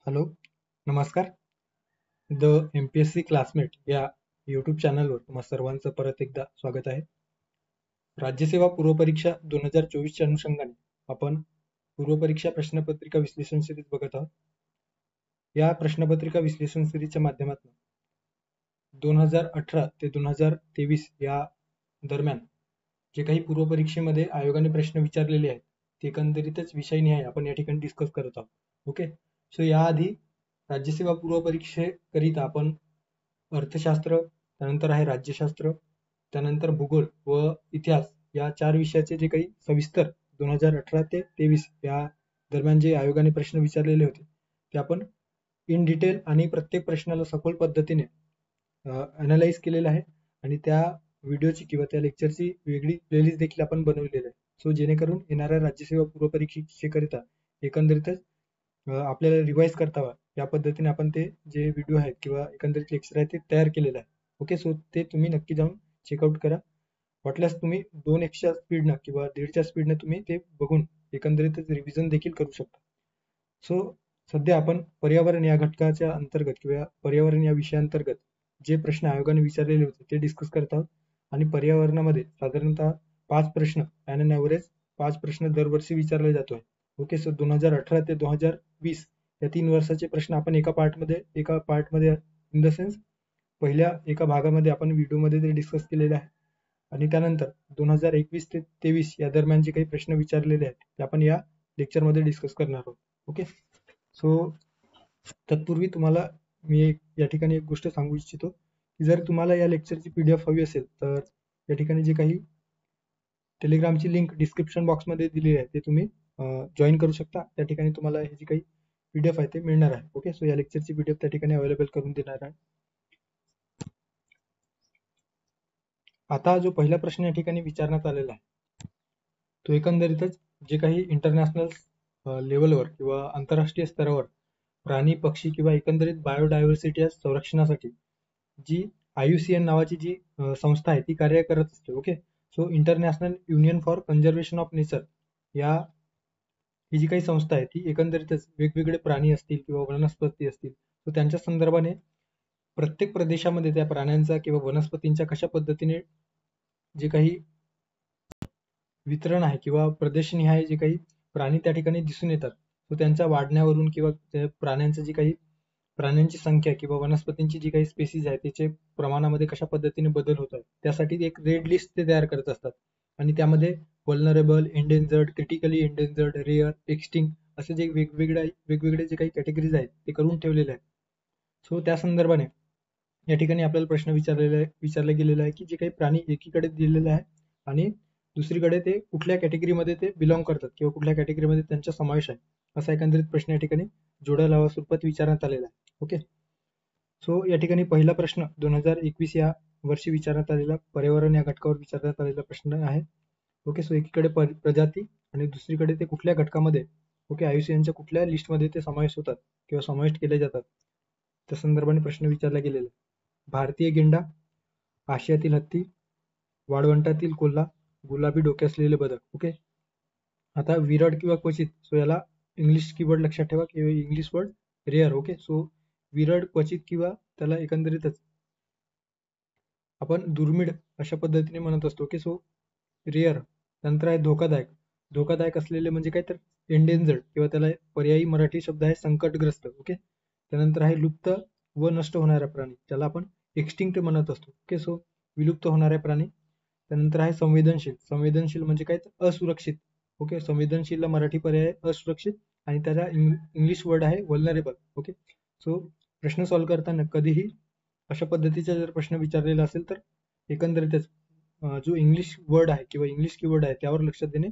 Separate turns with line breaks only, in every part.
Hello, नमस्कार. The MPSC classmate या YouTube चॅनलवर तुम्हा सर्वांचं परत एकदा स्वागत आहे. राज्यसेवा पूर्वपरीक्षा 2024च्या अनुषंगाने आपण पूर्वपरीक्षा प्रश्नपत्रिका विश्लेषण सिरीज बघत आहोत. या प्रश्नपत्रिका विश्लेषण सिरीजच्या माध्यमातून 2018 ते 2023 या दरम्यान जे काही पूर्वपरीक्षेमध्ये आयोगाने प्रश्न विचारलेले आहेत ते एकंदरीतच विषयनिहाय आपण या ठिकाणी डिस्कस करत आहोत. ओके, सो याआधी राज्यसेवा पूर्वपरीक्षेकरिता आपण अर्थशास्त्र, त्यानंतर आहे राज्यशास्त्र, त्यानंतर भूगोल व इतिहास या 4 विषयाचे जे काही सविस्तर 2018 ते 23 या दरम्यान जे आयोगाने प्रश्न विचारलेले होते ते आपण इन डिटेल आणि प्रत्येक प्रश्नाला सखोल पद्धतीने अनालाइज केलेलं आहे आणि त्या व्हिडिओची किंवा त्या लेक्चरची वेगळी प्लेलिस्ट देखील आपण बनवलेली आहे. सो जेणेकरून येणाऱ्या राज्यसेवा पूर्वपरीक्षेकरिता एकंदरीतच आपल्याला रिवाइज करता व्हावं या पद्धतीने आपण ते जे व्हिडिओ आहेत किंवा एकंदरीत लेक्चर आहे ते तयार केलेलं आहे. ओके, सो ते तुम्ही नक्की जाऊन चेकआउट करा. वाटल्यास तुम्ही 2x स्पीडनं किंवा 1.5च्या स्पीडनं तुम्ही ते बघून एकंदरीतच रिव्हिजन देखील करू शकता. सो सध्या आपण पर्यावरण या घटकाच्या अंतर्गत किंवा पर्यावरण या विषयाअंतर्गत जे प्रश्न आयोगाने विचारलेले होते ते डिस्कस करत आहोत आणि पर्यावरणामध्ये साधारणतः 5 प्रश्न ॲन एन ॲव्हरेज 5 प्रश्न दरवर्षी विचारले जातो आहे. ओके, सो 2018 ते 2020 या 3 वर्षाचे प्रश्न आपण एका पार्टमध्ये इन द सेन्स पहिल्या एका भागामध्ये आपण व्हिडिओमध्ये ते डिस्कस केलेले आहे आणि त्यानंतर 2021 ते 23 या दरम्यान जे काही प्रश्न विचारलेले आहेत ते आपण या लेक्चरमध्ये डिस्कस करणार आहोत. ओके, सो तत्पूर्वी तुम्हाला मी या ठिकाणी एक गोष्ट सांगू इच्छितो की जर तुम्हाला या लेक्चरची PDF हवी असेल तर या ठिकाणी जे काही टेलिग्रामची लिंक डिस्क्रिप्शन बॉक्समध्ये दिलेली आहे ते तुम्ही जॉईन करू शकता. त्या ठिकाणी तुम्हाला हे जी काही PDF आहे ते मिळणार आहे. ओके, सो या लेक्चरची PDF त्या ठिकाणी अवेलेबल करून देणार आहे. आता जो पहिला प्रश्न या ठिकाणी विचारण्यात आलेला आहे तो एकंदरीतच जे काही इंटरनॅशनल लेवलवर किंवा आंतरराष्ट्रीय स्तरावर प्राणी, पक्षी किंवा एकंदरीत बायोडायव्हर्सिटी संरक्षणासाठी जी IUCN नावाची जी संस्था आहे ती कार्य करत असते. Okay, so international union for conservation of nature या ही जी काही संस्था आहे ती एकंदरीतच वेगवेगळे प्राणी असतील किंवा वनस्पती असतील तर त्यांच्या संदर्भाने प्रत्येक प्रदेशामध्ये त्या प्राण्यांचा किंवा वनस्पतींच्या कशा पद्धतीने जे काही वितरण आहे किंवा प्रदेशनिहाय जे काही प्राणी त्या ठिकाणी दिसून येतात तो त्यांच्या वाढण्यावरून किंवा त्या प्राण्यांचं जी काही प्राण्यांची संख्या किंवा वनस्पतींची जी काही स्पेसीज आहे त्याचे प्रमाणामध्ये कशा पद्धतीने बदल होत आहेत त्यासाठी एक रेड लिस्ट ते तयार करत असतात आणि त्यामध्ये vulnerable, endangered, critically endangered, rare, extinct असे जे वेगवेगळे जे काही कॅटेगरीज आहेत ते करून ठेवलेले आहेत. सो त्या संदर्भाने या ठिकाणी आपल्याला प्रश्न विचारला गेलेला आहे की जे काही प्राणी एकीकडे दिलेले आहे आणि दुसरीकडे ते कुठल्या कॅटेगरीमध्ये ते बिलॉंग करतात किंवा कुठल्या कॅटेगरीमध्ये त्यांचा समावेश आहे असा एकंदरीत प्रश्न या ठिकाणी जोड्या लावा स्वरूपात विचारण्यात आलेला आहे. ओके, सो या ठिकाणी पहिला प्रश्न 2021 या वर्षी विचारण्यात आलेला पर्यावरण या घटकावर विचारण्यात आलेला प्रश्न आहे. ओके, सो एकीकडे प्रजाती आणि दुसरीकडे ते कुठल्या घटकामध्ये ओके IUCNच्या कुठल्या लिस्टमध्ये ते समावेश होतात किंवा समाविष्ट केले जातात त्या संदर्भाने प्रश्न विचारला गेलेला. भारतीय गेंडा, आशियातील हत्ती, वाळवंटातील कोल्हा, गुलाबी डोके असलेले बदक. ओके, आता विरळ किंवा क्वचित सो याला इंग्लिश कीवर्ड लक्षात ठेवा किंवा English word rare. Okay, so विरळ, क्वचित किंवा त्याला एकंदरीतच आपण दुर्मिळ अशा पद्धतीने म्हणत असतो. Okay, so rare. नंतर आहे धोकादायक. धोकादायक असलेले म्हणजे काय तर एंडेंजर्ड किंवा त्याला पर्यायी मराठी शब्द आहे संकटग्रस्त. ओके, त्यानंतर आहे लुप्त व नष्ट होणारा प्राणी त्याला आपण एक्सटिंक्ट म्हणत असतो. ओके, सो विलुप्त होणारे प्राणी. त्यानंतर आहे संवेदनशील. संवेदनशील म्हणजे काय तर असुरक्षित. ओके, संवेदनशीलला मराठी पर्याय असुरक्षित आणि त्याला इंग्लिश वर्ड आहे वल्नरेबल. ओके, सो प्रश्न सॉल्व्ह करताना कधीही अशा पद्धतीचा जर प्रश्न विचारलेला असेल तर एकंदरीतच जो इंग्लिश वर्ड आहे किंवा इंग्लिश कीवर्ड आहे त्यावर लक्ष देणे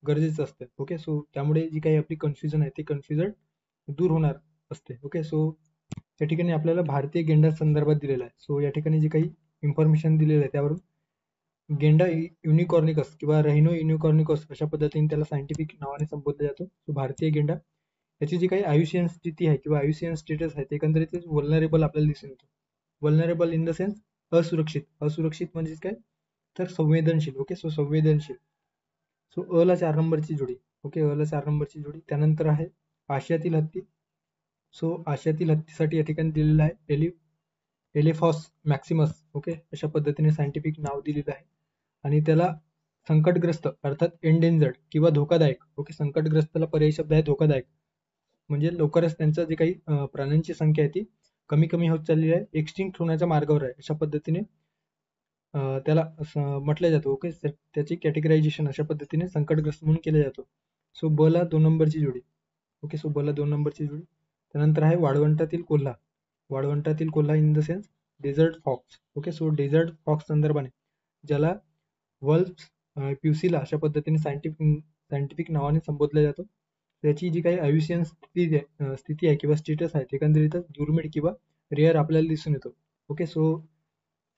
गरजेचं असतं. ओके, सो त्यामुळे जी काही आपली कन्फ्युजन आहे ते कन्फ्युजन दूर होणार असते. ओके, सो या ठिकाणी आपल्याला भारतीय गेंडा संदर्भात दिलेला आहे. सो या ठिकाणी जी काही इन्फॉर्मेशन दिलेलं आहे त्यावरून गेंडा युनिकॉर्निकस किंवा रेहिनो युनिकॉर्निकस अशा पद्धतीने त्याला सायंटिफिक नावाने संबोधलं जातं. सो भारतीय गेंडा याची जी काही IUCN स्थिती आहे किंवा IUCN स्टेटस आहे ते एकंदरीत वल्नरेबल आपल्याला दिसून येतो. वल्नरेबल इन द सेन्स असुरक्षित. असुरक्षित म्हणजे काय तर संवेदनशील. ओके, सो संवेदनशील. सो अ ला 4 नंबरची जोडी. ओके, अ ला 4 नंबरची जोडी. त्यानंतर आहे आशियातील हत्ती. सो आशियातील हत्तीसाठी या ठिकाणी दिलेलं आहे एलिफॉस मॅक्सिमस. ओके, अशा पद्धतीने सायंटिफिक नाव दिलेलं आहे आणि त्याला संकटग्रस्त अर्थात एंडेंजर्ड किंवा धोकादायक. ओके, संकटग्रस्तला पर्यायी शब्द आहे धोकादायक, म्हणजे लवकरच त्यांचं जे काही प्राण्यांची संख्या आहे ती कमी कमी होत चालली आहे, एक्सटिंक्ट होण्याच्या मार्गावर आहे, अशा पद्धतीने त्याला म्हटलं जातं. ओके, त्याची कॅटेगरायझेशन अशा पद्धतीने संकटग्रस्त म्हणून केलं जातं. सो ब ला 2 नंबरची जोडी. ओके, सो ब ला 2 नंबरची जोडी. त्यानंतर आहे वाळवंटातील कोल्हा. वाळवंटातील कोल्हा in the sense desert fox. Okay, so desert fox संदर्भाने ज्याला वल्फ प्युसिला अशा पद्धतीने सायंटिफिक नावाने संबोधलं जातं. त्याची जी काही आयुष्यन स्थिती आहे किंवा स्टेटस आहे एकंदरीतच दुर्मिळ किंवा रेअर आपल्याला दिसून येतो. ओके, सो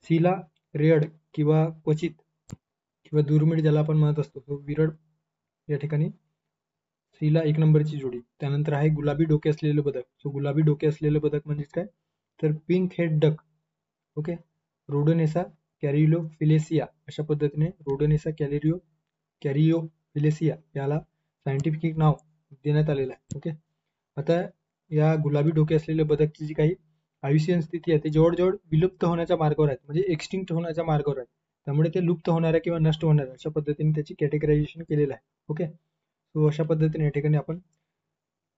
सीला रेअर्ड किंवा क्वचित किंवा दुर्मिळ ज्याला आपण म्हणत असतो, तो विरळ या ठिकाणी सीला 1 नंबरची जोडी. त्यानंतर आहे गुलाबी डोके असलेले बदक. सो गुलाबी डोके असलेले बदक म्हणजे काय, तर पिंक हेड डक. ओके, रोडोनेसा कॅरियोफिलेसिया अशा पद्धतीने रोडोनेसा कॅरियोफिलेसिया याला सायंटिफिक नाव देण्यात आलेलं आहे. ओके, आता या गुलाबी डोके असलेले बदकची जी काही आयुष्यन स्थिती आहे ते जवळजवळ विलुप्त होण्याच्या मार्गावर आहेत, म्हणजे एक्सटिंक्ट होण्याच्या मार्गावर आहेत. त्यामुळे ते लुप्त होणाऱ्या किंवा नष्ट होणाऱ्या अशा पद्धतीने त्याची कॅटेगरायझेशन केलेलं आहे. ओके, सो अशा पद्धतीने या ठिकाणी आपण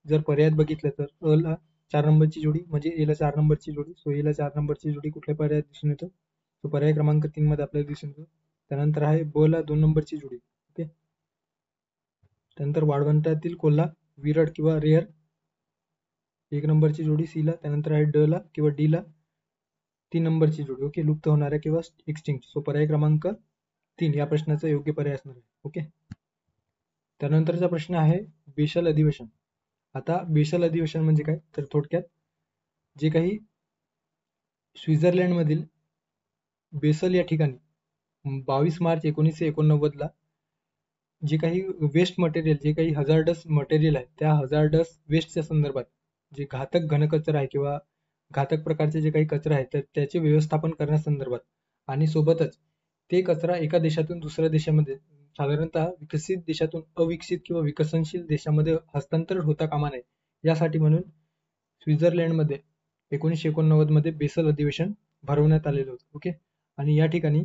जर पर्यायात बघितलं तर अ ला 4 नंबरची जोडी म्हणजे ए ला 4 नंबरची जोडी. सो ए ला 4 नंबरची जोडी कुठल्या पर्यायात दिसून येतो, तो पर्याय क्रमांक 3 मध्ये आपल्याला दिसून येतो. त्यानंतर आहे ब ला 2 नंबरची जोडी. ओके, त्यानंतर वाळवंटातील कोल्हा विरळ किंवा रेअर 1 नंबरची जोडी सी ला. त्यानंतर आहे ड ला किंवा डी ला 3 नंबरची जोडी. ओके, लुप्त होणाऱ्या किंवा एक्सटिंक्ट. सो पर्याय क्रमांक 3 या प्रश्नाचा योग्य पर्याय असणार आहे. ओके, त्यानंतरचा प्रश्न आहे बेशल अधिवेशन. आता बेशल अधिवेशन म्हणजे काय, तर थोडक्यात जे काही स्वित्झर्लंडमधील बेसल या ठिकाणी 22 मार्च 1989 ला जे काही वेस्ट मटेरियल, जे काही हजार्डस मटेरियल आहे त्या हजार्डस वेस्टच्या संदर्भात जे घातक घनकचरा आहे किंवा घातक प्रकारचे जे काही कचरा आहे तर त्याचे व्यवस्थापन करण्यासंदर्भात आणि सोबतच ते कचरा एका देशातून दुसऱ्या देशामध्ये साधारणतः विकसित देशातून अविकसित किंवा विकसनशील देशामध्ये हस्तांतरण होता कामा नये यासाठी म्हणून स्वित्झर्लंडमध्ये 1989 मध्ये बेसल अधिवेशन भरवण्यात आलेलं होतं. ओके, आणि या ठिकाणी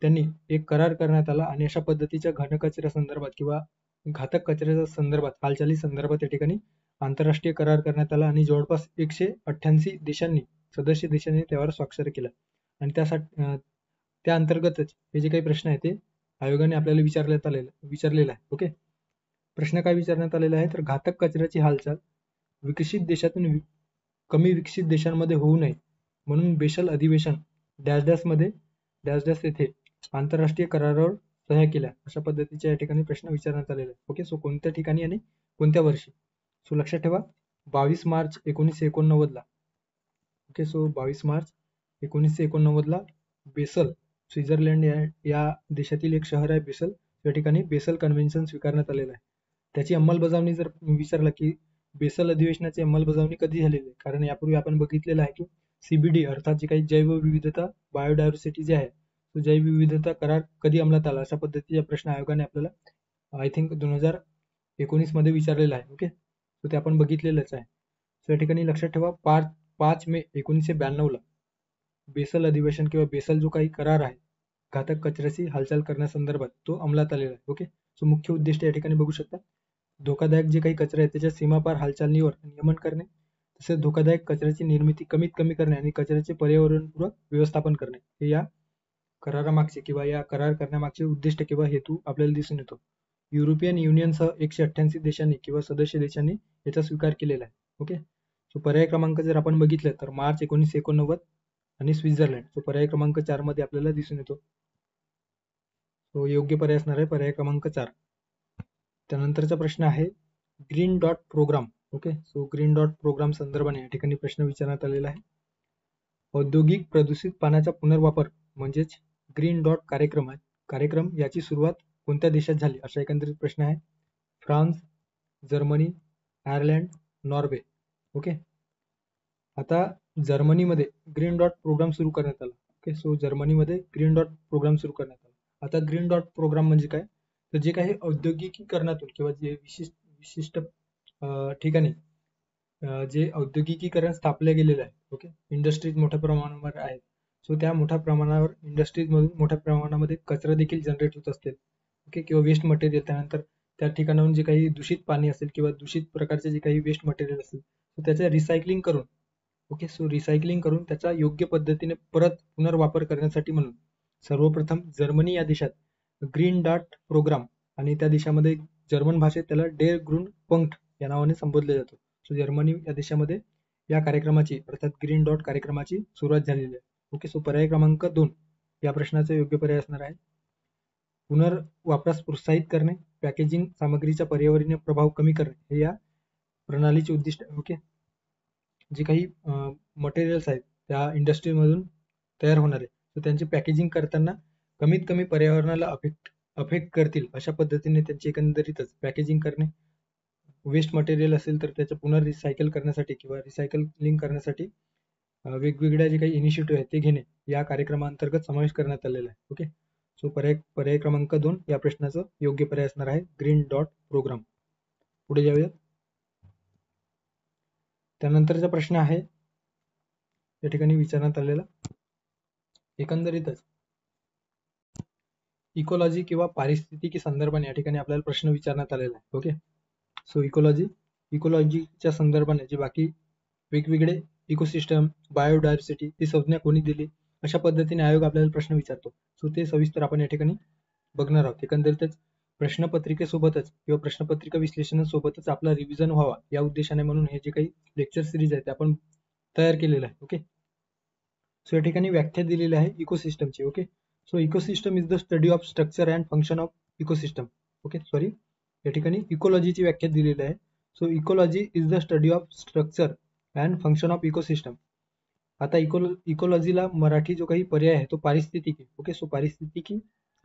त्यांनी एक करार करण्यात आला आणि अशा पद्धतीच्या घनकचऱ्या संदर्भात किंवा घातक कचऱ्याच्या संदर्भात हालचाली संदर्भात या ठिकाणी आंतरराष्ट्रीय करार करण्यात आला आणि जवळपास 188 देशांनी सदस्य देशांनी त्यावर स्वाक्षरी केल्या. आणि त्या अंतर्गतच हे जे काही प्रश्न आहे ते आयोगाने आपल्याला विचारलेला आहे. ओके, प्रश्न काय विचारण्यात आलेला आहे, तर घातक कचऱ्याची हालचाल विकसित देशातून कमी विकसित देशांमध्ये होऊ नये म्हणून बेशल अधिवेशन डॅश डॅश मध्ये डॅश डॅश येथे आंतरराष्ट्रीय करारावर सह्या केल्या अशा पद्धतीच्या या ठिकाणी प्रश्न विचारण्यात आलेला आहे. ओके, सो कोणत्या ठिकाणी आणि कोणत्या वर्षी. सो लक्षात ठेवा 22 मार्च 1989 ला. ओके, सो 22 मार्च 1989 ला बेसल स्वित्झर्लंड या देशातील एक शहर आहे बेसल, या ठिकाणी बेसल कन्व्हेन्शन स्वीकारण्यात आलेलं आहे. त्याची अंमलबजावणी जर विचारला की बेसल अधिवेशनाची अंमलबजावणी कधी झालेली आहे, कारण यापूर्वी आपण बघितलेलं आहे की सीबीडी अर्थात जे काही जैवविविधता बायोडायव्हर्सिटी जे आहे तो जैवविविधता करार कधी अंमलात आला अशा पद्धतीचा प्रश्न आयोगाने आपल्याला आय थिंक 2019 मध्ये विचारलेला आहे. ओके, सो ते आपण बघितलेलंच आहे. सो या ठिकाणी लक्षात ठेवा 5 मे 1992 ला बेसल अधिवेशन किंवा बेसल जो काही करार आहे घातक कचऱ्याची हालचाल करण्यासंदर्भात तो अंमलात आलेला आहे. ओके, सो मुख्य उद्दिष्ट या ठिकाणी बघू शकता, धोकादायक जे काही कचरा आहे त्याच्या सीमापार हालचालीवर नियमन करणे, तसेच धोकादायक कचऱ्याची निर्मिती कमीत कमी करणे आणि कचऱ्याचे पर्यावरणपूरक व्यवस्थापन करणे हे या करारामागचे किंवा या करार करण्यामागचे उद्दिष्ट किंवा हेतू आपल्याला दिसून येतो. युरोपियन युनियनसह 188 देशांनी किंवा सदस्य देशांनी याचा स्वीकार केलेला आहे. ओके, सो पर्याय क्रमांक जर आपण बघितलं तर मार्च 1989 आणि स्वित्झर्लंड, सो पर्याय क्रमांक 4 मध्ये आपल्याला दिसून येतो. सो योग्य पर्याय असणार आहे पर्याय क्रमांक 4. त्यानंतरचा प्रश्न आहे green dot program. Okay, so green dot program संदर्भाने या ठिकाणी प्रश्न विचारण्यात आलेला आहे. औद्योगिक प्रदूषित पाण्याचा पुनर्वापर म्हणजेच ग्रीन डॉट कार्यक्रम याची सुरुवात कोणत्या देशात झाली असा एकंदरीत प्रश्न आहे. France, Germany, Ireland, Norway. Okay, आता जर्मनीमध्ये ग्रीन डॉट प्रोग्राम सुरू करण्यात आला. ओके, सो जर्मनीमध्ये ग्रीन डॉट प्रोग्राम सुरू करण्यात आला. आता ग्रीन डॉट प्रोग्राम म्हणजे काय, तर जे काही औद्योगिकीकरणातून किंवा जे विशिष्ट ठिकाणी जे औद्योगिकीकरण स्थापले गेलेलं आहे, ओके, इंडस्ट्रीज मोठ्या प्रमाणावर आहेत. सो त्या मोठ्या प्रमाणावर इंडस्ट्रीजमधून मोठ्या प्रमाणामध्ये कचरा देखील जनरेट होत असतील, ओके, किंवा वेस्ट मटेरियल. त्यानंतर त्या ठिकाणाहून जे काही दूषित पाणी असेल किंवा दूषित प्रकारचे जे काही वेस्ट मटेरियल असेल, तर त्याचं रिसायकलिंग करून, ओके, सो रिसायकलिंग करून त्याचा योग्य पद्धतीने परत पुनर्वापर करण्यासाठी म्हणून सर्वप्रथम जर्मनी या देशात ग्रीन डॉट प्रोग्राम, आणि त्या देशामध्ये जर्मन भाषेत त्याला डेअर ग्रून पंक्ट या नावाने संबोधले जातो. सो जर्मनी या देशामध्ये या कार्यक्रमाची अर्थात ग्रीन डॉट कार्यक्रमाची सुरुवात झालेली आहे. ओके, सो पर्याय क्रमांक 2 या प्रश्नाचा योग्य पर्याय असणार आहे. पुनर्वापरास प्रोत्साहित करणे, पॅकेजिंग सामग्रीचा पर्यावरणीय प्रभाव कमी करणे हे या प्रणालीचे उद्दिष्ट आहे. ओके, जे काही मटेरियल्स आहेत त्या इंडस्ट्रीमधून तयार होणारे, तर त्यांची पॅकेजिंग करताना कमीत कमी पर्यावरणाला अफेक्ट करतील अशा पद्धतीने त्यांची एकंदरीतच पॅकेजिंग करणे, वेस्ट मटेरियल असेल तर त्याचं पुनर्रिसायकल करण्यासाठी किंवा रिसायकलिंग करण्यासाठी वेगवेगळ्या जे काही इनिशिएटिव्ह आहेत ते घेणे या कार्यक्रमाअंतर्गत समावेश करण्यात आलेला आहे. ओके, सो पर्याय क्रमांक 2 या प्रश्नाचं योग्य पर्याय असणार आहे ग्रीन डॉट प्रोग्राम. पुढे जाऊयात. त्यानंतरचा प्रश्न आहे या ठिकाणी विचारण्यात आलेला, एकंदरीतच इकोलॉजी किंवा पारिस्थितिकी संदर्भाने या ठिकाणी आपल्याला प्रश्न विचारण्यात आलेला आहे. ओके, सो इकोलॉजीच्या संदर्भाने जे बाकी वेगवेगळे इकोसिस्टम, बायोडायव्हर्सिटी ती संज्ञा कोणी दिली, अशा पद्धतीने आयोग आपल्याला प्रश्न विचारतो. सो ते सविस्तर आपण या ठिकाणी बघणार आहोत. एकंदरीतच प्रश्नपत्रिकेसोबतच किंवा प्रश्नपत्रिका विश्लेषणासोबतच आपला रिव्हिजन व्हावा या उद्देशाने म्हणून हे जे काही लेक्चर सिरीज आहे ते आपण तयार केलेलं आहे. ओके, सो या ठिकाणी व्याख्या दिलेली आहे इकोसिस्टमची. Okay, so ecosystem is the study of structure and function of ecosystem. Okay, sorry, या ठिकाणी इकोलॉजीची व्याख्या दिलेली आहे. So ecology is the study of structure and function of ecosystem. आता इकोलॉजीला मराठी जो काही पर्याय आहे तो पारिस्थितिकी. ओके, सो पारिस्थितिकी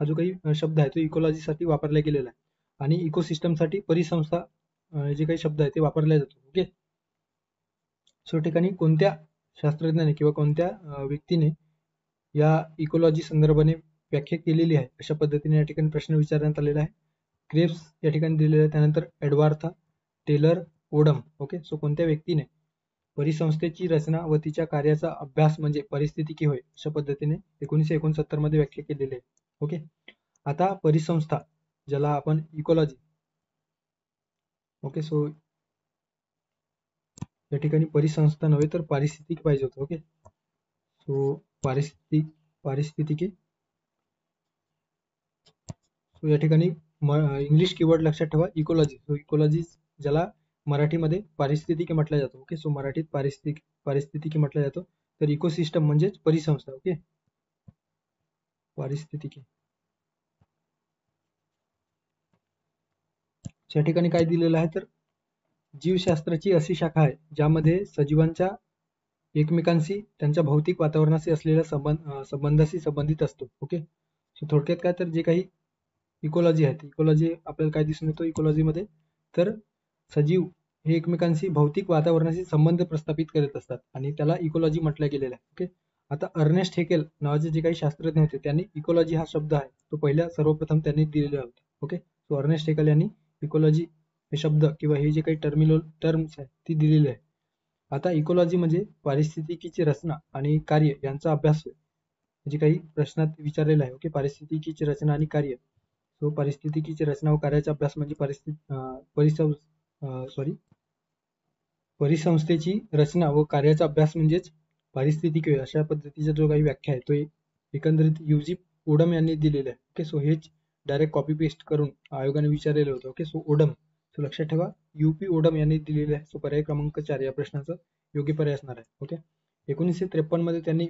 हा जो काही शब्द आहे तो इकोलॉजीसाठी वापरला गेलेला आहे, आणि इकोसिस्टमसाठी परिसंस्था जे काही शब्द आहे ते वापरला जातो. ओके, सो ठिकाणी कोणत्या शास्त्रज्ञाने किंवा कोणत्या व्यक्तीने या इकोलॉजी संदर्भाने व्याख्या केलेली आहे अशा पद्धतीने या ठिकाणी प्रश्न विचारण्यात आलेला आहे. क्रेब्स या ठिकाणी दिलेला आहे. त्यानंतर एडवार्था टेलर ओडम. ओके, सो कोणत्या व्यक्तीने परिसंस्थेची रचना व तिच्या कार्याचा अभ्यास म्हणजे पारिस्थितिकी होय अशा पद्धतीने 1969 मध्ये व्याख्या केलेली आहे. ओके, आता परिसंस्था ज्याला आपण इकोलॉजी, ओके, सो या ठिकाणी परिसंस्था नव्हे तर पारिस्थितिकी पाहिजे होतं. ओके, सो पारिस्थितिकी. सो या ठिकाणी इंग्लिश कीवर्ड लक्षात ठेवा इकोलॉजी. सो इकोलॉजी ज्याला मराठीमध्ये पारिस्थितिकी म्हटलं जातं. ओके, सो मराठीत पारिस्थितिकी म्हटलं जातं. तर इकोसिस्टम म्हणजेच परिसंस्था. ओके, पारिस्थितिकी. या ठिकाणी काय दिलेलं आहे तर जीवशास्त्राची अशी शाखा आहे ज्यामध्ये सजीवांच्या एकमेकांशी त्यांच्या भौतिक वातावरणाशी असलेल्या संबंधाशी संबंधित असतो. ओके, सो थोडक्यात काय तर जे काही इकोलॉजी आहे, इकोलॉजी आपल्याला काय दिसून येतो इकोलॉजीमध्ये तर सजीव हे एकमेकांशी भौतिक वातावरणाशी संबंध प्रस्थापित करत असतात आणि त्याला इकोलॉजी म्हटलं गेलेलं आहे. ओके, आता अर्नेस्ट हेकेल नावाचे जे काही शास्त्रज्ञ होते त्यांनी इकोलॉजी हा शब्द आहे तो पहिल्या सर्वप्रथम त्यांनी दिलेला होता. ओके, सो अर्नेस्ट हेकेल यांनी इकोलॉजी हे शब्द किंवा हे जे काही टर्म्स आहे ती दिलेली आहे. आता इकोलॉजी म्हणजे पारिस्थितिकीची रचना आणि कार्य यांचा अभ्यास होय, जे काही प्रश्नात विचारलेला आहे. ओके, पारिस्थितिकीची रचना आणि कार्य. सो पारिस्थितिकीची रचना व कार्याचा अभ्यास म्हणजे परिसंस्थेची रचना व कार्याचा अभ्यास म्हणजेच पारिस्थितिकी होय अशा पद्धतीचा जो काही व्याख्या आहे तो एकंदरीत युजी ओडम यांनी दिलेला आहे. ओके, सो हेच डायरेक्ट कॉपी पेस्ट करून आयोगाने विचारलेलं होतं. ओके, सो ओडम, सो लक्षात ठेवा यूपी ओडम यांनी दिलेले आहे. सो पर्याय क्रमांक 4 या प्रश्नाचं योग्य पर्याय असणार आहे. ओके, 1953 मध्ये त्यांनी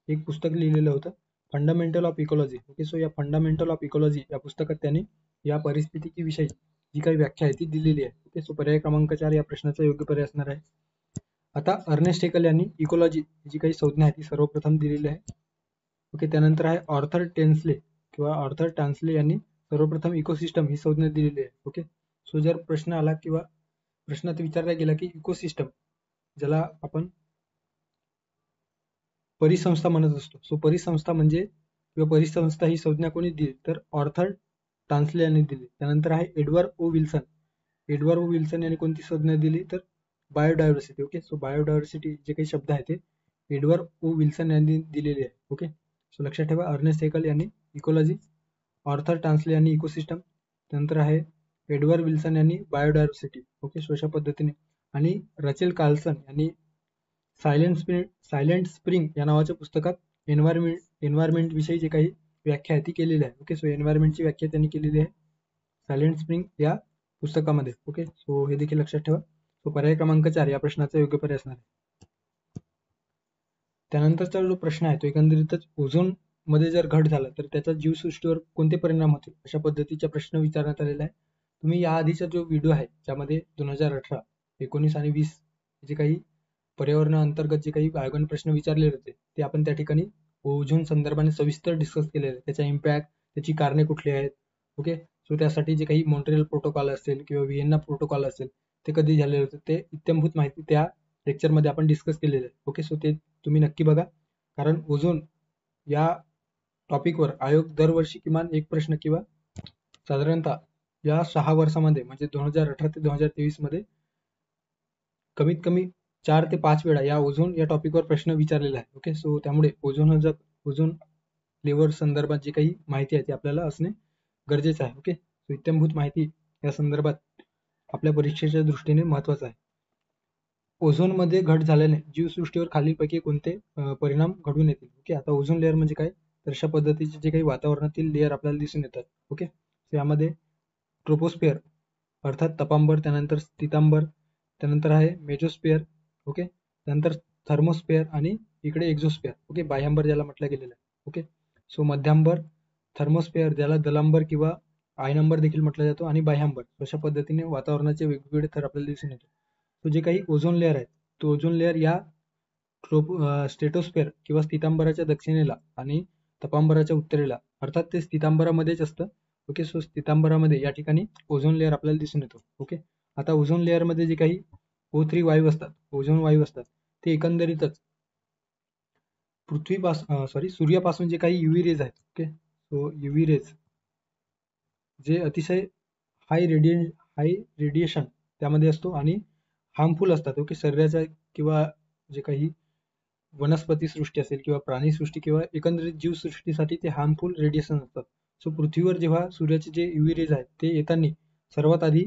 एक पुस्तक लिहिलेलं होतं fundamental of ecology. Okay, so या फंडामेंटल ऑफ इकोलॉजी या पुस्तकात त्यांनी या परिस्थितिकी विषयी जी काही व्याख्या आहे ती दिलेली आहे. ओके, सो पर्याय क्रमांक 4 या प्रश्नाचा योग्य पर्याय असणार आहे. आता अर्नेस्ट हेकल यांनी इकोलॉजी जी काही संज्ञा आहे ती सर्वप्रथम दिलेली आहे. ओके, त्यानंतर आहे ऑर्थर टेन्सले किंवा ऑर्थर टान्सले यांनी सर्वप्रथम इकोसिस्टम ही संज्ञा दिलेली आहे. ओके, सो जर प्रश्न आला किंवा प्रश्नात विचारला गेला की इकोसिस्टम ज्याला आपण परिसंस्था म्हणत असतो, सो परिसंस्था म्हणजे किंवा परिसंस्था ही संज्ञा कोणी दिली तर ऑर्थर टान्सले यांनी दिली. त्यानंतर आहे एडवर्ड ओ विल्सन. एडवर्ड ओ विल्सन यांनी कोणती संज्ञा दिली तर बायोडायव्हर्सिटी. ओके, सो बायोडायव्हर्सिटी जे काही शब्द आहे ते एडवर्ड ओ विल्सन यांनी दिलेले आहे. ओके, सो लक्षात ठेवा. अर्नेस्ट हेकल यांनी इकोलॉजी, ऑर्थर टान्सले यांनी इकोसिस्टम, नंतर आहे एडवर्ड विल्सन यांनी बायोडायव्हर्सिटी. ओके, सो अशा पद्धतीने. आणि रचेल कार्लसन यांनी सायलेंट स्प्रिंग या नावाच्या पुस्तकात एन्व्हायरमेंट विषयी जे काही व्याख्या आहे ती केलेली आहे. ओके, सो एन्व्हायरमेंटची व्याख्या त्यांनी केलेली आहे सायलेंट स्प्रिंग या पुस्तकामध्ये. ओके, सो हे देखील लक्षात ठेवा. सो पर्याय क्रमांक 4 या प्रश्नाचा योग्य पर्याय असणार आहे. त्यानंतरचा जो प्रश्न आहे तो एकंदरीतच ओझोन मध्ये जर घट झाला तर त्याचा जीवसृष्टीवर कोणते परिणाम होतील अशा पद्धतीचा प्रश्न विचारण्यात आलेला आहे. तुम्ही या आधीचा जो व्हिडिओ आहे ज्यामध्ये 2018, 19 आणि 20 जे काही पर्यावरण अंतर्गत जे काही आयोगाने प्रश्न विचारले होते ते आपण त्या ठिकाणी ओझोन संदर्भाने सविस्तर डिस्कस केलेले आहे. त्याचा इम्पॅक्ट, त्याची कारणे कुठली आहेत. ओके, सो त्यासाठी जे काही मॉन्ट्रियल प्रोटोकॉल असेल किंवा व्हिएन्ना प्रोटोकॉल असेल ते कधी झालेले होते ते इत्यंभूत माहिती त्या लेक्चरमध्ये आपण डिस्कस केलेलं आहे. ओके, सो ते तुम्ही नक्की बघा, कारण ओझोन या टॉपिकवर आयोग दरवर्षी किमान एक प्रश्न किंवा साधारणतः या 6 वर्षामध्ये म्हणजे 2018 ते 2023 मध्ये कमीत कमी 4 ते 5 वेळा या ओझोन या टॉपिकवर प्रश्न विचारलेला आहे. ओके, सो त्यामुळे ओझोन लेवल संदर्भात जी काही माहिती आहे ती आपल्याला असणे गरजेचं आहे. ओके, सो इत्यंभूत माहिती या संदर्भात आपल्या परीक्षेच्या दृष्टीने महत्वाचं आहे. ओझोनमध्ये घट झाल्याने जीवसृष्टीवर खालीलपैकी कोणते परिणाम घडून येतील. ओके, आता ओझोन लेअर म्हणजे काय, तर अशा पद्धतीचे जे काही वातावरणातील लेअर आपल्याला दिसून येतात. ओके, यामध्ये ट्रोपोस्फिअर अर्थात तपांबर, त्यानंतर स्थितांबर, त्यानंतर आहे मेजोस्फिअर. ओके, त्यानंतर थर्मोस्फिअर आणि इकडे एक्झोस्फिअर. ओके, बाह्यांबर ज्याला म्हटलं गेलेलं आहे. ओके, सो मध्यांबर, थर्मोस्फिअर ज्याला दलांबर किंवा आयनंबर देखील म्हटलं जातो, आणि बाह्यांबर. अशा पद्धतीने वातावरणाचे वेगवेगळे थर आपल्याला दिसून येतो. तो जे काही ओझोन लेअर आहे तो ओझोन लेअर या स्टेटोस्फिअर किंवा स्थितांबराच्या दक्षिणेला आणि तपांबराच्या उत्तरेला अर्थात ते स्थितांबरामध्येच असतं. ओके, सो स्थितांबरामध्ये या ठिकाणी ओझोन लेअर आपल्याला दिसून येतो. ओके, आता ओझोन लेअर मध्ये जे काही O3 वायू असतात, ओझोन वायू असतात, ते एकंदरीतच सूर्यापासून जे काही युव्ही रेज आहेत. ओके, सो युव्ही रेज जे अतिशय हाय रेडिएशन त्यामध्ये असतो आणि हार्मफुल असतात. ओके, शरीराच्या किंवा जे काही वनस्पती सृष्टी असेल किंवा प्राणीसृष्टी किंवा एकंदरीत जीवसृष्टीसाठी ते हार्मफुल रेडिएशन असतात. सो पृथ्वीवर जेव्हा सूर्याचे जे युव्ही रेज आहेत ते येताना सर्वात आधी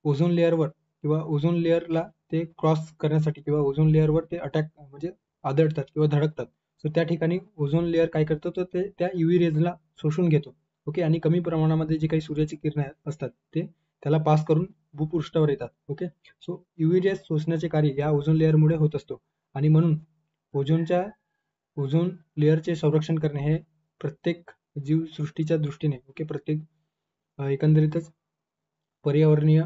ओझोन लेअरवर किंवा ओझोन लेअरला ते क्रॉस करण्यासाठी किंवा ओझोन लेअरवर ते अटॅक म्हणजे आदळतात किंवा धडकतात. सो त्या ठिकाणी ओझोन लेअर काय करतो तर ते त्या युव्ही रेजला शोषून घेतो. ओके, आणि कमी प्रमाणामध्ये जे काही सूर्याची किरणे असतात ते त्याला पास करून भूपृष्ठावर येतात. ओके, सो युव्ही रेज शोषण्याचे कार्य या ओझोन लेअरमुळे होत असतो, आणि म्हणून ओझोन लेअरचे संरक्षण करणे हे प्रत्येक जीवसृष्टीच्या दृष्टीने ओके प्रत्येक एकंदरीतच पर्यावरणीय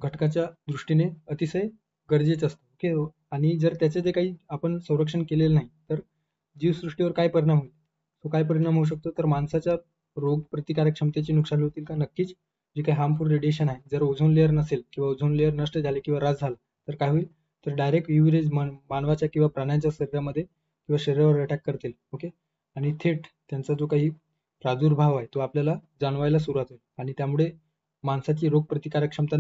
घटकाच्या दृष्टीने अतिशय गरजेचं असतं. ओके, आणि जर त्याचे जे काही आपण संरक्षण केलेलं नाही तर जीवसृष्टीवर काय परिणाम होईल, तो काय परिणाम होऊ शकतो तर माणसाच्या रोग प्रतिकारक क्षमतेचे नुकसान होतील का, नक्कीच. जे काही हार्मफुल रेडिएशन आहे जर ओझोन लेअर नसेल किंवा ओझोन लेअर नष्ट झाले किंवा ऱ्हास झाला तर काय होईल तर डायरेक्ट युव्ही रेज मानवाच्या किंवा प्राण्यांच्या शरीरामध्ये किंवा शरीरावर अटॅक करतील. ओके, आणि थेट त्यांचा जो काही प्रादुर्भाव आहे तो आपल्याला जाणवायला सुरुवात होईल, आणि त्यामुळे माणसाची रोगप्रतिकारक क्षमता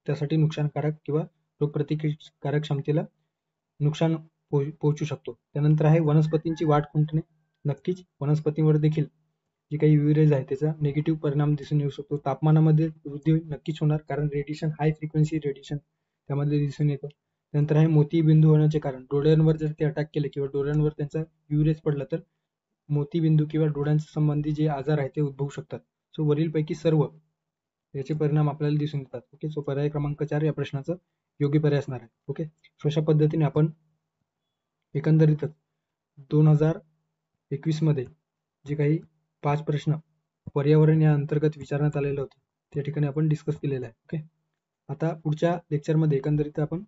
त्यासाठी नुकसानकारक किंवा रोगप्रतिकारक क्षमतेला नुकसान पोहोचू शकतो. त्यानंतर आहे वनस्पतींची वाढ खुंटणे. नक्कीच वनस्पतींवर देखील जे काही युव्ही रेज आहे त्याचा निगेटिव्ह परिणाम दिसून येऊ शकतो. तापमानामध्ये वृद्धी नक्कीच होणार, कारण रेडिएशन हाय फ्रिक्वेन्सी रेडिएशन त्यामध्ये दिसून येतं. त्यानंतर आहे मोतीबिंदू होण्याचे कारण. डोळ्यांवर जर ते अटॅक केले किंवा डोळ्यांवर त्यांचा युव्ही रेज पडला तर मोतीबिंदू किंवा डोळ्यांच्या संबंधी जे आजार आहेत ते उद्भवू शकतात. सो वरीलपैकी सर्व याचे परिणाम आपल्याला दिसून येतात. ओके, सो पर्याय क्रमांक 4 या प्रश्नाचं योग्य पर्याय असणार आहे. ओके, सो अशा पद्धतीने आपण एकंदरीतच 2021 मध्ये जे काही 5 प्रश्न पर्यावरण या अंतर्गत विचारण्यात आलेले होते त्या ठिकाणी आपण डिस्कस केलेलं आहे. ओके, आता पुढच्या लेक्चरमध्ये एकंदरीत आपण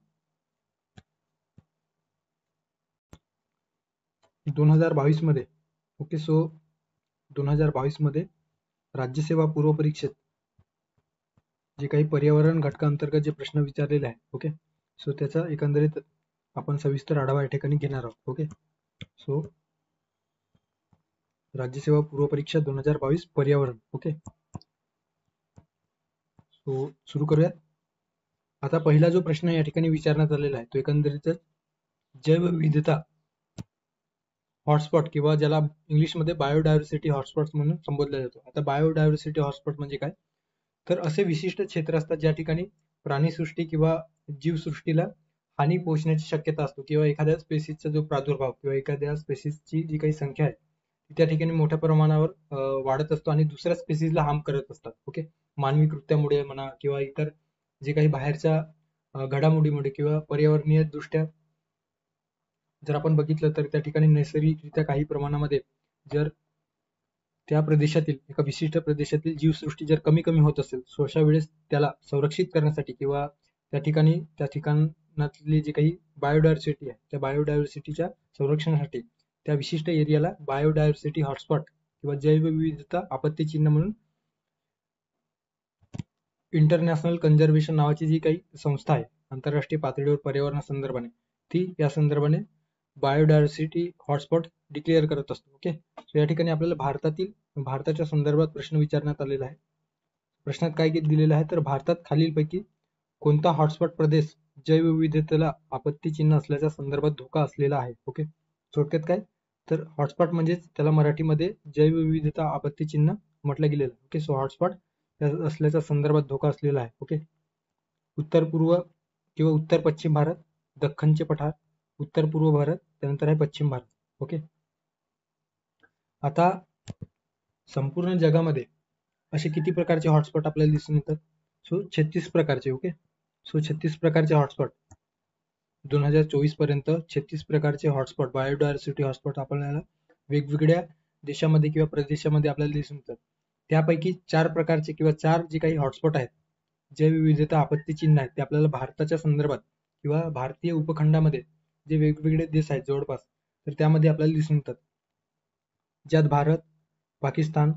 2022 मध्ये ओके, सो 2022 मध्ये राज्यसेवा पूर्व परीक्षेत जे काही पर्यावरण घटकांतर्गत जे प्रश्न विचारलेले आहे. ओके, सो त्याचा एकंदरीत आपण सविस्तर आढावा या ठिकाणी घेणार आहोत. ओके, सो राज्यसेवा पूर्व परीक्षा 2022 पर्यावरण. ओके, सो सुरू करूयात. आता पहिला जो प्रश्न या ठिकाणी विचारण्यात आलेला आहे तो एकंदरीतच जैवविविधता हॉटस्पॉट किंवा ज्याला इंग्लिशमध्ये बायोडायव्हर्सिटी हॉटस्पॉट म्हणून संबोधला जातो. आता बायोडायव्हर्सिटी हॉटस्पॉट म्हणजे काय, तर असे विशिष्ट क्षेत्र असतात ज्या ठिकाणी प्राणीसृष्टी किंवा जीवसृष्टीला हानी पोहोचण्याची शक्यता असतो किंवा एखाद्या स्पेसिसचा जो प्रादुर्भाव किंवा एखाद्या स्पेसिसची जी काही संख्या आहे ती त्या ठिकाणी मोठ्या प्रमाणावर वाढत असतो आणि दुसऱ्या स्पेसिसला हार्म करत असतात. ओके, मानवी कृत्यामुळे म्हणा किंवा इतर जे काही बाहेरच्या घडामोडीमुळे किंवा पर्यावरणीय दृष्ट्या जर आपण बघितलं तर त्या ठिकाणी नैसर्गिकरित्या काही प्रमाणामध्ये जर त्या प्रदेशातील एका विशिष्ट प्रदेशातील जीवसृष्टी जर कमी कमी होत असेल सो अशा वेळेस त्याला संरक्षित करण्यासाठी किंवा त्या ठिकाणातली जी काही बायोडायव्हर्सिटी आहे त्या बायोडायव्हर्सिटीच्या संरक्षणासाठी त्या विशिष्ट एरियाला बायोडायव्हर्सिटी हॉटस्पॉट किंवा जैवविविधता आपत्ती चिन्ह म्हणून इंटरनॅशनल कन्झर्वेशन नावाची जी काही संस्था आहे आंतरराष्ट्रीय पातळीवर पर्यावरणासंदर्भाने ती या संदर्भाने बायोडायव्हर्सिटी हॉटस्पॉट डिक्लेअर करत असतो. ओके, सो या ठिकाणी आपल्याला भारताच्या संदर्भात प्रश्न विचारण्यात आलेला आहे. प्रश्नात काय दिलेलं आहे तर भारतात खालीलपैकी कोणता हॉटस्पॉट प्रदेश जैवविविधतेला आपत्ती चिन्ह असल्याच्या संदर्भात धोका असलेला आहे. ओके, थोडक्यात काय तर हॉटस्पॉट म्हणजेच त्याला मराठीमध्ये जैवविविधता आपत्ती चिन्ह म्हटलं गेलेलं आहे. ओके, सो हॉटस्पॉट असल्याच्या संदर्भात धोका असलेला आहे. ओके, उत्तर पूर्व किंवा उत्तर पश्चिम भारत, दख्खनचे पठार, उत्तर पूर्व भारत, त्यानंतर आहे पश्चिम भारत. ओके, आता संपूर्ण जगामध्ये असे किती प्रकारचे हॉटस्पॉट आपल्याला दिसून येतात, सो 36 प्रकारचे. ओके, सो 36 प्रकारचे हॉटस्पॉट 2024 पर्यंत 36 प्रकारचे हॉटस्पॉट बायोडायव्हर्सिटी हॉटस्पॉट आपल्याला वेगवेगळ्या देशामध्ये किंवा प्रदेशामध्ये आपल्याला दिसून येतात. त्यापैकी 4 प्रकारचे किंवा 4 जे काही हॉटस्पॉट आहेत जैवविविधता आपत्ती चिन्ह आहेत ते आपल्याला भारताच्या संदर्भात किंवा भारतीय उपखंडामध्ये जे वेगवेगळे देश आहेत जवळपास तर त्यामध्ये आपल्याला दिसून येतात, ज्यात भारत, पाकिस्तान,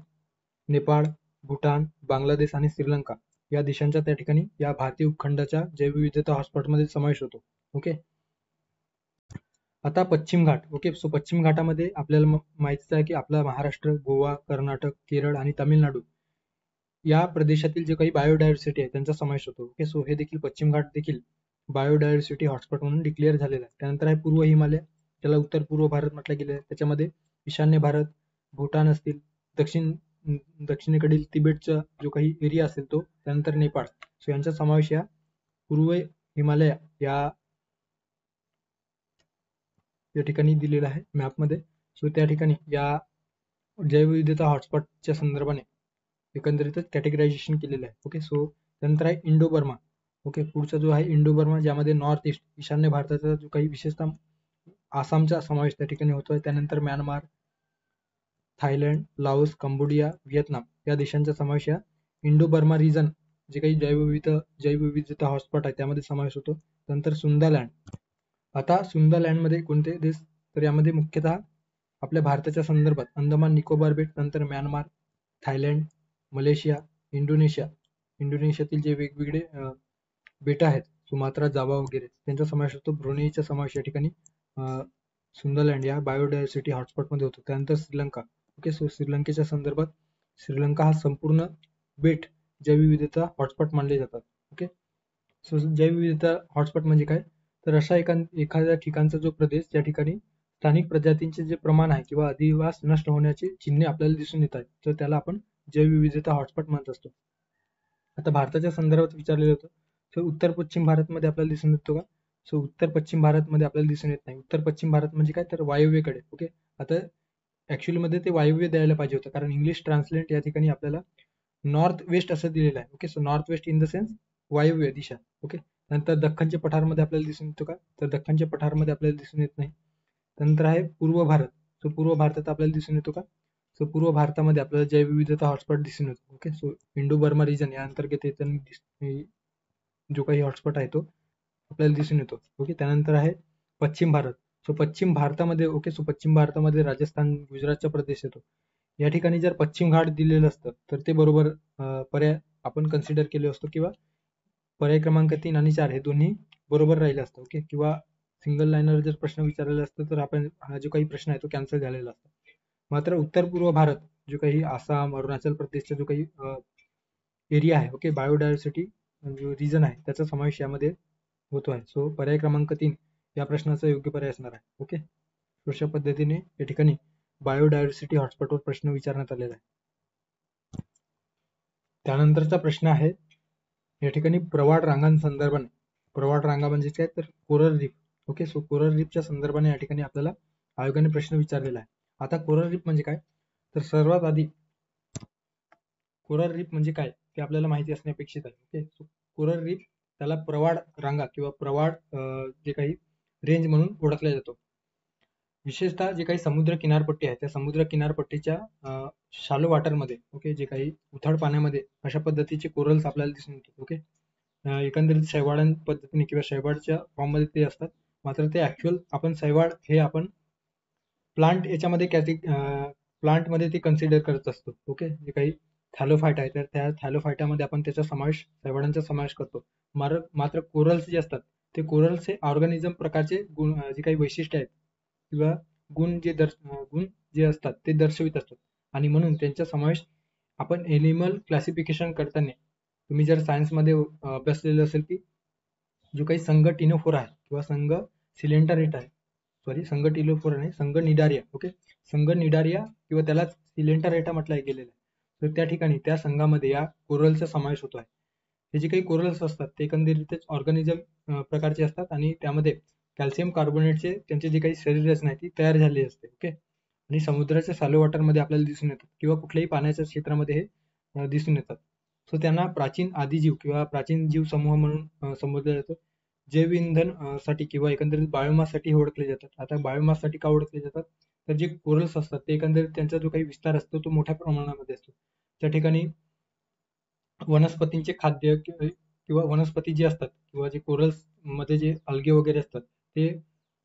नेपाळ, भूटान, बांगलादेश आणि श्रीलंका या देशांच्या त्या ठिकाणी या भारतीय उपखंडाच्या जैवविविधता हॉटस्पॉटमध्ये समावेश होतो. ओके, आता पश्चिम घाट. ओके, सो पश्चिम घाटामध्ये आपल्याला माहितीच आहे की आपला महाराष्ट्र, गोवा, कर्नाटक, केरळ आणि तामिळनाडू या प्रदेशातील जे काही बायोडायव्हर्सिटी आहे त्यांचा समावेश होतो. ओके, सो हे देखील पश्चिम घाट देखील बायोडायव्हर्सिटी हॉटस्पॉट म्हणून डिक्लेअर झालेला आहे. त्यानंतर आहे पूर्व हिमालय, त्याला उत्तर पूर्व भारत म्हटलं गेलं आहे. त्याच्यामध्ये ईशान्य भारत, भूटान असतील, दक्षिणेकडील तिबेटचा जो काही एरिया असेल तो, त्यानंतर नेपाळ, सो यांचा समावेश या पूर्व हिमालय या ठिकाणी दिलेला आहे मॅपमध्ये. सो त्या ठिकाणी या जैवविविधता हॉटस्पॉटच्या संदर्भाने एकंदरीतच कॅटेगरायझेशन केलेलं आहे. ओके, सो त्यानंतर आहे इंडो बर्मा. ओके, पुढचा जो आहे इंडो बर्मा ज्यामध्ये नॉर्थ ईस्ट ईशान्य भारताचा जो काही विशेषतः आसामचा समावेश त्या ठिकाणी होतोय. त्यानंतर Myanmar, Thailand, Laos, Cambodia, Vietnam या देशांचा समावेश या इंडो बर्मा रिजन जे काही जैवविविधता हॉटस्पॉट आहे त्यामध्ये समावेश होतो. त्यानंतर सुंदालँड. आता सुंदालँडमध्ये कोणते देश तर यामध्ये मुख्यतः आपल्या भारताच्या संदर्भात अंदमान निकोबार बेट, नंतर म्यानमार, थायलंड, मलेशिया, इंडोनेशियातील जे वेगवेगळे बेटा आहेत सुमात्रा, जावा वगैरे त्यांचा समावेश होतो. ब्रुनेईचा समावेश या ठिकाणी सुंदरलँड या बायोडायव्हर्सिटी हॉटस्पॉटमध्ये होतो. त्यानंतर श्रीलंका. ओके, सो श्रीलंकेच्या संदर्भात श्रीलंका हा संपूर्ण बेट जैवविविधता हॉटस्पॉट मानले जातात. ओके, सो जैवविविधता हॉटस्पॉट म्हणजे काय तर अशा एखाद्या ठिकाणचा जो प्रदेश ज्या ठिकाणी स्थानिक प्रजातींचे जे प्रमाण आहे किंवा अधिवास नष्ट होण्याचे चिन्हे आपल्याला दिसून येत आहेत तर त्याला आपण जैवविविधता हॉटस्पॉट म्हणत असतो. आता भारताच्या संदर्भात विचारलेलं होतं तर उत्तर पश्चिम भारतमध्ये आपल्याला दिसून येतो का, सो उत्तर पश्चिम भारतमध्ये आपल्याला दिसून येत नाही. उत्तर पश्चिम भारत म्हणजे काय तर वायव्येकडे. ओके, आता ऍक्च्युअली मध्ये ते वायव्य द्यायला पाहिजे होतं कारण इंग्लिश ट्रान्सलेट या ठिकाणी आपल्याला नॉर्थ वेस्ट असं दिलेलं आहे. Okay, so north west in the sense वायव्य दिशा. ओके, नंतर दख्खनच्या पठारमध्ये आपल्याला दिसून येतो का तर दख्खनच्या पठारमध्ये आपल्याला दिसून येत नाही. त्यानंतर आहे पूर्व भारत. सो पूर्व भारतात आपल्याला दिसून येतो का, सो पूर्व भारतामध्ये आपल्याला जैवविविधता हॉटस्पॉट दिसून येतो. Okay, so Indo Burma region या अंतर्गत जो काही हॉटस्पॉट आहे तो आपल्याला दिसून येतो. ओके, त्यानंतर आहे पश्चिम भारत. सो पश्चिम भारतामध्ये ओके, सो पश्चिम भारतामध्ये राजस्थान, गुजरातचा प्रदेश येतो. या ठिकाणी जर पश्चिम घाट दिलेलं असतं तर ते बरोबर पर्याय आपण कन्सिडर केले असतो किंवा पर्याय क्रमांक 3 आणि 4 हे दोन्ही बरोबर राहिले असतं. ओके, किंवा सिंगल लाईनर जर प्रश्न विचारलेला असतं तर आपण हा जो काही प्रश्न आहे तो कॅन्सल झालेला असतो. मात्र उत्तर पूर्व भारत जो काही आसाम, अरुणाचल प्रदेशचा जो काही एरिया आहे ओके बायोडायव्हर्सिटी जो रिजन आहे त्याचा समावेश यामध्ये होतो आहे. सो पर्याय क्रमांक 3 या प्रश्नाचा योग्य पर्याय असणार आहे. ओके, अशा पद्धतीने या ठिकाणी बायोडायव्हर्सिटी हॉटस्पॉटवर प्रश्न विचारण्यात आलेला आहे. त्यानंतरचा प्रश्न आहे या ठिकाणी प्रवाळ रांगांसंदर्भाने. प्रवाळ रांगा म्हणजे काय तर coral reef. Okay, so coral रीफच्या संदर्भाने या ठिकाणी आपल्याला आयोगाने प्रश्न विचारलेला आहे. आता कोरल रीफ म्हणजे काय, तर सर्वात आधी कोरल रीफ म्हणजे काय ते आपल्याला माहिती असणे अपेक्षित आहे. ओके, सो कोरल रीफ त्याला प्रवाळ रांगा किंवा प्रवाळ जे काही रेंज म्हणून ओळखला जातो. विशेषतः जे काही समुद्र किनारपट्टी आहे त्या समुद्र किनारपट्टीच्या शालो वॉटरमध्ये, ओके, जे काही उथळ पाण्यामध्ये अशा पद्धतीचे कोरल्स आपल्याला दिसून येतात. ओके, एकंदरीत शैवाळ पद्धतीने किंवा शैवाळच्या फॉर्ममध्ये ते असतात. मात्र ते ऍक्च्युअल आपण शैवाळ हे आपण प्लांट याच्यामध्ये प्लांटमध्ये ते कन्सिडर करत असतो. ओके, जे काही थॅलोफायटा आहे तर त्या थॅलोफायटामध्ये आपण त्याचा समावेश, शैवाळांचा समावेश करतो. मात्र कोरल्स जे असतात ते कोरल्स हे ऑर्गॅनिझम प्रकारचे गुण, जे काही वैशिष्ट्य आहेत किंवा गुण जे असतात ते दर्शवित असतात. आणि म्हणून त्यांचा समावेश आपण एनिमल क्लासिफिकेशन करताना, तुम्ही जर सायन्समध्ये अभ्यासलेलं असेल की जो काही संघ टिनोफोरा आहे किंवा संघ सिलेंटारेटा आहे, संघ टिलोफोरा नाही, संघ निडारिया. ओके, संघ निडारिया किंवा त्यालाच सिलेंटारेटा म्हटलं गेलेलं आहे. तर त्या ठिकाणी त्या संघामध्ये या कोरलचा समावेश होतो आहे. हे जे काही कोरल्स असतात ते एकंदरीतच ऑर्गॅनिझम प्रकारचे असतात आणि त्यामध्ये कॅल्शियम कार्बोनेटचे त्यांचे जे काही शरीर रचना आहे ती तयार झालेली असते. ओके, आणि समुद्राच्या सॅलो वॉटरमध्ये आपल्याला दिसून येतात किंवा कुठल्याही पाण्याच्या क्षेत्रामध्ये हे दिसून येतात. सो त्यांना प्राचीन आदिजीव किंवा प्राचीन जीव समूह म्हणून संबोधलं जातं. जैव इंधन साठी किंवा एकंदरीत बायोमास साठी ओळखले जातात. आता बायोमास साठी का ओळखले जातात, तर जे कोरल्स असतात ते एकंदरीत त्यांचा जो काही विस्तार असतो तो मोठ्या प्रमाणामध्ये असतो. त्या ठिकाणी वनस्पतींचे खाद्य किंवा वनस्पती जे असतात किंवा जे कोरल्स मध्ये जे अल्गे वगैरे असतात ते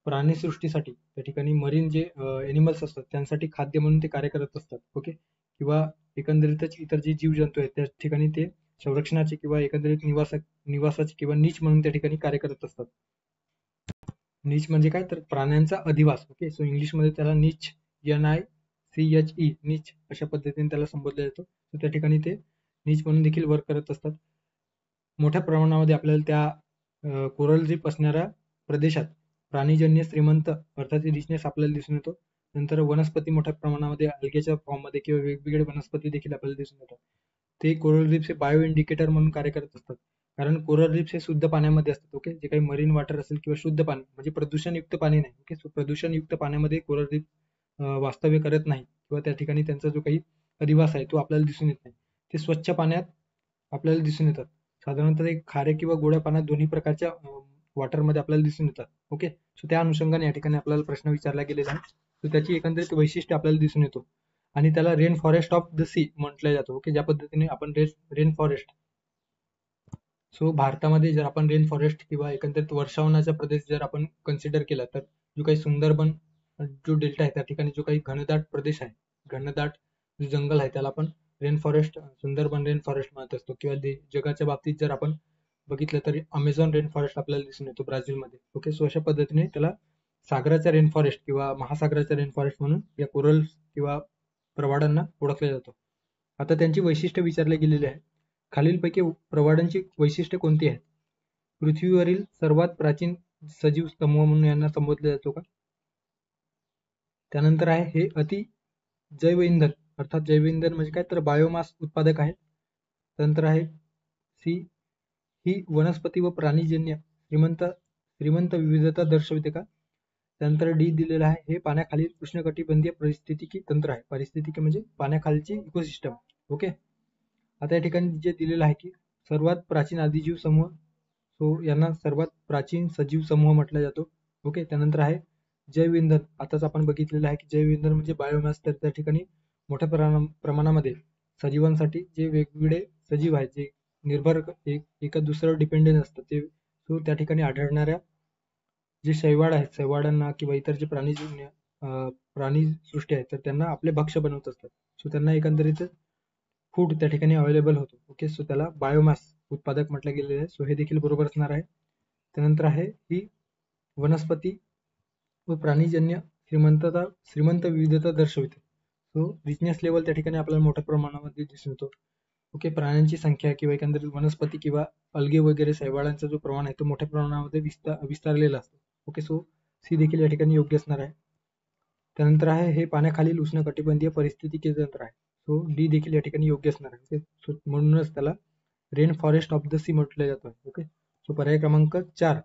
प्राणीसृष्टीसाठी त्या ठिकाणी मरीन जे एनिमल्स असतात त्यांसाठी खाद्य म्हणून ते कार्य करत असतात. ओके, किंवा एकंदरीतच इतर जे जीवजंतू आहेत त्या ठिकाणी ते संरक्षणाचे किंवा एकंदरीत निवासाचे किंवा नीच म्हणून त्या ठिकाणी कार्य करत असतात. नीच म्हणजे काय तर प्राण्यांचा अधिवास. ओके, सो इंग्लिशमध्ये त्याला नीच, NICHE, नीच अशा पद्धतीने त्याला संबोधलं जातं. तर त्या ठिकाणी ते नीच म्हणून देखील वर्क करत असतात. मोठ्या प्रमाणामध्ये आपल्याला त्या कोरल रीफ असणाऱ्या प्रदेशात प्राणीजन्य श्रीमंत अर्थात रिचनेस आपल्याला दिसून येतो. नंतर वनस्पती मोठ्या प्रमाणामध्ये अल्गेच्या फॉर्ममध्ये किंवा वेगवेगळे वनस्पती देखील आपल्याला दिसून येतात. ते कोरल रीफ्स हे बायो इंडिकेटर म्हणून कार्य करत असतात. कारण कोरल रीफ्स हे शुद्ध पाण्यामध्ये असतात. ओके, जे काही मरीन वॉटर असेल किंवा शुद्ध पाणी म्हणजे प्रदूषणयुक्त पाणी नाही. ओके, सो प्रदूषणयुक्त पाण्यामध्ये कोरल रीफ वास्तव्य करत नाही किंवा त्या ठिकाणी त्यांचा जो काही अधिवास आहे तो आपल्याला दिसून येत नाही. ते स्वच्छ पाण्यात आपल्याला दिसून येतात. साधारणतः ते खारे किंवा गोड्या पाण्यात दोन्ही प्रकारच्या वॉटरमध्ये आपल्याला दिसून येतात. ओके, सो त्या अनुषंगाने या ठिकाणी आपल्याला प्रश्न विचारला गेलेला आहे. तर त्याची एकंदरीत वैशिष्ट्य आपल्याला दिसून येतो आणि त्याला rain forest of the sea म्हटलं जातं. ओके, ज्या पद्धतीने आपण रेन फॉरेस्ट, सो भारतामध्ये जर आपण रेन फॉरेस्ट किंवा एकंदरीत वर्षावनाचा प्रदेश जर आपण कन्सिडर केला तर जो काही सुंदरबन जो डेल्टा आहे त्या ठिकाणी जो काही घनदाट प्रदेश आहे, घनदाट जो जंगल आहे त्याला आपण rain forest, Sundarban rain forest म्हणत असतो. किंवा जगाच्या बाबतीत जर आपण बघितलं तर अमेझॉन रेन फॉरेस्ट आपल्याला दिसून येतो ब्राझीलमध्ये. ओके, सो अशा पद्धतीने त्याला सागराचा रेन फॉरेस्ट किंवा महासागराचा रेन फॉरेस्ट म्हणून या कोरल किंवा प्रवाळांना ओळखले जातो. आता त्यांची वैशिष्ट्य विचारले गेलेले आहे. खालीलपैकी प्रवाळांची वैशिष्ट्ये कोणती आहेत? पृथ्वीवरील सर्वात प्राचीन सजीव समूह म्हणून यांना संबोधले जातो का? त्यानंतर आहे हे अति जैव इंधन, अर्थात जैव इंधन म्हणजे काय तर बायोमास उत्पादक आहे. त्यानंतर आहे सी, ही वनस्पती व प्राणीजन्य श्रीमंत विविधता दर्शवते का? त्यानंतर डी दिलेला आहे हे पाण्याखालील उष्णकटिबंधीय पारिस्थितिकी तंत्र आहे. पारिस्थितिकी म्हणजे पाण्याखालची इकोसिस्टम. ओके, आता या ठिकाणी जे दिलेलं आहे की सर्वात प्राचीन आदिजीव समूह, सो यांना सर्वात प्राचीन सजीव समूह म्हटला जातो. ओके, त्यानंतर आहे जैव इंधन. आताच आपण बघितलेलं आहे की जैव इंधन म्हणजे बायोमास. तर त्या ठिकाणी मोठ्या प्रमाणामध्ये सजीवांसाठी जे वेगवेगळे सजीव आहेत जे निर्भर एका दुसऱ्यावर डिपेंडेंट असतात ते, सो त्या ठिकाणी आढळणाऱ्या जे शैवाळ आहेत, शैवाळांना किंवा इतर जे प्राणी सृष्टी आहेत तर त्यांना आपले भक्ष्य बनवत असतात. सो त्यांना एकंदरीत फूड त्या ठिकाणी अवेलेबल होतो. ओके, सो त्याला बायोमास उत्पादक म्हटलं गेलेलं आहे. सो हे देखील बरोबर असणार आहे. त्यानंतर आहे ही वनस्पती व प्राणीजन्य श्रीमंत विविधता दर्शवते. सो रिचनेस लेवल त्या ठिकाणी आपल्याला मोठ्या प्रमाणामध्ये दिसून येतो. ओके, प्राण्यांची संख्या किंवा एकंदरीत वनस्पती किंवा अलगे वगैरे शैवाळांचा जो प्रमाण आहे तो मोठ्या प्रमाणामध्ये विस्तारलेला असतो. ओके, सो सी देखील या ठिकाणी योग्य असणार आहे. त्यानंतर आहे हे पाण्याखालील उष्णकटिबंधीय परिस्थितिके तंत्र आहे. सो डी देखील या ठिकाणी योग्य असणार आहे. ओके, म्हणूनच त्याला rain forest of the sea म्हटलं जातं. ओके, सो पर्याय क्रमांक 4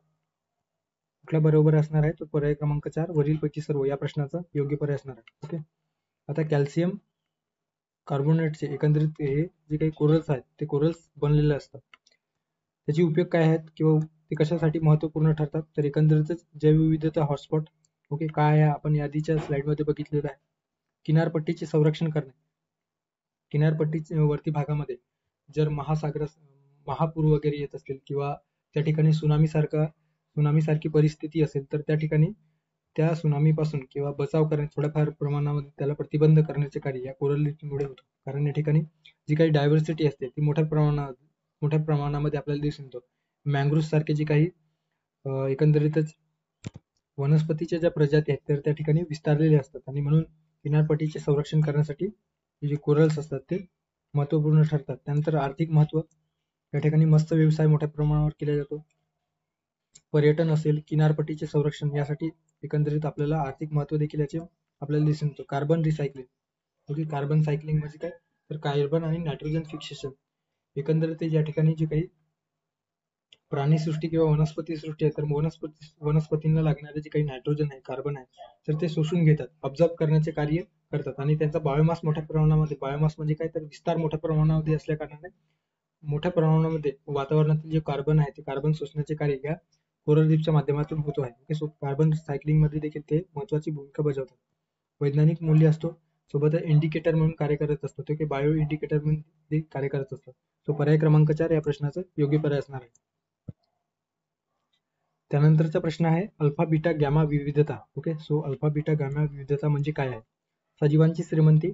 कुठला बरोबर असणार आहे? तो पर्याय क्रमांक 4 वरीलपैकी सर्व या प्रश्नाचा योग्य पर्याय असणार आहे. ओके, आता कॅल्शियम कार्बोनेटचे एकंदरीत हे जे काही कोरल्स आहेत ते कोरल्स बनलेले असतात. त्याचे उपयोग काय आहेत किंवा ते कशासाठी महत्वपूर्ण ठरतात? तर एकंदरीतच जैवविविधता हॉटस्पॉट. ओके, काय आहे आपण आधीच्या स्लाइडमध्ये बघितलेलं आहे. किनारपट्टीचे संरक्षण करणे. किनारपट्टीच्या वरती भागामध्ये जर महापूर वगैरे येत असतील किंवा त्या ठिकाणी सुनामीसारखी परिस्थिती असेल तर त्या ठिकाणी त्या सुनामीपासून किंवा बचाव करणे थोड्याफार प्रमाणामध्ये त्याला प्रतिबंध करण्याचे कार्य या कोरल रीफमुळे होतं. कारण या ठिकाणी जी काही डायव्हर्सिटी असते ती मोठ्या प्रमाणामध्ये आपल्याला दिसून येतो. मँग्रोव्ह सारखे जे काही एकंदरीतच वनस्पतीच्या ज्या प्रजाती आहेत तर त्या ठिकाणी विस्तारलेले असतात आणि म्हणून किनारपट्टीचे संरक्षण करण्यासाठी जे कोरल्स असतात ते महत्वपूर्ण ठरतात. त्यानंतर आर्थिक महत्व. या ठिकाणी मत्स्य व्यवसाय मोठ्या प्रमाणावर केला जातो. पर्यटन असेल, किनारपट्टीचे संरक्षण यासाठी एकंदरीत आपल्याला आर्थिक महत्व देखील याचे आपल्याला दिसून येतो. Carbon recycling. Okay, carbon cycling म्हणजे काय? तर कार्बन आणि नायट्रोजन फिक्सेशन. एकंदरीत या ठिकाणी जे काही प्राणीसृष्टी किंवा वनस्पती सृष्टी आहे तर वनस्पतींना लागणारे जे काही नायट्रोजन आहे, कार्बन आहे तर ते शोषून घेतात, ऑब्झर्व करण्याचे कार्य करतात आणि त्यांचा बायोमास मोठ्या प्रमाणामध्ये, बायोमास म्हणजे काय तर विस्तार मोठ्या प्रमाणामध्ये असल्या कारणाने मोठ्या प्रमाणामध्ये वातावरणातील जे कार्बन आहे ते कार्बन शोषण्याचे कार्य या कोरल रीफच्या माध्यमातून होतो आहे. सो कार्बन सायकलिंग मध्ये देखील ते महत्वाची भूमिका बजावतात. वैज्ञानिक मूल्य असतो, सोबत इंडिकेटर म्हणून कार्य करत असतो, ते बायो इंडिकेटर म्हणून कार्य करत असतात. तो पर्याय क्रमांक 4 या प्रश्नाचा योग्य पर्याय असणार आहे. त्यानंतरचा प्रश्न आहे अल्फा बीटा गॅमा विविधता. Okay, so alpha beta gamma विविधता म्हणजे काय आहे? सजीवांची श्रीमंती,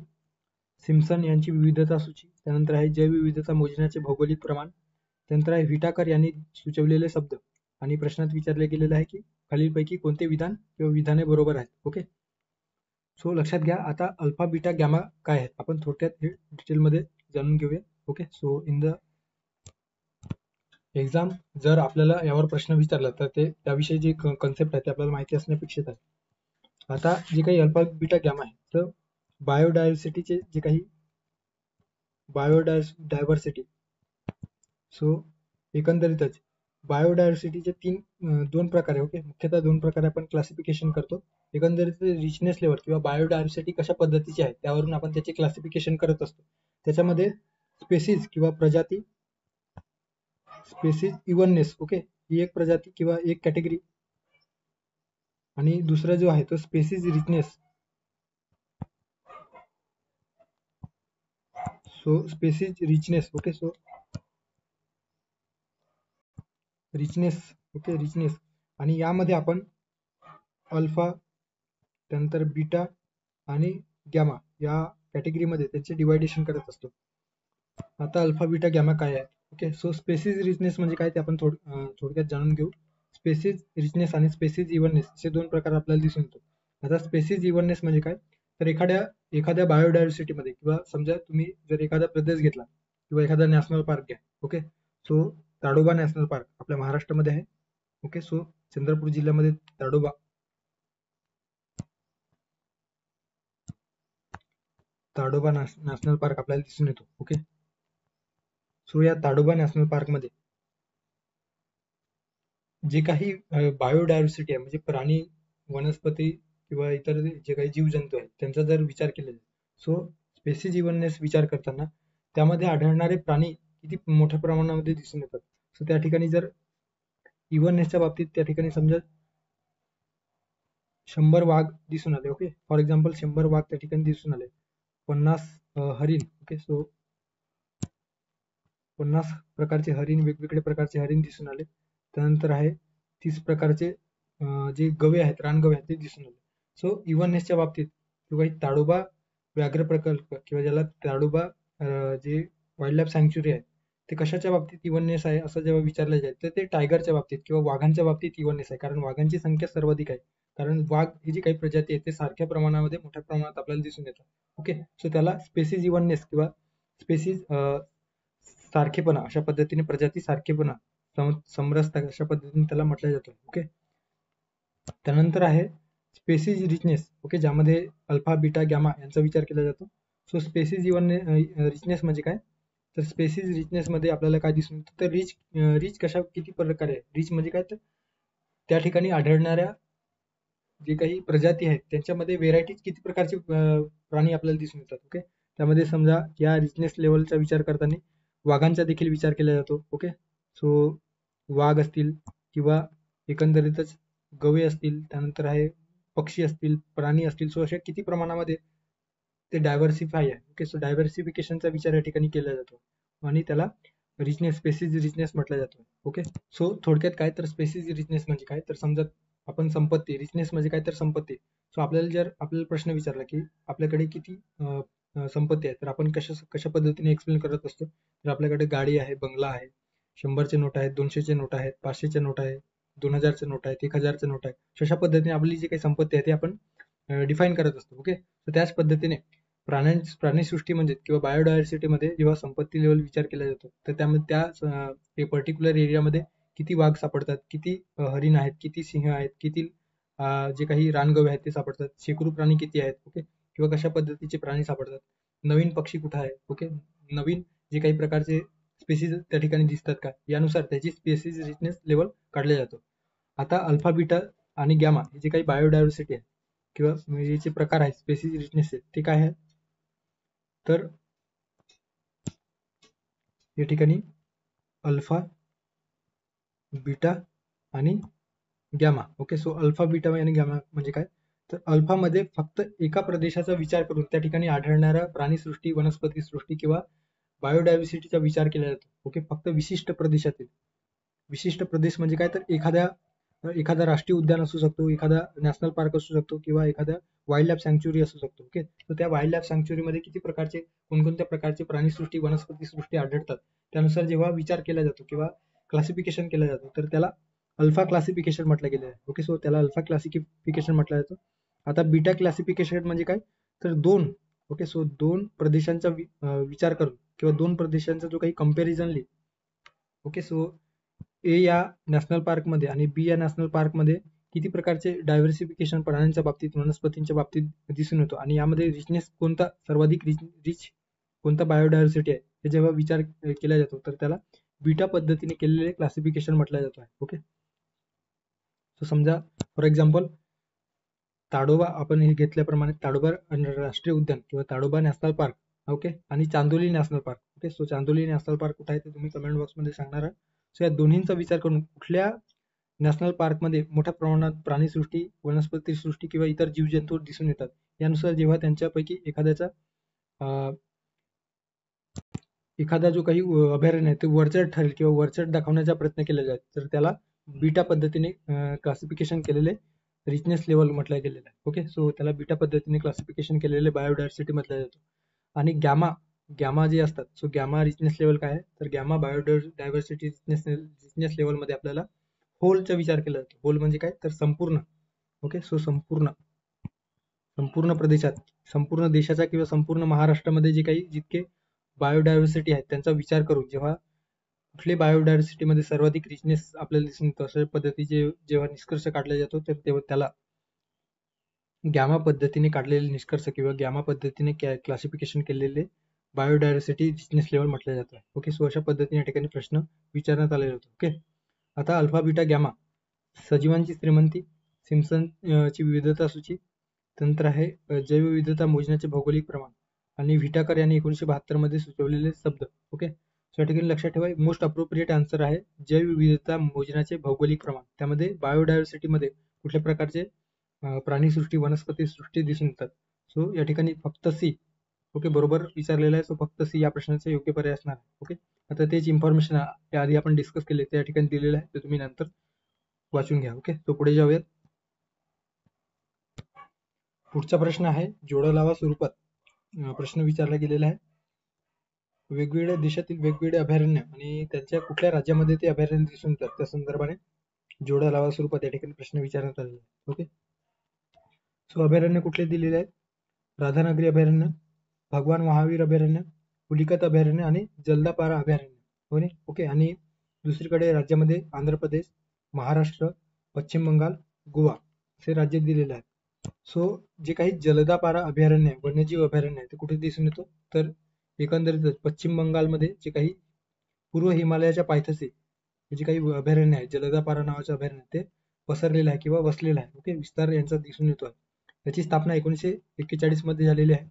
सिम्पसन यांची विविधता सूची, त्यानंतर आहे जैवविविधता मोजण्याचे भौगोलिक प्रमाण, त्यानंतर आहे व्हिटाकर यांनी सुचवलेले शब्द आणि प्रश्नात विचारले गेलेले आहे की खालीलपैकी कोणते विधान किंवा विधाने बरोबर आहेत. ओके, सो लक्षात घ्या आता अल्फा बीटा गॅमा काय आहे आपण थोडक्यात डिटेलमध्ये जाणून घेऊया. Okay, so in the exam जर आपल्याला यावर प्रश्न विचारला तर ते त्याविषयी जे कन्सेप्ट आहे ते आपल्याला माहिती असणे अपेक्षित आहे. आता जे काही अल्फा बीटा गॅमा आहे तर बायोडायव्हर्सिटीचे जे काही बायोडायव्हर्सिटी. सो एकंदरीतच बायोडायव्हर्सिटीचे दोन प्रकारे. ओके, मुख्यतः दोन प्रकारे आपण क्लासिफिकेशन करतो. एकंदरीत रिचनेस लेवल किंवा बायोडायव्हर्सिटी कशा पद्धतीची आहे त्यावरून आपण त्याचे क्लासिफिकेशन करत असतो. त्याच्यामध्ये स्पेसीज किंवा प्रजाती, स्पेसीज इव्हननेस. ओके, ही एक प्रजाती किंवा एक कॅटेगरी आणि दुसरा जो आहे तो species richness. So species richness. Okay, so richness. Okay, richness आणि यामध्ये आपण अल्फा, त्यानंतर बीटा आणि गॅमा या कॅटेगरीमध्ये त्याचे डिवायडेशन करत असतो. आता अल्फा बीटा गॅमा काय आहे? ओके, सो स्पेसीज रिचनेस म्हणजे काय ते आपण थोडक्यात जाणून घेऊ. स्पेसीज रिचनेस आणि स्पेसीज इव्हननेस असे दोन प्रकार आपल्याला दिसून येतो. आता स्पेसीज इव्हननेस म्हणजे काय तर एखाद्या बायोडायव्हर्सिटीमध्ये किंवा समजा तुम्ही जर एखादा प्रदेश घेतला किंवा एखादा नॅशनल पार्क घ्या. Okay, so Tadoba national park आपल्या महाराष्ट्रामध्ये आहे. ओके, सो चंद्रपूर जिल्ह्यामध्ये ताडोबा नॅशनल पार्क आपल्याला दिसून येतो. ओके, सो या ताडोबा नॅशनल पार्क मध्ये जे काही बायोडायव्हर्सिटी आहे म्हणजे प्राणी, वनस्पती किंवा इतर जे काही जीवजंतू आहेत त्यांचा जर विचार केला सो स्पेसीज इव्हननेस विचार करताना त्यामध्ये आढळणारे प्राणी किती मोठ्या प्रमाणामध्ये दिसून येतात. सो त्या ठिकाणी जर इव्हननेसच्या बाबतीत त्या ठिकाणी समजा 100 वाघ दिसून आले. ओके, फॉर एक्झाम्पल 100 वाघ त्या ठिकाणी दिसून आले, 50 हरिण. ओके, सो 50 प्रकारचे हरिण, वेगवेगळे प्रकारचे हरिण दिसून आले. त्यानंतर आहे 30 प्रकारचे जे गवे आहेत, रानगवे आहेत ते दिसून आले. सो इव्हननेसच्या बाबतीत किंवा ताडोबा व्याघ्र प्रकल्प किंवा ज्याला ताडोबा जे वाईल्ड लाईफ सँक्च्युरी आहे ते कशाच्या बाबतीत इव्हननेस आहे असं जेव्हा विचारलं जाईल तर ते टायगरच्या बाबतीत किंवा वाघांच्या बाबतीत इव्हननेस आहे. कारण वाघांची संख्या सर्वाधिक आहे. कारण वाघ ही जी काही प्रजाती आहे ते सारख्या प्रमाणामध्ये मोठ्या प्रमाणात आपल्याला दिसून येतात. ओके, सो त्याला स्पेसीज इव्हननेस किंवा स्पेसीज सारखेपणा, अशा पद्धतीने प्रजाती सारखेपणा, समरसता अशा पद्धतीने त्याला म्हटलं जातं. ओके. त्यानंतर आहे स्पेसिस रिचनेस. ओके, ज्यामध्ये अल्फा, बीटा, गॅमा यांचा विचार केला जातो. सो स्पेसिस रिचनेस म्हणजे काय, तर स्पेसिस रिचनेस मध्ये आपल्याला काय दिसून येतं, तर रिच कशा किती प्रकारे आहे. रिच म्हणजे काय, तर त्या ठिकाणी आढळणाऱ्या जे काही प्रजाती आहेत त्यांच्यामध्ये व्हेरायटीज किती प्रकारचे प्राणी आपल्याला दिसून येतात. ओके, त्यामध्ये समजा या रिचनेस लेवलचा विचार करताना वाघांचा देखील विचार केला जातो. ओके, सो वाघ असतील किंवा एकंदरीतच गवे असतील, त्यानंतर आहे पक्षी असतील, प्राणी असतील, सो अशा किती प्रमाणामध्ये ते डायव्हर्सिफाय आहे. ओके, सो डायव्हर्सिफिकेशनचा विचार या ठिकाणी केला जातो आणि त्याला रिचनेस, स्पेसिस रिचनेस म्हटलं जातं. ओके, सो थोडक्यात काय, तर स्पेसिस रिचनेस म्हणजे काय, तर समजा आपण संपत्ती, रिचनेस म्हणजे काय, तर संपत्ती. सो आपल्याला प्रश्न विचारला की आपल्याकडे किती संपत्ती आहे, तर आपण कशा पद्धतीने एक्सप्लेन करत असतो, तर आपल्याकडे गाडी आहे, बंगला आहे, 100चे नोट आहेत, 200चे नोट आहेत, 500चे नोट आहेत, 2000चे नोट आहेत, 1000चे नोट आहेत. अशा पद्धतीने आपली जी काही संपत्ती आहे ती आपण डिफाईन करत असतो. ओके, तर त्याच पद्धतीने प्राणीसृष्टी म्हणजे किंवा बायोडायव्हर्सिटीमध्ये जेव्हा संपत्ती लेवल विचार केला जातो, तर त्यामध्ये त्या पर्टिक्युलर एरियामध्ये किती वाघ सापडतात, किती हरिण आहेत, किती सिंह आहेत, किती जे काही रानगवे आहेत ते सापडतात, शेकडो प्राणी किती आहेत. ओके, किंवा कशा पद्धतीचे प्राणी सापडतात, नवीन पक्षी कुठं आहे. ओके, नवीन जे काही प्रकारचे स्पेसिस त्या ठिकाणी दिसतात का, यानुसार त्याची स्पेसिस रिचनेस लेवल काढले जातो. आता अल्फा, बीटा आणि गॅमा हे जे काही बायोडायव्हर्सिटी आहे किंवा याचे प्रकार आहेत स्पेसिस रिचनेस, ते काय आहे, तर या ठिकाणी अल्फा, बीटा आणि gamma. Okay, so alpha, beta आणि गॅमा म्हणजे काय, तर अल्फा मध्ये फक्त एका प्रदेशाचा विचार करून त्या ठिकाणी आढळणाऱ्या प्राणीसृष्टी, वनस्पती सृष्टी किंवा बायोडायव्हर्सिटीचा विचार केला जातो. ओके, फक्त विशिष्ट प्रदेशातील. विशिष्ट प्रदेश म्हणजे काय, तर एखादा राष्ट्रीय उद्यान असू शकतो, एखादा नॅशनल पार्क असू शकतो किंवा एखादा वाईल्ड लाईफ सँक्च्युरी असू शकतो. ओके, तर त्या वाईल्ड लाईफ सँक्च्युरी मध्ये किती प्रकारचे, कोणकोणत्या प्रकारचे प्राणीसृष्टी, वनस्पती सृष्टी आढळतात, त्यानुसार जेव्हा विचार केला जातो किंवा क्लासिफिकेशन केलं जातं, तर त्याला अल्फा क्लासिफिकेशन म्हटलं गेलं आहे. ओके, सो त्याला अल्फा क्लासिफिकेशन म्हटलं जातं. आता बीटा क्लासिफिकेशन म्हणजे काय, तर ओके, सो दोन प्रदेशांचा विचार करून किंवा दोन प्रदेशांचा जो काही कंपॅरिझनली, ओके, सो ए या नॅशनल पार्कमध्ये आणि बी या नॅशनल पार्कमध्ये किती प्रकारचे डायव्हर्सिफिकेशन प्राण्यांच्या बाबतीत, वनस्पतींच्या बाबतीत दिसून येतो आणि यामध्ये रिचनेस कोणता, सर्वाधिक रिच कोणता बायोडायव्हर्सिटी आहे, हे जेव्हा विचार केला जातो, तर त्याला बीटा पद्धतीने केलेले क्लासिफिकेशन म्हटलं जातो आहे. ओके, सो समजा फॉर एक्झाम्पल ताडोबा आपण हे घेतल्याप्रमाणे ताडोबा राष्ट्रीय उद्यान किंवा ताडोबा नॅशनल पार्क, ओके, आणि Chandoli national park. Okay, so Chandoli national park कुठे आहे ते तुम्ही कमेंट बॉक्समध्ये सांगणार आहात. सो या दोन्हींचा विचार करून कुठल्या नॅशनल पार्कमध्ये मोठ्या प्रमाणात प्राणीसृष्टी, वनस्पती सृष्टी किंवा इतर जीवजंतू दिसून येतात, यानुसार जेव्हा त्यांच्यापैकी एखादा जो काही अभयारण्य आहे ते वरचढ ठरेल किंवा वरचढ दाखवण्याचा प्रयत्न केला जाईल, तर त्याला बीटा पद्धतीने क्लासिफिकेशन केलेले रिचनेस लेवल म्हटलं गेलेलं आहे. ओके, सो त्याला बीटा पद्धतीने क्लासिफिकेशन केलेले बायोडायव्हर्सिटी म्हटलं जातो. आणि गॅमा जे असतात, सो गॅमा रिचनेस लेवल काय आहे, तर गॅमा बायोडायव्हर्सिटी रिचनेस लेवलमध्ये आपल्याला होलचा विचार केला जातो. होल म्हणजे काय, तर संपूर्ण. ओके, सो संपूर्ण प्रदेशात, संपूर्ण देशाचा किंवा संपूर्ण महाराष्ट्रामध्ये जे काही जितके बायोडायव्हर्सिटी आहेत त्यांचा विचार करून जेव्हा कुठली बायोडायव्हर्सिटीमध्ये सर्वाधिक रिचनेस आपल्याला दिसून येतो, अशा पद्धतीचे जेव्हा निष्कर्ष काढला जातो, तर तेव्हा त्याला गॅमा पद्धतीने काढलेले निष्कर्ष किंवा गॅमा पद्धतीने क्लासिफिकेशन केलेले बायोडायव्हर्सिटी रिचनेस लेवल म्हटलं जातं. ओके, सो अशा पद्धतीने या ठिकाणी प्रश्न विचारण्यात आलेले होते. ओके, आता अल्फा, बीटा, गॅमा, सजीवांची श्रीमंती, सिम्पसन ची विविधता सूची, तंत्र आहे जैवविविधता मोजण्याचे भौगोलिक प्रमाण, आणि व्हिटाकर यांनी 1972 मध्ये सुचवलेले शब्द. ओके, सो या ठिकाणी लक्षात ठेवा, मोस्ट अप्रोप्रिएट आन्सर आहे जैवविविधता मोजण्याचे भौगोलिक प्रमाण. त्यामध्ये बायोडायव्हर्सिटी मध्ये कुठल्या प्रकारचे प्राणीसृष्टी, वनस्पती सृष्टी दिसून येतात. सो या ठिकाणी फक्त सी, ओके, बरोबर विचारलेलं आहे. सो फक्त सी या प्रश्नाचा योग्य पर्याय असणार. ओके, आता तेच इन्फॉर्मेशन आधी आपण डिस्कस केले ते या ठिकाणी दिलेलं आहे, ते तुम्ही नंतर वाचून घ्या. ओके, तो पुढे जाऊयात. पुढचा प्रश्न आहे जोडा लावा स्वरूपात प्रश्न विचारला गेलेला आहे. वेगवेगळ्या देशातील वेगवेगळे अभयारण्य आणि त्यांच्या कुठल्या राज्यामध्ये ते अभयारण्य दिसून येतात त्या संदर्भाने जोडा लावा स्वरूपात या ठिकाणी प्रश्न विचारण्यात आलेला आहे. ओके, सो अभयारण्य कुठले दिलेले आहेत, राधानगरी अभयारण्य, भगवान महावीर अभयारण्य, पुलिकत अभयारण्य आणि जलदापारा अभयारण्य. हो नाही. ओके. आणि दुसरीकडे राज्यामध्ये आंध्र प्रदेश, महाराष्ट्र, पश्चिम बंगाल, गोवा असे राज्य दिलेले आहेत. सो जे काही जलदापारा अभयारण्य आहे, वन्यजीव अभयारण्य आहे, ते कुठे दिसून येतो? तर एकंदरीतच पश्चिम बंगालमध्ये जे काही पूर्व हिमालयाच्या पायथ्याशी जे काही अभयारण्य आहे, जलदापारा नावाचं अभयारण्य, ते पसरलेलं आहे किंवा वसलेलं आहे. ओके. विस्तार यांचा दिसून येतो आहे. याची स्थापना 1941 मध्ये झालेली आहे.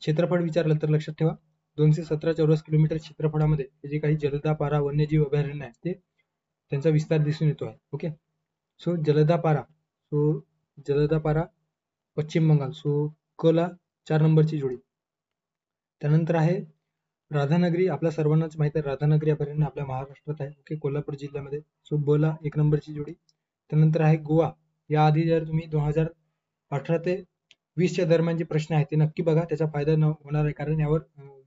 क्षेत्रफळ विचारलं तर लक्षात ठेवा, 217 चौरस किलोमीटर क्षेत्रफळामध्ये हे जे काही जलदापारा वन्यजीव अभयारण्य आहे, ते त्यांचा विस्तार दिसून येतो आहे. ओके. सो जलदापारा पश्चिम बंगाल. सो क ला 4 नंबरची जोडी. त्यानंतर आहे राधानगरी. आपल्या सर्वांनाच माहित आहे राधानगरी अभयारण्य आपल्या महाराष्ट्रात आहे. ओके. कोल्हापूर जिल्ह्यामध्ये. सो ब ला 1 नंबरची जोडी. त्यानंतर आहे गोवा. याआधी जर तुम्ही 2018 ते 20च्या दरम्यान जे प्रश्न आहेत ते नक्की बघा, त्याचा फायदा होणार आहे, कारण यावर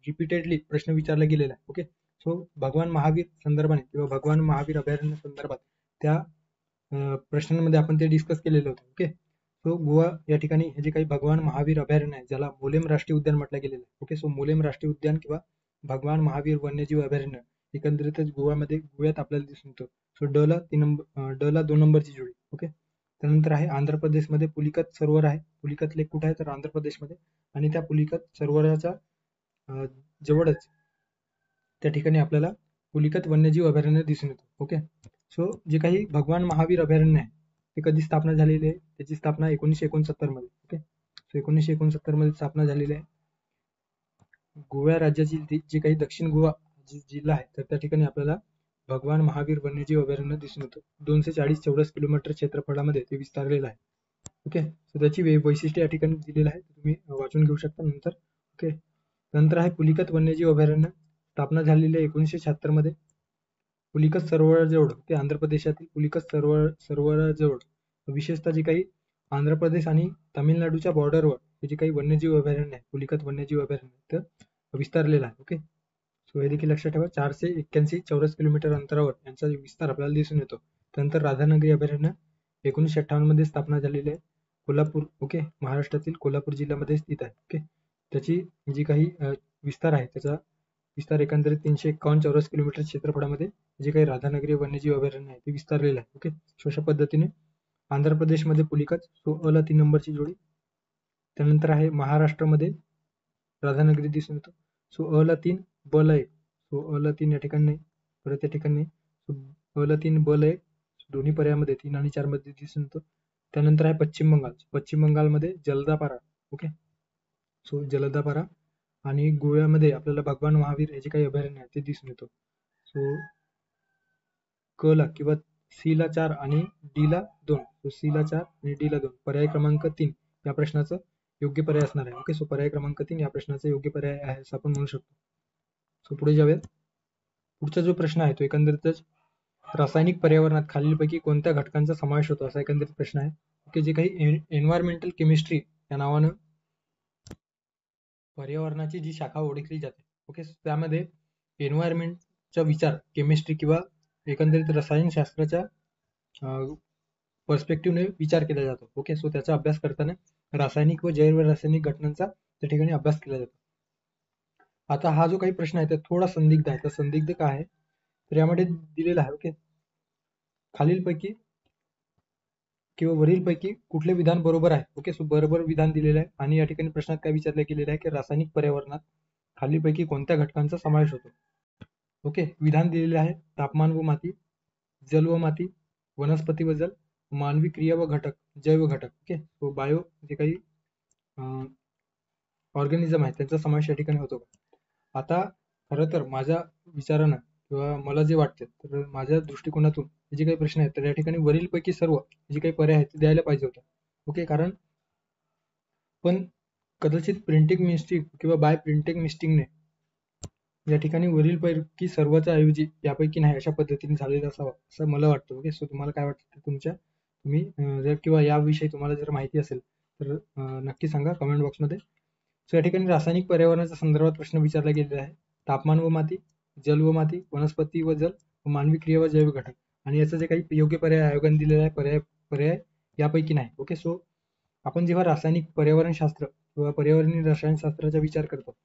रिपीटेडली प्रश्न विचारला गेलेला आहे. ओके. सो भगवान महावीर संदर्भाने किंवा भगवान महावीर अभयारण्य संदर्भात त्या प्रश्नांमध्ये आपण ते डिस्कस केलेलं होतं. ओके. सो गोवा या ठिकाणी हे जे काही भगवान महावीर अभयारण्य आहे, ज्याला मोलेम राष्ट्रीय उद्यान म्हटलं गेलेलं आहे. ओके. सो मोलेम राष्ट्रीय उद्यान किंवा भगवान महावीर वन्यजीव अभयारण्य एकंदरीतच गोव्यात आपल्याला दिसून येतो. सो ड ला 2 नंबरची जोडी. ओके. त्यानंतर आहे आंध्र प्रदेशमध्ये पुलिकत सरोवर आहे. पुलिकत लेक कुठे आहे? तर आंध्र प्रदेशमध्ये. आणि त्या पुलिकत सरोवराच्या जवळच त्या ठिकाणी आपल्याला पुलिकत वन्यजीव अभयारण्य दिसून येतो. ओके. सो जे काही भगवान महावीर अभयारण्य आहे ते कधी स्थापना झालेली आहे? त्याची स्थापना 1969 मध्ये. ओके. सो 1969 मध्ये स्थापना झालेली आहे. गोवा राज्याची जे काही दक्षिण गोवा जिल्हा आहे, तर त्या ठिकाणी आपल्याला भगवान महावीर वन्यजीव अभयारण्य दिसून येतो. 240 चौरस किलोमीटर क्षेत्रफळामध्ये ते विस्तारलेलं आहे. ओके. सो त्याची वैशिष्ट्य या ठिकाणी दिलेलं आहे, तुम्ही वाचून घेऊ शकता नंतर. ओके. नंतर आहे पुलिकत वन्यजीव अभयारण्य. स्थापना झालेली आहे 1976 मध्ये. पुलिकत सरोवराजवळ, ते आंध्र प्रदेशातील पुलिकत सरोवराजवळ विशेषतः जे काही आंध्र प्रदेश आणि तामिळनाडूच्या बॉर्डरवर हे जे काही वन्यजीव अभयारण्य आहे, पुलिकत वन्यजीव अभयारण्य, तर विस्तारलेलं आहे. ओके. सो हे देखील लक्षात ठेवा. 481 चौरस किलोमीटर अंतरावर यांचा विस्तार आपल्याला दिसून येतो. त्यानंतर राधानगरी अभयारण्य 1958 मध्ये स्थापना झालेली आहे. कोल्हापूर. ओके. महाराष्ट्रातील कोल्हापूर जिल्ह्यामध्ये स्थित आहे. ओके. त्याची जी काही विस्तार आहे, त्याचा विस्तार एकंदरीत 351 चौरस किलोमीटर क्षेत्रफळामध्ये जे काही राधानगरी वन्यजीव अभयारण्य आहे ते विस्तारलेलं आहे. ओके. सो अशा पद्धतीने आंध्र प्रदेशमध्ये पुलिकत. सो अ ला 3 नंबरची जोडी. त्यानंतर आहे महाराष्ट्रामध्ये राधानगरी दिसून येतो. सो अ ला 3, ब ला 1. सो अ ला 3 या ठिकाणी नाही, परत या ठिकाणी नाही. सो अ ला 3, ब ला 1 दोन्ही पर्यायामध्ये 3 आणि 4 मध्ये दिसून येतो. त्यानंतर आहे पश्चिम बंगाल. पश्चिम बंगालमध्ये जलदापारा. ओके. सो जलदापारा. आणि गोव्यामध्ये आपल्याला भगवान महावीर हे जे काही अभयारण्य आहे ते दिसून येतो. सो क ला किंवा सी ला 4 आणि डी ला 2. सो सी ला 4 आणि डी ला 2. पर्याय क्रमांक 3 या प्रश्नाचं योग्य पर्याय असणार आहे. ओके. सो पर्याय क्रमांक 3 या प्रश्नाचा योग्य पर्याय आहे असं आपण म्हणू शकतो. सो पुढे जाऊयात. पुढचा जो प्रश्न आहे तो एकंदरीतच रासायनिक पर्यावरणात खालीलपैकी कोणत्या घटकांचा समावेश होतो असा एकंदरीत प्रश्न आहे. ओके. जे काही एन्व्हायरमेंटल केमिस्ट्री या नावानं पर्यावरणाची जी शाखा ओळखली जाते. ओके. त्यामध्ये एन्व्हायरमेंटचा विचार केमिस्ट्री किंवा एकंदरीत रसायनशास्त्राच्या पर्स्पेक्टिव्हने विचार केला जातो. ओके. सो त्याचा अभ्यास करताना रासायनिक व जैव रासायनिक घटनांचा त्या ठिकाणी अभ्यास केला जातो. आता हा जो काही प्रश्न आहे तो थोडा संदिग्ध आहे. तर संदिग्ध काय आहे? तर यामध्ये दिलेला आहे. ओके. खालीलपैकी किंवा वरीलपैकी कुठले विधान बरोबर आहे? ओके. सो बरोबर विधान दिलेलं आहे. आणि या ठिकाणी प्रश्नात काय विचारलं गेलेलं आहे की रासायनिक पर्यावरणात खालीलपैकी कोणत्या घटकांचा समावेश होतो? ओके. विधान दिलेले आहे तापमान व माती, जल व माती, वनस्पती व जल, मानवी क्रिया व घटक, जैव घटक. ओके. सो बायो जे काही ऑर्गॅनिझम आहे त्यांचा समावेश या ठिकाणी होतो. आता खरं तर माझ्या विचारानं किंवा मला जे वाटते, तर माझ्या दृष्टिकोनातून जे काही प्रश्न आहेत तर या ठिकाणी वरीलपैकी सर्व जे काही पर्याय आहेत ते द्यायला पाहिजे होतं. ओके. कारण पण कदाचित प्रिंटिंग मिस्टेक किंवा बाय प्रिंटिंग मिस्टेकने या ठिकाणी वरीलपैकी सर्वच्या ऐवजी यापैकी नाही अशा पद्धतीने झालेलं असावं असं मला वाटतं. ओके. सो तुम्हाला काय वाटतं तुम्ही जर किंवा याविषयी तुम्हाला जर माहिती असेल तर नक्की सांगा कमेंट बॉक्समध्ये. सो या ठिकाणी रासायनिक पर्यावरणाच्या संदर्भात प्रश्न विचारला गेलेला आहे. तापमान व माती, जल व माती, वनस्पती व जल, मानवी क्रिया व जैव घटक. आणि याचं जे काही योग्य पर्याय आयोगाने दिलेला आहे पर्याय यापैकी नाही. ओके. सो आपण जेव्हा रासायनिक पर्यावरणशास्त्र किंवा पर्यावरणीय रसायनशास्त्राचा विचार करतो,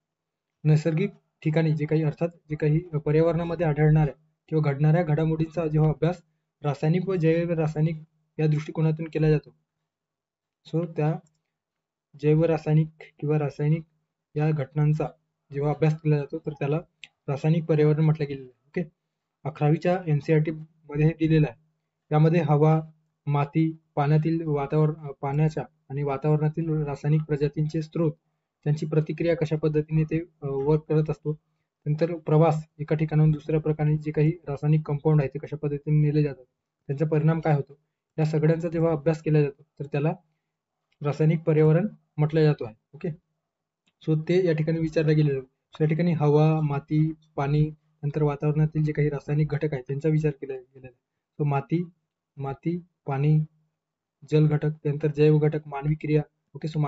नैसर्गिक ठिकाणी जे काही अर्थात जे काही पर्यावरणामध्ये आढळणाऱ्या किंवा घडणाऱ्या घडामोडींचा जेव्हा अभ्यास रासायनिक व जैव रासायनिक या दृष्टिकोनातून केला जातो, सो त्या जैव रासायनिक किंवा रासायनिक या घटनांचा जेव्हा अभ्यास केला जातो तर त्याला रासायनिक पर्यावरण म्हटलं गेलेलं आहे. ओके, 11वीच्या NCERT मध्ये हे दिलेलं आहे. यामध्ये हवा, माती, पाण्यातील पाण्याच्या आणि वातावरणातील रासायनिक प्रजातींचे स्रोत, त्यांची प्रतिक्रिया कशा पद्धतीने ते वर्क करत असतो, नंतर प्रवास एका ठिकाणाहून दुसऱ्या प्रकारे जे काही रासायनिक कंपाऊंड आहे ते कशा पद्धतीने नेले जातात, त्यांचा परिणाम काय होतो, या सगळ्यांचा जेव्हा अभ्यास केला जातो तर त्याला रासायनिक पर्यावरण म्हटलं जातो आहे. ओके, सो ते या ठिकाणी विचारलं गेलेलं आहे. सो या ठिकाणी हवा, माती, पाणी, नंतर वातावरणातील जे काही रासायनिक घटक आहेत त्यांचा विचार केला गेलेला आहे. सो माती, पाणी, जल घटक, त्यानंतर जैव घटक, मानवी क्रिया. ओके, सो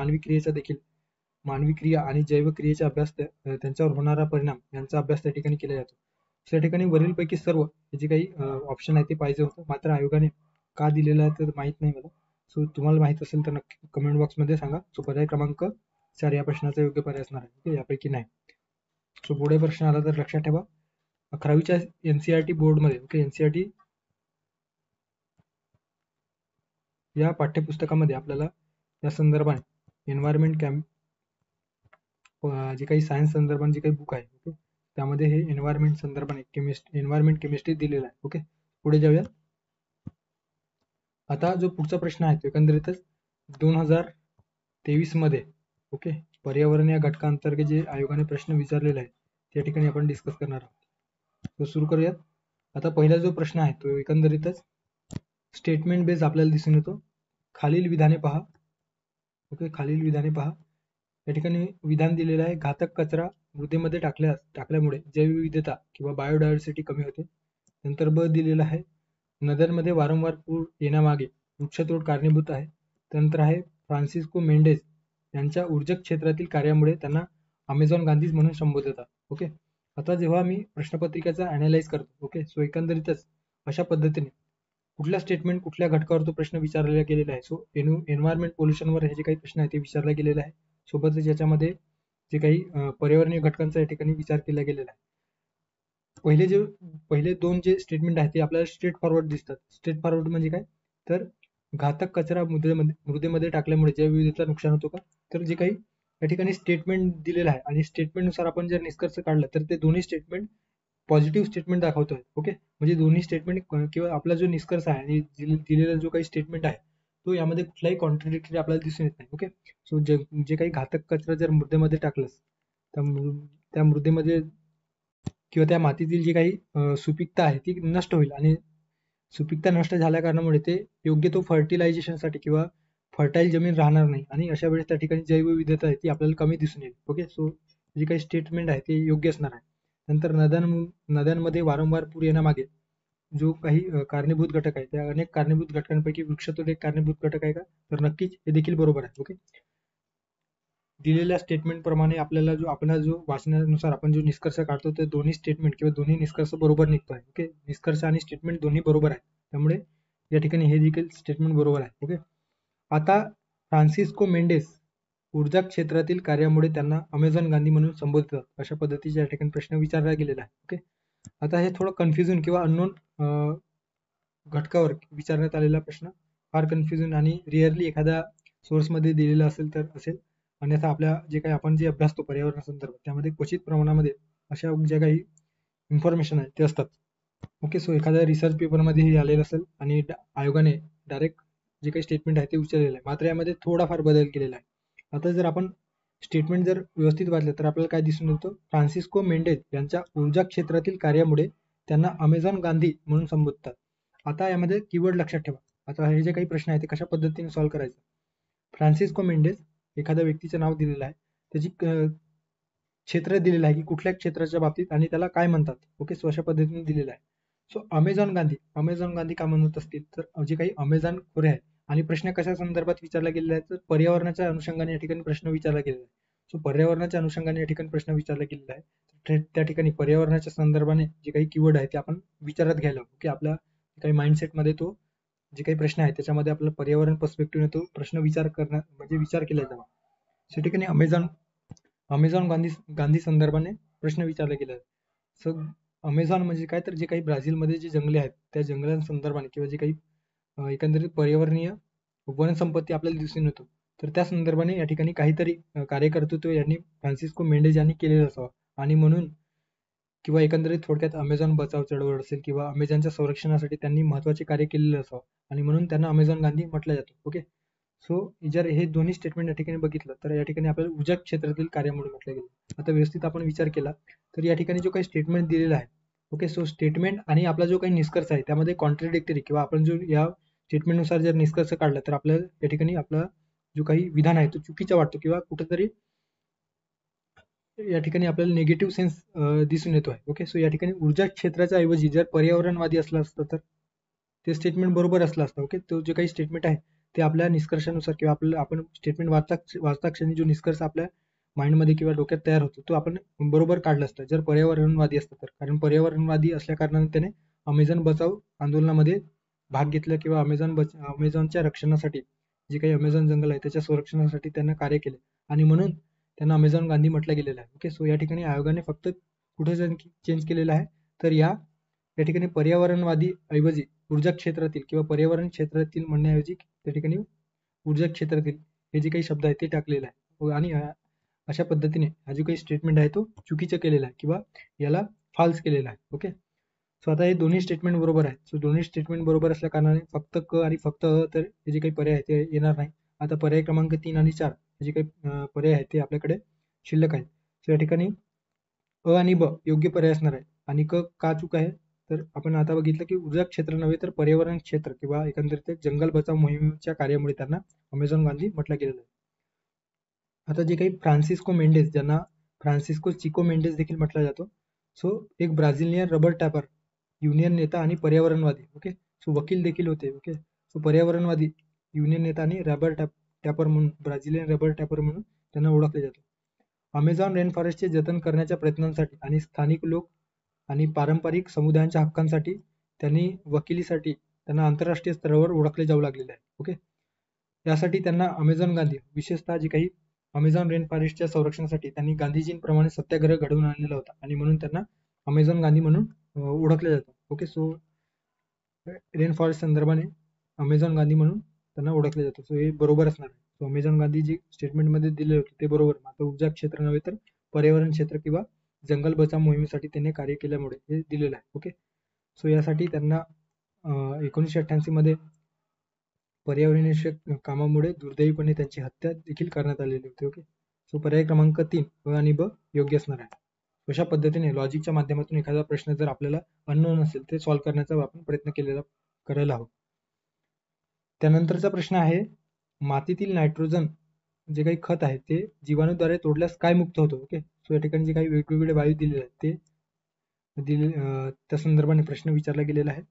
मानवी क्रिया आणि जैव क्रियेचा अभ्यास, त्यांच्यावर होणारा परिणाम यांचा अभ्यास त्या ठिकाणी केला जातो. सो या ठिकाणी वरीलपैकी सर्व जे काही ऑप्शन आहे ते पाहिजे होतं, मात्र आयोगाने का दिलेलं आहे तर माहित नाही मला. सो तुम्हाला माहित असेल तर नक्की कमेंट बॉक्समध्ये सांगा. सो पर्याय क्रमांक 4 या प्रश्नाचा योग्य पर्याय असणार आहे. ओके, यापैकी नाही. सो पुढे प्रश्न आला तर लक्षात ठेवा, 11वीच्या NCERT बोर्डमध्ये, ओके, NCERT या पाठ्यपुस्तकामध्ये आपल्याला या संदर्भाने एन्व्हायरमेंट जे काही सायन्स संदर्भाने जे काही बुक आहे, ओके, त्यामध्ये हे एन्व्हायरमेंट संदर्भाने एन्व्हायरमेंट केमिस्ट्री दिलेलं आहे. ओके, पुढे जाऊया. आता जो पुढचा प्रश्न आहे तो एकंदरीतच 2023 मध्ये, ओके, पर्यावरण या घटकांतर्गत जे आयोगाने प्रश्न विचारलेला आहे त्या ठिकाणी आपण डिस्कस करणार आहोत. तो सुरू करूयात. आता पहिला जो प्रश्न आहे तो एकंदरीतच स्टेटमेंट बेस आपल्याला दिसून येतो. खालील विधाने पहा. ओके, खालील विधाने पहा. या ठिकाणी विधान दिलेलं आहे, घातक कचरा मृदेमध्ये टाकल्यामुळे जैवविविधता किंवा बायोडायव्हर्सिटी कमी होते. नंतर ब दिलेलं आहे, नद्यांमध्ये वारंवार पूर येण्यामागे वृक्षतोड कारणीभूत आहे. त्यानंतर आहे, फ्रान्सिस्को मेंडेज यांच्या ऊर्जक क्षेत्रातील कार्यामुळे त्यांना अमेझॉन गांधीज म्हणून संबोधतात. ओके, आता जेव्हा मी प्रश्नपत्रिकेचा अनालाइज करतो, ओके, सो एकंदरीतच अशा पद्धतीने कुठल्या स्टेटमेंट कुठल्या घटकावर तो प्रश्न विचारला गेलेला आहे. सो एन्व्हायरमेंट पोल्युशनवर हे जे काही प्रश्न आहे ते विचारला गेलेला आहे. सोबतच याच्यामध्ये जे काही पर्यावरणीय घटकांचा या ठिकाणी विचार केला गेलेला आहे. पहिले दोन जे स्टेटमेंट आहेत ते आपल्याला स्ट्रेट फॉरवर्ड दिसतात. स्ट्रेट फॉरवर्ड म्हणजे काय, तर घातक कचरा मृदेमध्ये टाकल्यामुळे जैवविविधतेचं नुकसान होतो का, तर जे काही या ठिकाणी स्टेटमेंट दिलेलं आहे आणि स्टेटमेंटनुसार आपण जर निष्कर्ष काढला तर ते दोन्ही स्टेटमेंट पॉझिटिव्ह स्टेटमेंट दाखवतोय. ओके, म्हणजे दोन्ही स्टेटमेंट किंवा आपला जो निष्कर्ष आहे आणि दिलेला जो काही स्टेटमेंट आहे तो यामध्ये कुठलाही कॉन्ट्रडिक्टरी आपल्याला दिसून येत नाही. ओके, सो जे काही घातक कचरा जर मृदेमध्ये टाकलंस तर त्या मृदेमध्ये किंवा त्या मातीतील जी काही सुपीकता आहे ती नष्ट होईल आणि सुपीकता नष्ट झाल्या कारणामुळे ते योग्य तो फर्टिलायझेशनसाठी किंवा फर्टाईल जमीन राहणार नाही आणि अशा वेळेस त्या ठिकाणी जैवविविधता आहे ती आपल्याला कमी दिसून येईल. ओके, सो जे काही स्टेटमेंट आहे ते योग्य असणार आहे. नंतर नद्यांमध्ये वारंवार पूर येण्यामागे जो काही कारणीभूत घटक आहे त्या अनेक कारणीभूत घटकांपैकी वृक्षतोड एक कारणीभूत घटक आहे का, तर नक्कीच हे देखील बरोबर आहे. ओके, दिलेल्या स्टेटमेंट प्रमाणे आपल्याला जो वाचण्यानुसार आपण जो निष्कर्ष काढतो ते दोन्ही स्टेटमेंट किंवा दोन्ही निष्कर्ष बरोबर निघतो आहे. ओके, निष्कर्ष आणि स्टेटमेंट दोन्ही बरोबर आहे, त्यामुळे या ठिकाणी हे देखील स्टेटमेंट बरोबर आहे. ओके, आता फ्रान्सिस्को मेंडेस ऊर्जा क्षेत्रातील कार्यामुळे त्यांना अमेझॉन गांधी म्हणून संबोधतात, अशा पद्धतीचे या ठिकाणी प्रश्न विचारला गेलेला आहे. ओके, आता हे थोडं कन्फ्युजन किंवा अननोन घटकावर विचारण्यात आलेला प्रश्न, फार कन्फ्युजन आणि रिअरली एखाद्या सोर्समध्ये दिलेला असेल तर असेल, अन्यथा आपल्या जे काही आपण जे अभ्यासतो पर्यावरणासंदर्भात त्यामध्ये क्वचित प्रमाणामध्ये अशा ज्या काही इन्फॉर्मेशन आहे ते असतात. ओके, सो एखाद्या रिसर्च पेपरमध्ये हे आलेलं असेल आणि आयोगाने डायरेक्ट जे काही स्टेटमेंट आहे ते विचारलेलं आहे, मात्र यामध्ये थोडाफार बदल केलेला आहे. आता जर आपण स्टेटमेंट जर व्यवस्थित वाचलं तर आपल्याला काय दिसून येतं, फ्रान्सिस्को मेंडेज यांच्या ऊर्जा क्षेत्रातील कार्यामुळे त्यांना अमेझॉन गांधी म्हणून संबोधतात. आता यामध्ये कीवर्ड लक्षात ठेवा. आता हे जे काही प्रश्न आहे ते कशा पद्धतीने सॉल्व्ह करायचं. फ्रान्सिस्को मेंडेज एखाद्या व्यक्तीचं नाव दिलेलं आहे, त्याची क्षेत्र दिलेलं आहे की कुठल्या क्षेत्राच्या बाबतीत आणि त्याला काय म्हणतात. ओके, सो अशा पद्धतीने दिलेलं आहे. सो अमेझॉन गांधी का म्हणत असतील तर जे काही अमेझॉन खोरे आहे आणि प्रश्न कशा संदर्भात विचारला गेलेला आहे तर पर्यावरणाच्या अनुषंगाने या ठिकाणी प्रश्न विचारला गेलेला आहे. सो पर्यावरणाच्या अनुषंगाने या ठिकाणी प्रश्न विचारला गेलेला आहे, त्या ठिकाणी पर्यावरणाच्या संदर्भाने जे काही कीवर्ड आहे ते आपण विचारात घ्यायला की आपल्या काही माइंडसेटमध्ये तो जे काही प्रश्न आहे त्याच्यामध्ये आपला पर्यावरण पर्स्पेक्टिव्हने तो प्रश्न विचार केला जावा. त्या ठिकाणी अमेझॉन गांधी संदर्भाने प्रश्न विचारला गेला आहे. सो अमेझॉन म्हणजे काय, तर जे काही ब्राझीलमध्ये जे जंगले आहेत त्या जंगलांसंदर्भाने किंवा जे काही एकंदरीत पर्यावरणीय वनसंपत्ती आपल्याला दिसून येतो, तर त्या संदर्भाने या ठिकाणी काहीतरी कार्यकर्तृत्व यांनी फ्रान्सिस्को मेंडेज यांनी केलेलं असावं. आणि म्हणून किंवा एकंदरीत थोडक्यात अमेझॉन बचाव चळवळ असेल किंवा अमेझॉनच्या संरक्षणासाठी त्यांनी महत्वाचे कार्य केलेलं असावं आणि म्हणून त्यांना अमेझॉन गांधी म्हटलं जातं. ओके, सो जर हे दोन्ही स्टेटमेंट या ठिकाणी बघितलं तर या ठिकाणी आपल्याला ऊर्जा क्षेत्रातील कार्य म्हणून म्हटलं गेलं. आता व्यवस्थित आपण विचार केला तर या ठिकाणी जो काही स्टेटमेंट दिलेला आहे, ओके, सो स्टेटमेंट आणि आपला जो काही निष्कर्ष आहे त्यामध्ये कॉन्ट्रडिक्टरी किंवा आपण जो या स्टेटमेंटनुसार जर निष्कर्ष काढला तर आपल्याला या ठिकाणी आपला जो काही विधान आहे तो चुकीचा वाटतो किंवा कुठेतरी या ठिकाणी आपल्याला निगेटिव्ह सेन्स दिसून येतो आहे. ओके, सो या ठिकाणी ऊर्जा क्षेत्राच्या ऐवजी जर पर्यावरणवादी असलं असतं तर ते स्टेटमेंट बरोबर असलं असतं. ओके, तो जे काही स्टेटमेंट आहे ते आपल्या निष्कर्षानुसार किंवा आपल्याला आपण स्टेटमेंट वाचता क्षणी जो निष्कर्ष आपल्या माइंडमध्ये किंवा डोक्यात तयार होतो तो आपण बरोबर काढला असतं जर पर्यावरणवादी असतं तर. कारण पर्यावरणवादी असल्या कारणाने त्याने अमेझॉन बचाव आंदोलनामध्ये भाग घेतला किंवा अमेझॉनच्या रक्षणासाठी जे काही अमेझॉन जंगल आहे त्याच्या संरक्षणासाठी त्यांना कार्य केले आणि म्हणून त्यांना अमेझॉन गांधी म्हटलं गेलेलं आहे. ओके, सो या ठिकाणी आयोगाने फक्त कुठे चेंज केलेलं आहे तर या ठिकाणी पर्यावरणवादी ऐवजी ऊर्जा क्षेत्रातील किंवा पर्यावरण क्षेत्रातील म्हणण्याऐवजी त्या ठिकाणी ऊर्जा क्षेत्रातील हे जे काही शब्द आहेत ते टाकलेले आहे आणि अशा पद्धतीने हा जो काही स्टेटमेंट आहे तो चुकीचं केलेला आहे किंवा याला फॉल्स केलेला आहे. ओके, सो आता हे दोन्ही स्टेटमेंट बरोबर आहेत. सो दोन्ही स्टेटमेंट बरोबर असल्या कारणाने फक्त क आणि फक्त अ तर हे जे काही पर्याय आहे ते येणार नाही. आता पर्याय क्रमांक 3 आणि 4 जे काही पर्याय आहेत ते आपल्याकडे शिल्लक आहेत. सो या ठिकाणी अ आणि ब योग्य पर्याय असणार आहे आणि क का चूक आहे तर आपण आता बघितलं की ऊर्जा क्षेत्र नव्हे तर पर्यावरण क्षेत्र किंवा एकंदरीत जंगल बचाव मोहिमेच्या कार्यामुळे त्यांना अमेझॉन गांधी म्हटलं गेलेलं आहे. आता जे काही फ्रान्सिस्को मेंडेज ज्यांना फ्रान्सिस्को चिको मेंडेज देखील म्हटला जातो, सो एक ब्राझिलियन रबर टॅपर युनियन नेता आणि पर्यावरणवादी. ओके, सो वकील देखील होते. ओके, सो पर्यावरणवादी युनियन नेता आणि रबर टॅपर म्हणून ब्राझिलियन रबर टॅपर म्हणून त्यांना ओळखले जाते. अमेझॉन रेन फॉरेस्टचे जतन करण्याच्या प्रयत्नांसाठी आणि स्थानिक लोक आणि पारंपरिक समुदायांच्या हक्कांसाठी त्यांनी वकिलीसाठी त्यांना आंतरराष्ट्रीय स्तरावर ओळखले जाऊ लागलेले आहे. ओके, यासाठी त्यांना अमेझॉन गांधी विशेषतः जे काही अमेझॉन रेन फॉरेस्टच्या संरक्षणासाठी त्यांनी गांधीजींप्रमाणे सत्याग्रह घडवून आणलेला होता आणि म्हणून त्यांना अमेझॉन गांधी म्हणून ओळखले जातं. ओके, सो रेन फॉरेस्ट संदर्भाने अमेझॉन गांधी म्हणून त्यांना ओळखले जातं. सो हे बरोबर असणार आहे. सो अमेझॉन गांधी जी स्टेटमेंटमध्ये दिले होते ते बरोबर. मात्र ऊर्जा क्षेत्र नव्हे तर पर्यावरण क्षेत्र किंवा जंगल बचाव मोहिमेसाठी त्यांनी कार्य केल्यामुळे हे दिलेलं आहे. ओके, सो यासाठी त्यांना 1988 मध्ये पर्यावरणविषयक कामामुळे दुर्दैवीपणे त्यांची हत्या देखील करण्यात आलेली होती. ओके, सो पर्याय क्रमांक 3 अ आणि ब योग्य असणार आहे. अशा पद्धतीने लॉजिकच्या माध्यमातून एखादा प्रश्न जर आपल्याला अननोन असेल ते सॉल्व्ह करण्याचा आपण प्रयत्न करायला हवं. त्यानंतरचा प्रश्न आहे मातीतील नायट्रोजन जे काही खत आहे ते जीवाणूद्वारे तोडल्यास काय मुक्त होतं. ओके, सो या ठिकाणी जे काही वेगवेगळे वायू दिलेले आहेत ते त्या संदर्भाने प्रश्न विचारला गेलेला आहे.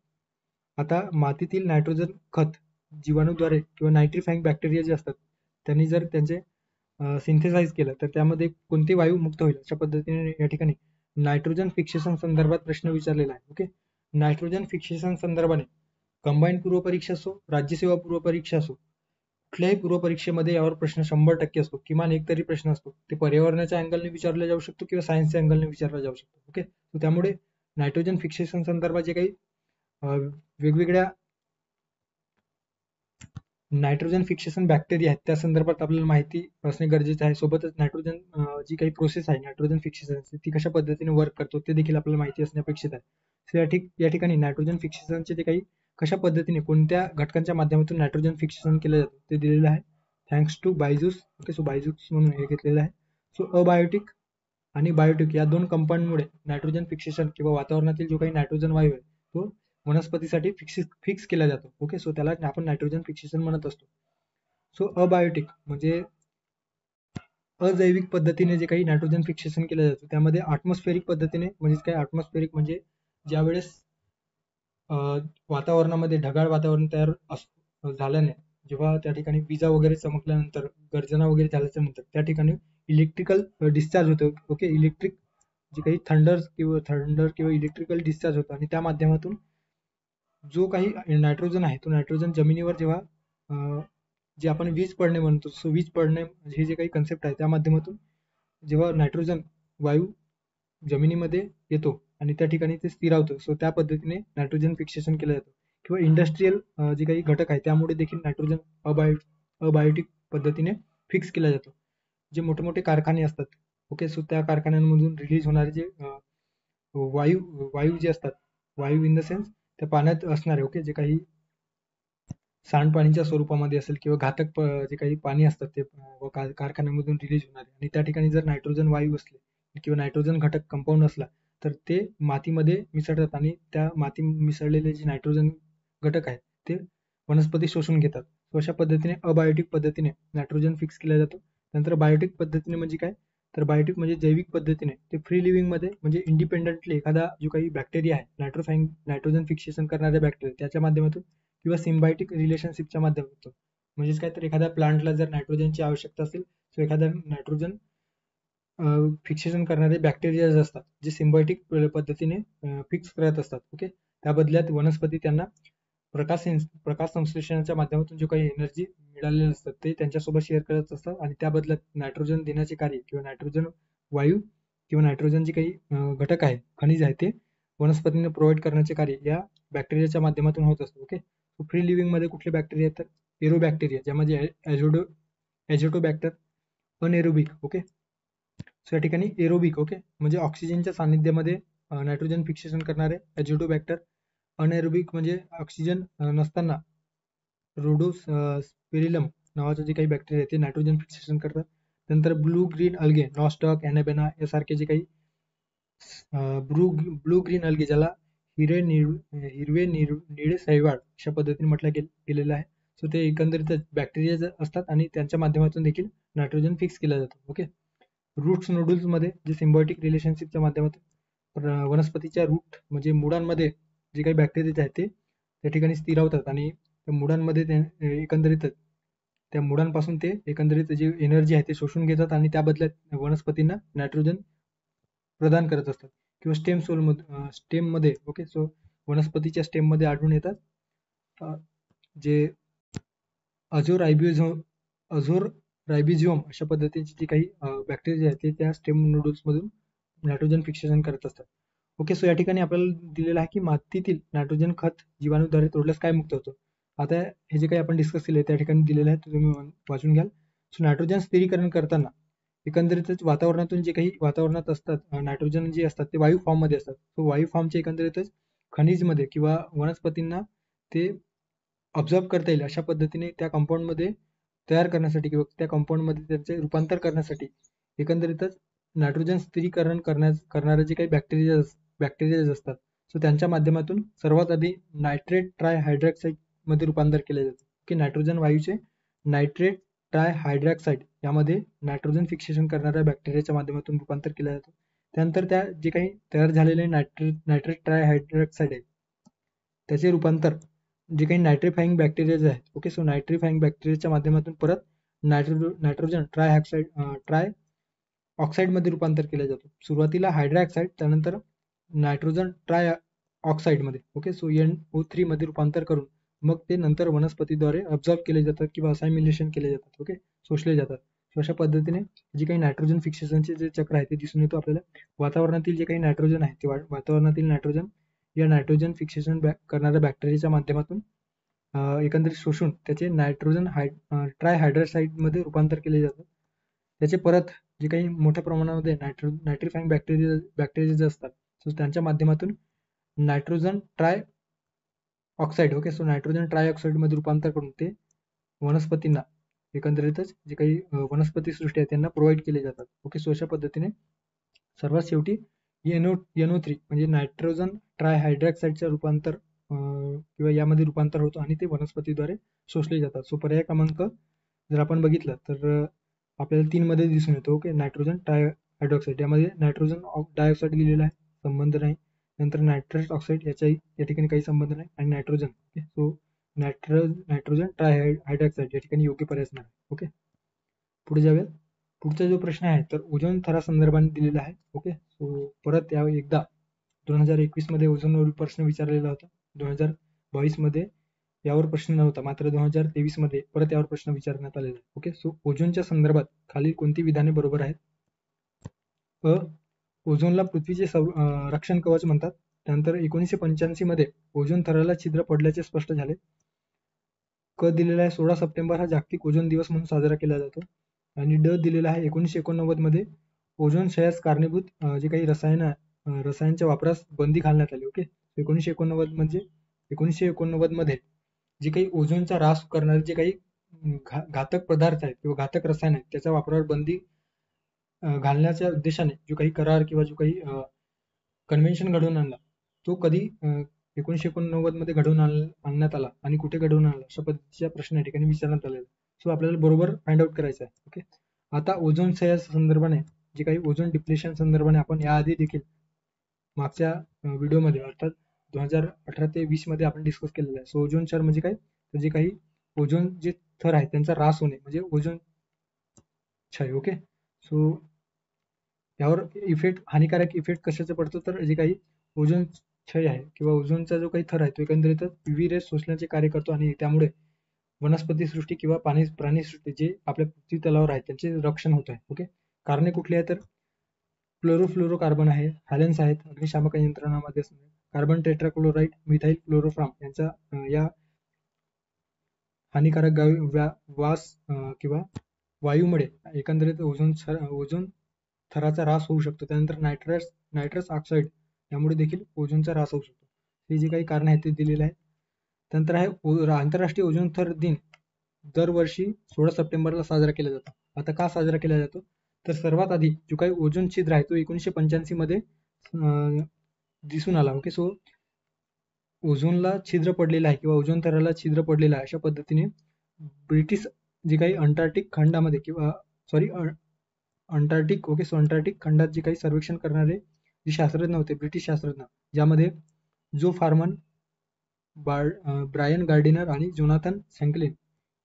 आता मातीतील नायट्रोजन खत जीवाणूद्वारे किंवा नायट्रिफाईंग बॅक्टेरिया जे असतात त्यांनी जर त्यांचे सिंथेसाइज केलं तर त्यामध्ये कोणते वायू मुक्त होईल अशा पद्धतीने या ठिकाणी नायट्रोजन फिक्सेशन संदर्भात प्रश्न विचारलेला आहे. ओके, नायट्रोजन फिक्सेशन संदर्भाने कंबाईंड पूर्व परीक्षा असो, राज्यसेवा पूर्व परीक्षा असो, कुठल्याही पूर्व परीक्षेमध्ये यावर प्रश्न 100% असतो. किमान एक तरी प्रश्न असतो. ते पर्यावरणाच्या अँगलने विचारला जाऊ शकतो किंवा सायन्सच्या अँगलने विचारला जाऊ शकतो. ओके, त्यामुळे नायट्रोजन फिक्सेशन संदर्भात जे काही वेगवेगळ्या नायट्रोजन फिक्सेशन बॅक्टेरिया आहेत त्या संदर्भात आपल्याला माहिती असणे गरजेचे आहे. सोबतच नायट्रोजन जी काही प्रोसेस आहे नायट्रोजन फिक्सेशन ती कशा पद्धतीने वर्क करतो ते देखील आपल्याला माहिती असणे अपेक्षित आहे. सो या ठिकाणी नायट्रोजन फिक्सेशनचे जे काही कशा पद्धतीने कोणत्या घटकांच्या माध्यमातून नायट्रोजन फिक्सेशन केलं जातं ते दिलेलं आहे. Thanks to Byju's. Okay, so Byju's म्हणून हे घेतलेलं आहे. सो अबायोटिक आणि बायोटिक या दोन कंपाऊंडमुळे नायट्रोजन फिक्सेशन किंवा वातावरणातील जो काही नायट्रोजन वायू आहे तो वनस्पतीसाठी फिक्स केला जातो. ओके, सो त्याला आपण नायट्रोजन फिक्सेशन म्हणत असतो. सो अबायोटिक म्हणजे अजैविक पद्धतीने जे काही नायट्रोजन फिक्सेशन केलं जातं त्यामध्ये अॅटमॉस्फेरिक पद्धतीने म्हणजे काय अॅटमॉस्फेरिक म्हणजे ज्यावेळेस वातावरणामध्ये ढगाळ वातावरण तयार झाल्याने जेव्हा त्या ठिकाणी विजा वगैरे चमकल्यानंतर गर्जना वगैरे झाल्याच्या नंतर त्या ठिकाणी इलेक्ट्रिकल डिस्चार्ज होतं. ओके, इलेक्ट्रिक जे काही थंडर किंवा इलेक्ट्रिकल डिस्चार्ज होतं आणि त्या माध्यमातून जो काही नायट्रोजन आहे तो नायट्रोजन जमिनीवर जेव्हा जे आपण वीज पडणे म्हणतो, सो वीज पडणे हे जे काही कन्सेप्ट आहे त्या माध्यमातून जेव्हा नायट्रोजन वायू जमिनीमध्ये येतो आणि त्या ठिकाणी ते स्थिरावतं. सो त्या पद्धतीने नायट्रोजन फिक्सेशन केलं जातं. किंवा इंडस्ट्रीयल जे काही घटक आहेत त्यामुळे देखील नायट्रोजन अबायोटिक पद्धतीने फिक्स केला जातो. जे मोठे मोठे कारखाने असतात, ओके, सो त्या कारखान्यांमधून रिलीज होणारे जे वायू जे असतात, वायू इन द सेन्स त्या पाण्यात असणारे, ओके, जे काही सांडपाणीच्या स्वरूपामध्ये असेल किंवा घातक जे काही पाणी असतात ते कारखान्यामधून रिलीज होणारे, आणि त्या ठिकाणी जर नायट्रोजन वायू असले किंवा नायट्रोजन घटक कंपाऊंड असला तर ते मातीमध्ये मिसळतात आणि त्या माती मिसळलेले जे नायट्रोजन घटक आहेत ते वनस्पती शोषून घेतात. So अशा पद्धतीने अबायोटिक पद्धतीने नायट्रोजन फिक्स केला जातो. नंतर बायोटिक पद्धतीने म्हणजे काय, तर बायोटिक म्हणजे जैविक पद्धतीने ते फ्री लिव्हिंग मध्ये म्हणजे इंडिपेंडेंटली एखादा जो काही बॅक्टेरिया आहे नायट्रोजन फिक्सेशन करणाऱ्या बॅक्टेरिया त्याच्या माध्यमातून किंवा सिम्बायोटिक रिलेशनशिपच्या माध्यमातून, म्हणजेच काय, तर एखाद्या प्लांटला जर नायट्रोजनची आवश्यकता असेल तर एखाद्या नायट्रोजन फिक्सेशन करणारे बॅक्टेरिया असतात जे सिम्बायोटिक पद्धतीने फिक्स करत असतात, ओके. त्या बदल्यात वनस्पती त्यांना प्रकाश संश्लेषणाच्या माध्यमातून जो काही एनर्जी मिळालेलं असतं ते त्यांच्यासोबत शेअर करत असतात आणि त्या बदल्यात नायट्रोजन देण्याचे कार्य किंवा नायट्रोजन वायू किंवा नायट्रोजन जे काही घटक आहे, खनिज आहे, ते वनस्पतींना प्रोव्हाइड करण्याचे कार्य या बॅक्टेरियाच्या माध्यमातून होत असतं, ओके. फ्री लिव्हिंग मध्ये कुठले बॅक्टेरिया आहेत, तर एरोबॅक्टेरिया, ज्यामध्ये ॲझोटोबॅक्टर, अनएरोबिक, ओके. सो या ठिकाणी एरोबिक, ओके, म्हणजे ऑक्सिजनच्या सानिध्यामध्ये नायट्रोजन फिक्सेशन करणारे ॲझोटोबॅक्टर. अनएरोबिक म्हणजे ऑक्सिजन नसताना रोडोस्पेरिलम नावाचं जे काही बॅक्टेरिया आहे ते नायट्रोजन फिक्सेशन करतात. नंतर ब्लू ग्रीन अल्गे, नॉस्टॉक, ॲनाबेना यासारखे जे काही ब्लू ग्रीन अल्गे, ज्याला हिरवे निळे शैवाल अशा पद्धतीने म्हटलं गेलेलं आहे. सो ते एकंदरीत बॅक्टेरिया असतात आणि त्यांच्या माध्यमातून देखील नायट्रोजन फिक्स केलं जातं, ओके. रूट्स नोडल्स मध्ये जे सिम्बायोटिक रिलेशनशिपच्या माध्यमातून वनस्पतीच्या रूट म्हणजे मुळांमध्ये जे काही बॅक्टेरिया आहेत ते त्या ठिकाणी स्थिरावतात आणि त्या मुळांमध्ये एकंदरीतच त्या मुळांपासून ते एकंदरीत जी एनर्जी आहे ते शोषून घेतात आणि त्या बदल्यात वनस्पतींना नायट्रोजन प्रदान करत असतात. किंवा स्टेम मध्ये, ओके, सो वनस्पतीच्या स्टेम मध्ये आढळून येतात जे अझोर रायबिझोम अशा पद्धतीचे जे काही बॅक्टेरिया आहेत ते त्या स्टेम नूडल्स मधून नायट्रोजन फिक्सेशन करत असतात, ओके. सो या ठिकाणी आपल्याला दिलेलं आहे की मातीतील नायट्रोजन खत जीवाणूद्वारे तोडल्यास काय मुक्त होतं. आता हे जे काही आपण डिस्कस केले त्या ठिकाणी दिलेलं आहे, तुम्ही वाचून घ्याल. सो नायट्रोजन स्थिरीकरण करताना एकंदरीतच वातावरणातून जे काही वातावरणात असतात नायट्रोजन जे असतात ते वायू फॉर्म मध्ये असतात. सो वायू फॉर्मचे एकंदरीतच खनिजमध्ये किंवा वनस्पतींना ते ऑब्झर्व करता येईल अशा पद्धतीने त्या कंपाऊंड मध्ये तयार करण्यासाठी किंवा त्या कंपाऊंड मध्ये त्यांचे रूपांतर करण्यासाठी एकंदरीतच नायट्रोजन स्थिरीकरण करणारे जे काही बॅक्टेरिया असतात, सो त्यांच्या माध्यमातून सर्वात आधी नायट्रेट ट्रायहायड्रॉक्साईड मध्ये रूपांतर केले जाते, की नायट्रोजन वायूचे नायट्रेट ट्रायहायड्रॉक्साईड यामध्ये नायट्रोजन फिक्सेशन करणाऱ्या बॅक्टेरियाच्या माध्यमातून रूपांतर केलं जातं. त्यानंतर त्या जे काही तयार झालेले नायट्रेट ट्रायहायड्रॉक्साईड आहे त्याचे रूपांतर जे काही नायट्रिफाईंग बॅक्टेरिया आहेत, ओके, सो नायट्रिफाईंग बॅक्टेरियाच्या माध्यमातून परत नायट्रोजन ट्राय ऑक्साईड मध्ये रूपांतर केलं जातं. सुरुवातीला हायड्रॉक्साईड, त्यानंतर नायट्रोजन ट्राय ऑक्साईड मध्ये, ओके, सो NO3 मध्ये रूपांतर करून मग ते नंतर वनस्पतीद्वारे ऑब्झर्व केले जातात किंवा असायमिलेशन केले जातात, ओके, शोषले जातात. अशा पद्धतीने जे काही नायट्रोजन फिक्सेशनचे जे चक्र आहे ते दिसून येतो आपल्याला. वातावरणातील जे काही नायट्रोजन आहे ते वातावरणातील नायट्रोजन या नायट्रोजन फिक्सेशन करणाऱ्या बॅक्टेरियाच्या माध्यमातून एकंदरीत शोषून त्याचे नायट्रोजन ट्रायहायड्रॉक्साईड मध्ये रूपांतर केले जातात. त्याचे परत जे काही मोठ्या प्रमाणामध्ये नायट्रिफाईंग बॅक्टेरिया जे असतात, सो त्यांच्या माध्यमातून nitrogen try oxide, okay, so nitrogen try oxide मध्ये रूपांतर करून ते वनस्पतींना एकंदरीतच जे काही वनस्पती सृष्टी आहे त्यांना प्रोव्हाइड केले जातात, ओके. सो अशा पद्धतीने सर्वात शेवटी NO3 म्हणजे नायट्रोजन ट्रायहायड्रॉक्साईडचं रूपांतर किंवा यामध्ये रूपांतर होतो आणि ते वनस्पतीद्वारे शोषले जातात. सो पर्याय क्रमांक जर आपण बघितलं तर आपल्याला 3 मध्ये दिसून येतो, ओके. नायट्रोजन ट्रायहायड्रॉक्साईड यामध्ये नायट्रोजन डायऑक्साईड दिलेला आहे, संबंध नाही. नंतर नायट्रस ऑक्साईड याच्याही या ठिकाणी काही संबंध नाही आणि नायट्रोजन, ओके. सो नायट्रोजन ट्रायहायड्रॉक्साईड या ठिकाणी योग्य पर्याय असणार, ओके. पुढे जाऊयात. पुढचा जो प्रश्न आहे तर ओझोन थरासंदर्भाने दिलेला आहे, ओके. सो परत या एकदा 2021 मध्ये ओझोनवर प्रश्न विचारलेला होता. 2022 मध्ये यावर प्रश्न नव्हता, मात्र 2023 मध्ये परत यावर प्रश्न विचारण्यात आलेला आहे, ओके. सो ओझोनच्या संदर्भात खालील कोणती विधाने बरोबर आहेत. ओझोनला पृथ्वीचे रक्षण कवच म्हणतात. त्यानंतर 1985 मध्ये ओझोन थराला छिद्र पडल्याचे स्पष्ट झाले. क दिलेला आहे 16 सप्टेंबर हा जागतिक ओझोन दिवस म्हणून साजरा केला जातो. आणि ड दिलेला आहे 1989 मध्ये ओझोन क्षयास कारणीभूत जे काही रसायनांच्या वापरास बंदी घालण्यात आली. ओके, 1989 मध्ये जे काही ओझोनचा ह्रास करणारे जे काही घातक पदार्थ आहेत किंवा घातक रसायन आहेत त्याच्या वापरावर बंदी घालण्याच्या उद्देशाने जो काही करार किंवा जो काही कन्व्हेन्शन घडवून आणला तो कधी 1989 मध्ये घडवून आणण्यात आला आणि कुठे घडवून आणला अशा पद्धतीचा प्रश्न या ठिकाणी विचारण्यात आलेला. सो आपल्याला बरोबर फाइंड आउट करायचं आहे. ओके, आता ओझोन क्षय संदर्भाने जे काही ओझोन डिप्लेशन संदर्भाने आपण याआधी देखील मागच्या व्हिडिओमध्ये अर्थात 2018 ते 20 मध्ये आपण डिस्कस केलेलं आहे. सो ओझोन क्षय म्हणजे काय, तर जे काही ओझोन जे थर आहे त्यांचा ह्रास होणे म्हणजे ओझोन क्षय. ओके, सो यावर हानिकारक इफेक्ट कशाचा पडतो, तर जे काही ओझोन क्षय आहे किंवा ओझोनचा जो काही थर आहे तो एकंदरीत UV रेस शोषण्याचे कार्य करतो आणि त्यामुळे वनस्पती सृष्टी किंवा प्राणीसृष्टी जे आपल्या पृथ्वी तलावर आहे त्यांचे रक्षण होत आहे. ओके, कारणे कुठली आहे तर क्लोरोफ्लोरोकार्बन आहे, हॅलेन्स आहेत, अग्निशामक यंत्रणामध्ये कार्बन टेट्राक्लोराइड, मिथाइल क्लोरोफॉर्म यांचा या हानिकारक वास किंवा वायूमुळे एकंदरीत ओझोन थराचा ह्रास होऊ शकतो. त्यानंतर नायट्रस ऑक्साईड यामुळे देखील ओझोनचा ह्रास होऊ शकतो. हे जे काही कारण आहे ते दिलेले आहे. त्यानंतर आहे आंतरराष्ट्रीय ओझोन थर दिन दरवर्षी 16 सप्टेंबरला साजरा केला जातो. आता का साजरा केला जातो, तर सर्वात आधी जो काही ओझोन छिद्र आहे तो 1985 मध्ये दिसून आला. ओके, सो ओझोनला छिद्र पडलेला आहे किंवा ओझोन थराला छिद्र पडलेला आहे अशा पद्धतीने ब्रिटिश जे काही अंटार्क्टिक खंडामध्ये किंवा अंटार्क्टिक खंडात जे काही सर्वेक्षण करणारे जे शास्त्रज्ञ होते ब्रिटिश शास्त्रज्ञ, ज्यामध्ये जो फार्मन, ब्रायन गार्डिनर आणि जोनाथन फ्रँकलिन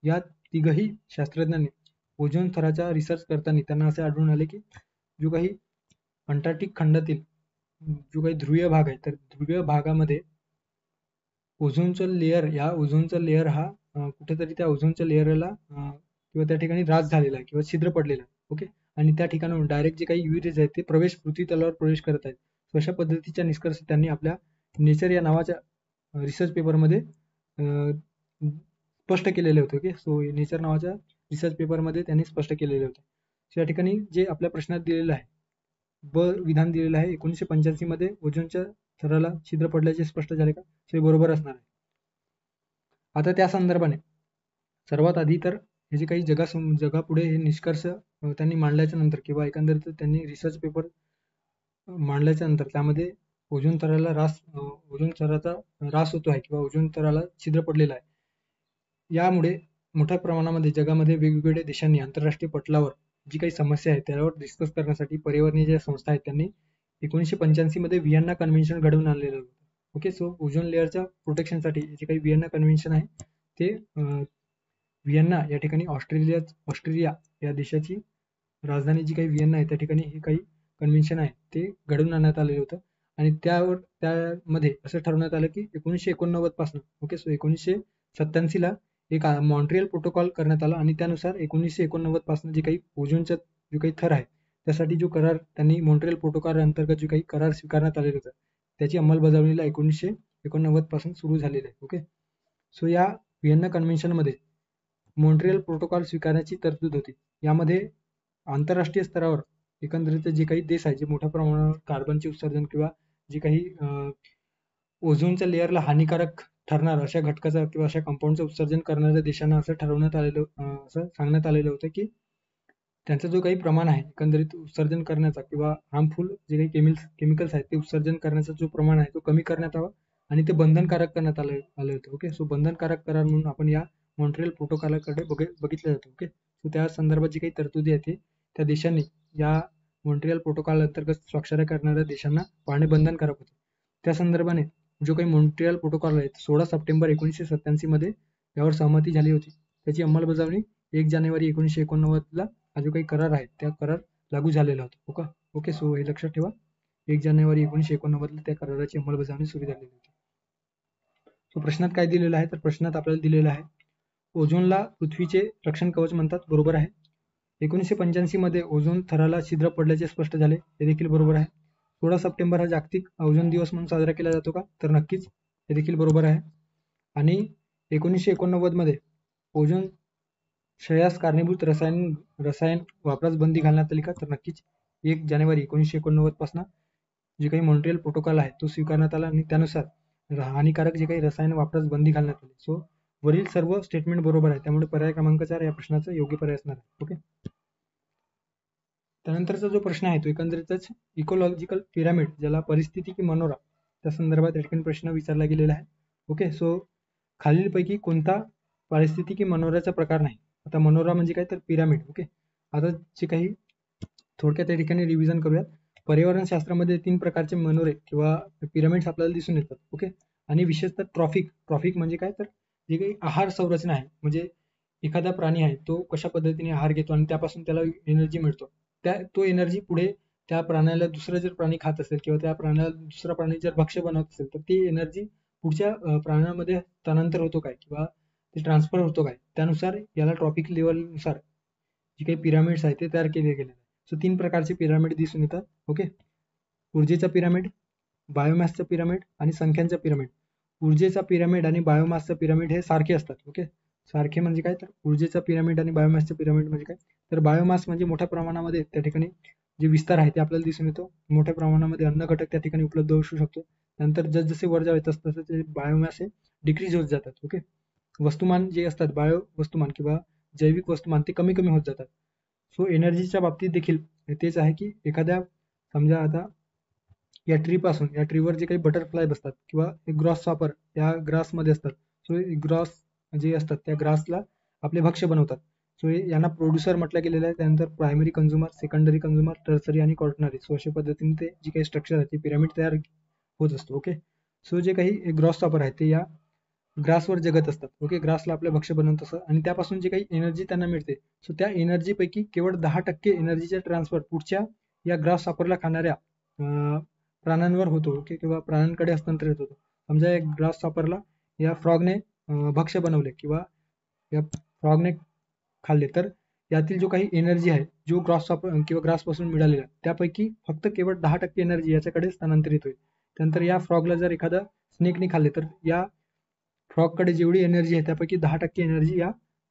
या तिघही शास्त्रज्ञांनी ओझोन थराचा रिसर्च करताना त्यांना असे आढळून आले की जो काही अंटार्क्टिक खंडातील जो काही ध्रुवीय भाग आहे तर ध्रुवीय भागामध्ये ओझोनचा लेअर हा कुठेतरी त्या ओझोनच्या लेअरला किंवा त्या ठिकाणी ह्रास झालेला आहे किंवा छिद्र पडलेला आहे. ओके, आणि त्या ठिकाणाहून डायरेक्ट जे काही UV रेज आहेत ते पृथ्वी तलावर प्रवेश करत आहेत. अशा पद्धतीचा निष्कर्ष त्यांनी आपल्या नेचर या नावाच्या रिसर्च पेपरमध्ये स्पष्ट केलेले होते. ओके, सो नेचर नावाच्या रिसर्च पेपरमध्ये त्यांनी स्पष्ट केलेले होते. सो या ठिकाणी जे आपल्या प्रश्नात दिलेलं आहे विधान दिलेलं आहे 1985 मध्ये ओझोनच्या थराला छिद्र पडल्याचे स्पष्ट झाले का, हे बरोबर असणार आहे. आता त्या संदर्भाने सर्वात आधी तर हे जे काही जगापुढे हे निष्कर्ष त्यांनी मांडल्याच्या नंतर किंवा एकंदरीत त्यांनी रिसर्च पेपर मांडल्याच्या नंतर त्यामध्ये ओझोन थराचा ह्रास होतो आहे किंवा ओझोन थराला छिद्र पडलेला आहे. यामुळे मोठ्या प्रमाणामध्ये जगामध्ये वेगवेगळ्या देशांनी आंतरराष्ट्रीय पटलावर जी काही समस्या आहे त्यावर डिस्कस करण्यासाठी पर्यावरणीय ज्या संस्था आहेत त्यांनी 1985 मध्ये व्हिएन्ना कन्व्हेन्शन घडवून आणलेलं होतं. ओके, सो ओझोन लेअरच्या प्रोटेक्शनसाठी जे काही व्हिएन्ना कन्व्हेन्शन आहे ते व्हिएन्ना या ठिकाणी ऑस्ट्रेलिया या देशाची राजधानी जी काही व्हिएन्ना आहे त्या ठिकाणी हे काही कन्व्हेन्शन आहे ते घडवून आणण्यात आलेलं होतं. आणि त्यामध्ये असं ठरवण्यात आलं की 1989 पासून, ओके, सो 1987 ला एक मॉन्ट्रियल प्रोटोकॉल करण्यात आला आणि त्यानुसार 1989 पासून जे काही ओझोनचा जो काही थर आहे त्यासाठी जो करार त्यांनी मॉन्ट्रियल प्रोटोकॉल अंतर्गत जो काही करार स्वीकारण्यात आलेला होता त्याची अंमलबजावणीला 1989 पासून सुरू झालेली आहे. ओके, सो या व्हिएन्ना कन्व्हेन्शन मध्ये मॉन्ट्रियल प्रोटोकॉल स्वीकारण्याची तरतूद होती. यामध्ये आंतरराष्ट्रीय स्तरावर एकंदरीत जे काही देश आहे जे मोठ्या प्रमाणावर कार्बनचे उत्सर्जन किंवा जे काही ओझोनच्या लेअरला हानिकारक ठरणार अशा घटकाचा किंवा अशा कंपाऊंडचं उत्सर्जन करणाऱ्या देशांना असं असं सांगण्यात आलेलं होतं की त्यांचा जो काही प्रमाण आहे एकंदरीत उत्सर्जन करण्याचा किंवा हार्मफुल जे काही केमिकल्स आहेत ते उत्सर्जन करण्याचा जो प्रमाण आहे तो कमी करण्यात यावा आणि ते बंधनकारक करण्यात आलं होतं. ओके, सो बंधनकारक करार म्हणून आपण या मॉन्ट्रियल प्रोटोकॉलकडे बघितलं जातं. ओके, सो त्या संदर्भात जी काही तरतुदी आहे ते त्या देशांनी या मॉन्ट्रियल प्रोटोकॉल अंतर्गत स्वाक्षऱ्या करणाऱ्या देशांना पाहणे बंधनकारक होते. त्या संदर्भाने जो काही मॉन्ट्रियल प्रोटोकॉल आहे 16 सप्टेंबर 1987 मध्ये यावर सहमती झाली होती. त्याची अंमलबजावणी 1 जानेवारी 1989 ला हा जो काही करार आहे त्या करार लागू झालेला होता. ओके, सो हे लक्षात ठेवा 1 जानेवारी 1989 ला त्या कराराची अंमलबजावणी सुरू झालेली होती. सो प्रश्नात काय दिलेलं आहे तर प्रश्नात आपल्याला दिलेलं आहे ओझोनला पृथ्वीचे रक्षण कवच म्हणतात. बरोबर आहे. 1985 मध्ये ओझोन थराला छिद्र पडल्याचे स्पष्ट झाले, हे देखील बरोबर आहे. 16 सप्टेंबर हा जागतिक ओझोन दिवस म्हणून साजरा केला जातो का? तर नक्कीच हे देखील बरोबर आहे. आणि 1989 मध्ये ओझोन क्षयास कारणीभूत रसायन वापरास बंदी घालण्यात आली का? तर नक्कीच 1 जानेवारी 1989 पासून जे काही मॉन्ट्रियल प्रोटोकॉल आहे तो स्वीकारण्यात आला आणि त्यानुसार हानिकारक जे काही रसायन वापरास बंदी घालण्यात आली. सो वरील सर्व स्टेटमेंट बरोबर आहे, त्यामुळे पर्याय क्रमांक 4 या प्रश्नाचा योग्य पर्याय असणार आहे. ओके. त्यानंतरचा जो प्रश्न आहे तो एकंदरीतच इकोलॉजिकल पिरामिड, ज्याला परिस्थिती की मनोरा, त्या संदर्भात या ठिकाणी प्रश्न विचारला गेलेला आहे. ओके. सो खालीलपैकी कोणता परिस्थिती की मनोराचा प्रकार नाही? आता मनोरा म्हणजे काय, तर पिरामिड. ओके. आता जे काही थोडक्यात या ठिकाणी रिव्हिजन करूयात. पर्यावरण शास्त्रामध्ये 3 प्रकारचे मनोरे किंवा पिरामिड्स आपल्याला दिसून येतात. ओके. आणि विशेषतः ट्रॉफिक म्हणजे काय, तर जे काही आहार संरचना आहे, म्हणजे एखादा प्राणी आहे तो कशा पद्धतीने आहार घेतो आणि त्यापासून त्याला एनर्जी मिळतो, तो एनर्जी पुढे त्या प्राण्याला दुसरं जर प्राणी खात असेल किंवा त्या प्राण्याला दुसरा प्राणी जर भक्ष्य बनवत असेल तर ती एनर्जी पुढच्या प्राण्यामध्ये स्थानांतर होतो काय किंवा ते ट्रान्सफर होतो काय, त्यानुसार याला ट्रॉफिक लेवलनुसार जे काही पिरामिड्स आहेत ते तयार केले गेले. सो 3 प्रकारचे पिरामिड दिसून येतात. ओके. ऊर्जेचा पिरामिड, बायोमॅसचा पिरामिड आणि संख्यांचा पिरामिड. ऊर्जेचा पिरामिड आणि बायोमासचा पिरामिड हे सारखे असतात. ओके. सारखे म्हणजे काय, तर ऊर्जेचा पिरामिड आणि बायोमासचा पिरामिड म्हणजे काय, तर बायोमास म्हणजे मोठ्या प्रमाणामध्ये त्या ठिकाणी जे विस्तार आहे ते आपल्याला दिसून येतो. मोठ्या प्रमाणामध्ये अन्न घटक त्या ठिकाणी उपलब्ध होऊ शकतो. नंतर जसजसे वर जावे तसं ते बायोमास हे डिक्रीज होत जातात. ओके. वस्तुमान जे असतात, बायो वस्तुमान किंवा जैविक वस्तुमान ते कमी कमी होत जातात. सो एनर्जीच्या बाबतीत देखील तेच आहे की एखाद्या, समजा आता या ट्रीवर जे काही बटरफ्लाय बसतात किंवा ग्रॉस सॉपर या ग्रासमध्ये असतात. सो ग्रॉस जे असतात त्या ग्रासला आपले भक्ष्य बनवतात. सो यांना प्रोड्युसर म्हटलं गेलेलं आहे. त्यानंतर primary consumer, secondary consumer, tertiary आणि क्वार्टनरी. सो अशा पद्धतीने ते जे काही स्ट्रक्चर आहे ते पिरामिड तयार होत असतो. ओके. सो जे काही ग्रॉस सॉपर आहे ते या ग्रासवर जगत असतात. ओके. ग्रासला आपलं भक्ष्य बनवत असतात आणि त्यापासून जे काही एनर्जी त्यांना मिळते, सो त्या एनर्जी पैकी केवळ 10% एनर्जीचे ट्रान्सफर पुढच्या या ग्रास सॉपरला खाणाऱ्या प्राण्यांवर होतो. ओके. किंवा प्राण्यांकडे हस्तांतरित होतो. समजा एक ग्रास सॉपरला या फ्रॉगने भक्ष्य बनवले किंवा या फ्रॉगने खाल्ले, तर यातील जो काही एनर्जी आहे जो ग्रास सॉपर किंवा ग्रास पासून मिळालेला त्यापैकी फक्त केवळ 10% एनर्जी याच्याकडे स्थानांतरित होईल. त्यानंतर या फ्रॉगला जर एखादा स्नेकने खाल्ले तर या फ्रॉगकडे जेवढी एनर्जी आहे त्यापैकी 10% एनर्जी या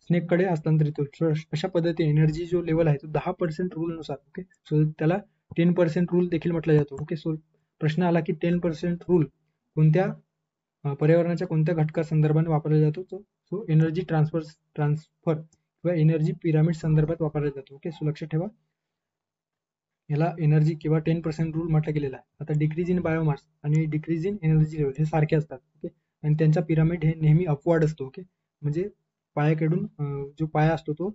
स्नेककडे हस्तांतरित होईल. अशा पद्धतीने एनर्जी जो लेवल आहे तो 10% रूल नुसार. ओके. सो त्याला 10% रूल देखील म्हटलं जातो. ओके. सो प्रश्न आला की 10% रूल कोणत्या पर्यावरणाच्या कोणत्या घटका संदर्भाने वापरला जातो, सो एनर्जी ट्रान्सफर किंवा एनर्जी पिरामिड संदर्भात वापरला जातो. ओके. सो लक्षात ठेवा, याला एनर्जी किंवा 10% रूल म्हटलं गेलेला आहे. आता डिक्रीज इन बायोमास आणि डिक्रीज इन एनर्जी लेवल हे सारखे असतात. ओके. आणि त्यांचा पिरामिड हे नेहमी अपवर्ड असतो. ओके. म्हणजे पायाकडून जो पाया असतो तो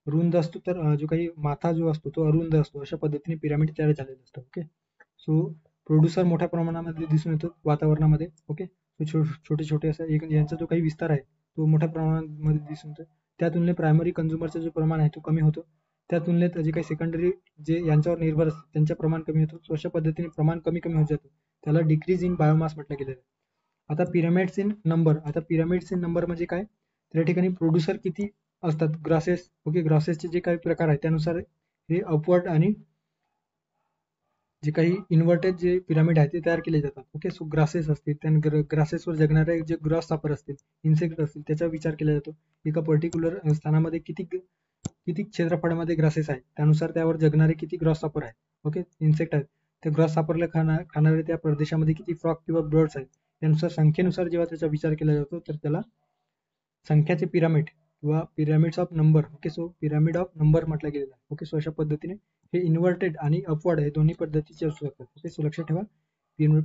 रुंद असतो, तर जो काही माथा जो असतो तो अरुंद असतो. अशा पद्धतीने पिरामिड तयार झालेलं असतं. ओके. सो प्रोड्युसर मोठ्या प्रमाणामध्ये दिसून येतो वातावरणामध्ये. ओके. छोटे छोटे असं यांचा जो काही विस्तार आहे तो मोठ्या प्रमाणामध्ये दिसून येतो. त्या तुलनेत प्रायमरी कंझ्युमरचं जो प्रमाण आहे तो कमी होतो. त्या तुलनेत जे काही सेकंडरी जे यांच्यावर निर्भर असतात त्यांचं प्रमाण कमी होतं. सो अशा पद्धतीने प्रमाण कमी कमी होत जातं. त्याला डिक्रीज इन बायोमास म्हटलं गेलेलं आहे. आता पिरामिड्स इन नंबर. आता पिरामिड्स इन नंबर म्हणजे काय, त्या ठिकाणी प्रोड्युसर किती असतात, ग्रासेस. ओके. ग्रासेसचे जे काही प्रकार आहेत त्यानुसार हे अपवर्ड आणि जे काही इन्व्हर्टेड जे पिरामिड आहे ते तयार केले जातात. ओके. सो ग्रासेस असतील, त्या ग्रासेसवर जगणारे जे ग्रॉस सापर असतील, इन्सेक्ट असतील, त्याचा विचार केला जातो. एका पर्टिक्युलर स्थानामध्ये किती क्षेत्रफळामध्ये ग्रासेस आहेत त्यानुसार त्यावर जगणारे किती ग्रॉस सापर आहेत. ओके. इन्सेक्ट आहेत, त्या ग्रॉस सापरला खाणारे त्या प्रदेशामध्ये किती फ्रॉग किंवा बर्ड्स आहेत त्यानुसार संख्येनुसार जेव्हा त्याचा विचार केला जातो तर त्याला संख्याचे पिरामिड किंवा pyramids of number. Okay. So pyramid of number म्हटलं गेलेलं आहे. ओके. सो अशा पद्धतीने हे इन्व्हर्टेड आणि अपवर्ड हे दोन्ही पद्धतीचे असू शकतात. ओके. सो लक्षात ठेवा,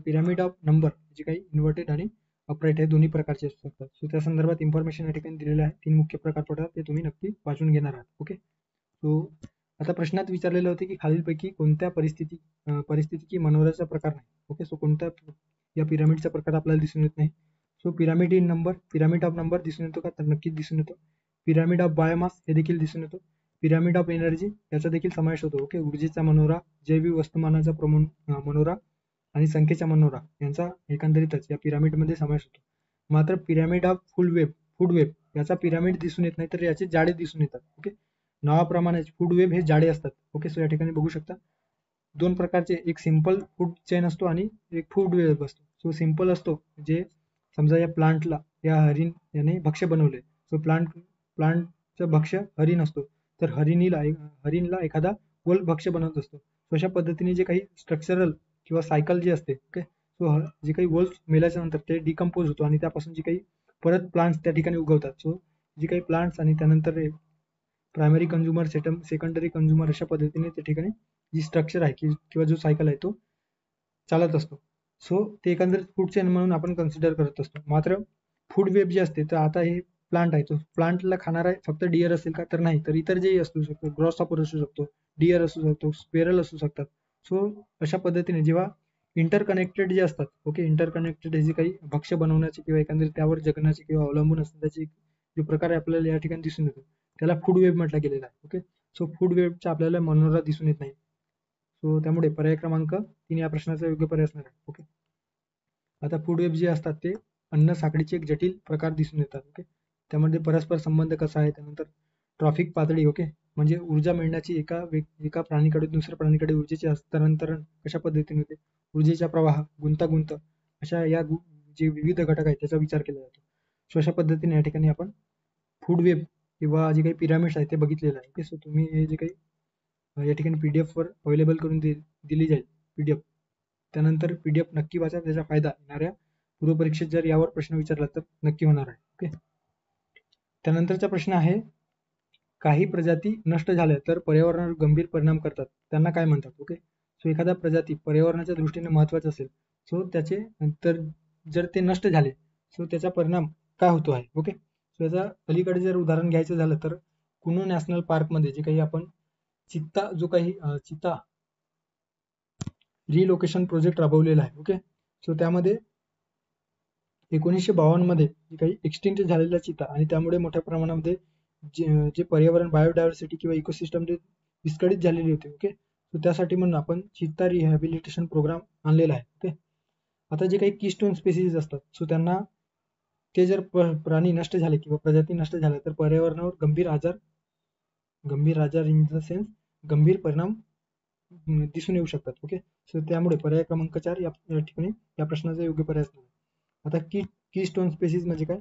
पिरामिड ऑफ नंबर जे काही इन्व्हर्टेड आणि अपराईट हे दोन्ही प्रकारचे असू शकतात. सो त्या संदर्भात इन्फॉर्मेशन या ठिकाणी दिलेलं आहे. 3 मुख्य प्रकार पडतात, ते तुम्ही नक्की वाचून घेणार आहात. ओके. सो आता प्रश्नात विचारलेले होते की खालीलपैकी कोणत्या परिस्थिती की मनोऱ्याचा प्रकार नाही. ओके. सो कोणत्या या पिरामिडचा प्रकार आपल्याला दिसून येत नाही. So pyramid in number, pyramid of number दिसून येतो का, तर नक्कीच दिसून येतो. पिरामिड ऑफ बायोमास हे देखील दिसून येतो. पिरामिड ऑफ एनर्जी याचा देखील समावेश होतो. ओके. ऊर्जेचा मनोरा, जैविक वस्तुमानाचा मनोरा आणि संख्येचा मनोरा यांचा एकंदरीतच या पिरामिडमध्ये समावेश होतो. मात्र पिरामिड ऑफ फूड वेब याचा पिरामिड दिसून येत नाही, तर याचे जाळे दिसून येतात. ओके. नावाप्रमाणेच फूड वेब हे जाळे असतात. ओके. सो या ठिकाणी बघू शकता दोन प्रकारचे, एक सिंपल फूड चेन असतो आणि एक फूड वेब असतो. सो सिंपल असतो जे समजा या प्लांटला या हरिण याने भक्ष्य बनवले, सो प्लांटचं भक्ष्य हरिण असतो, तर हरिणला एखादा वल्प भक्ष्य बनवत असतो. सो अशा पद्धतीने जे काही स्ट्रक्चरल किंवा सायकल जी असते, ओके, सो जे काही वल्प मेल्याच्या नंतर ते डिकम्पोज होतो आणि त्यापासून जे काही परत प्लांट्स त्या ठिकाणी उगवतात. सो जे काही प्लांट्स आणि त्यानंतर प्रायमरी कंझ्युमर, सेकंडरी कंझ्युमर, अशा पद्धतीने त्या ठिकाणी जी स्ट्रक्चर आहे किंवा जो सायकल आहे तो चालत असतो. सो ते एकंदरीत फूड चेन म्हणून आपण कन्सिडर करत असतो. मात्र फूड वेब जी असते, तर आता हे प्लांट आहे, तो प्लांटला खाणारा फक्त डिअर असेल का, तर नाही, तर इतर जेही असू शकतो, ग्रॉसहॉपर असू शकतो, डिअर असू शकतो, स्क्वेरल असू शकतात. सो अशा पद्धतीने जेव्हा इंटरकनेक्टेड जे असतात, ओके, इंटरकनेक्टेड जे काही भक्ष्य बनवण्याचे किंवा एकंदरीत त्यावर जगण्याचे किंवा अवलंबून असण्याचे जो प्रकार आपल्याला या ठिकाणी दिसून येतो, त्याला फूड वेब म्हटलं गेलेलं आहे. ओके, सो फूड वेबचा आपल्याला मनोरा दिसून येत नाही. सो त्यामुळे पर्याय क्रमांक 3 या प्रश्नाचा योग्य पर्याय असणार आहे. ओके, आता फूड वेब जे असतात ते अन्न साखळीचे एक जटिल प्रकार दिसून येतात. ओके, त्यामध्ये परस्पर संबंध कसा आहे, त्यानंतर ट्रॉफिक पातळी, ओके, म्हणजे ऊर्जा मिळण्याची एका प्राणीकडे दुसऱ्या प्राणीकडे ऊर्जेचे हस्तांतरण कशा पद्धतीने होते, ऊर्जेचा प्रवाह, गुंतागुंत, अशा या जे विविध घटक आहेत त्याचा विचार केला जातो. सो अशा पद्धतीने या ठिकाणी आपण फूड वेब किंवा जे काही पिरामिड्स आहेत ते बघितलेलं आहे. ओके, सो तुम्ही हे जे काही या ठिकाणी पीडीएफ वर अवेलेबल करून दिली जाईल पीडीएफ, त्यानंतर पीडीएफ नक्की वाचा, त्याचा फायदा येणाऱ्या पूर्वपरीक्षेत जर यावर प्रश्न विचारला तर नक्की होणार आहे. ओके, त्यानंतरचा प्रश्न आहे, काही प्रजाती नष्ट झाल्या तर पर्यावरणावर गंभीर परिणाम करतात, त्यांना काय म्हणतात? ओके, सो एखादा प्रजाती पर्यावरणाच्या दृष्टीने महत्वाचा असेल, सो त्याचे तर जर ते नष्ट झाले, सो त्याचा परिणाम काय होतो आहे. ओके, सो याचा अलीकडे जर उदाहरण घ्यायचं झालं तर कुनो नॅशनल पार्कमध्ये जे काही आपण चित्ता रिलोकेशन प्रोजेक्ट राबवलेला आहे. ओके, सो त्यामध्ये 1952 मध्ये जे काही एक्सटिंक्ट झालेला चिता आणि त्यामुळे मोठ्या प्रमाणामध्ये जे पर्यावरण, बायोडायव्हर्सिटी किंवा इकोसिस्टम विस्कळीत झालेली होती. ओके, सो त्यासाठी म्हणून आपण चित्ता रिहॅबिलिटेशन प्रोग्राम आणलेला आहे. ओके, आता जे काही कीस्टोन स्पेसिस असतात, सो त्यांना ते जर प्राणी नष्ट झाले किंवा प्रजाती नष्ट झाल्या तर पर्यावरणावर गंभीर आजार इन द सेन्स गंभीर परिणाम दिसून येऊ शकतात. ओके, सो त्यामुळे पर्याय क्रमांक 4 या ठिकाणी या प्रश्नाचा योग्य पर्याय असणार. आता की स्टोन स्पेसिस म्हणजे काय,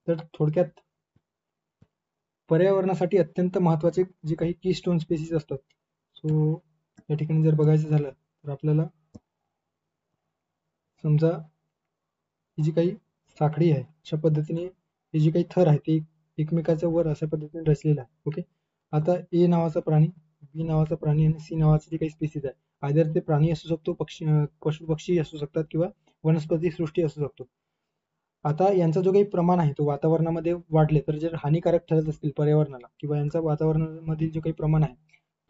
तर थोडक्यात पर्यावरणासाठी अत्यंत महत्वाचे जे काही की स्टोन स्पेसिस असतात, सो या ठिकाणी जर बघायचं झालं तर आपल्याला समजा ही जी काही साखळी आहे, अशा पद्धतीने हे जे काही थर आहे ते एकमेकाच्या वर अशा पद्धतीने रचलेला आहे. ओके, आता ए नावाचा प्राणी, बी नावाचा प्राणी आणि सी नावाचे जे काही स्पेसिस आहे, आयदर ते प्राणी असू शकतो, पशु पक्षी असू शकतात किंवा वनस्पती सृष्टी असू शकतो. आता यांचा जो काही प्रमाण आहे तो वातावरणामध्ये वाढले तर जर हानिकारक ठरत असतील पर्यावरणाला किंवा यांचा वातावरणामधील जो काही प्रमाण आहे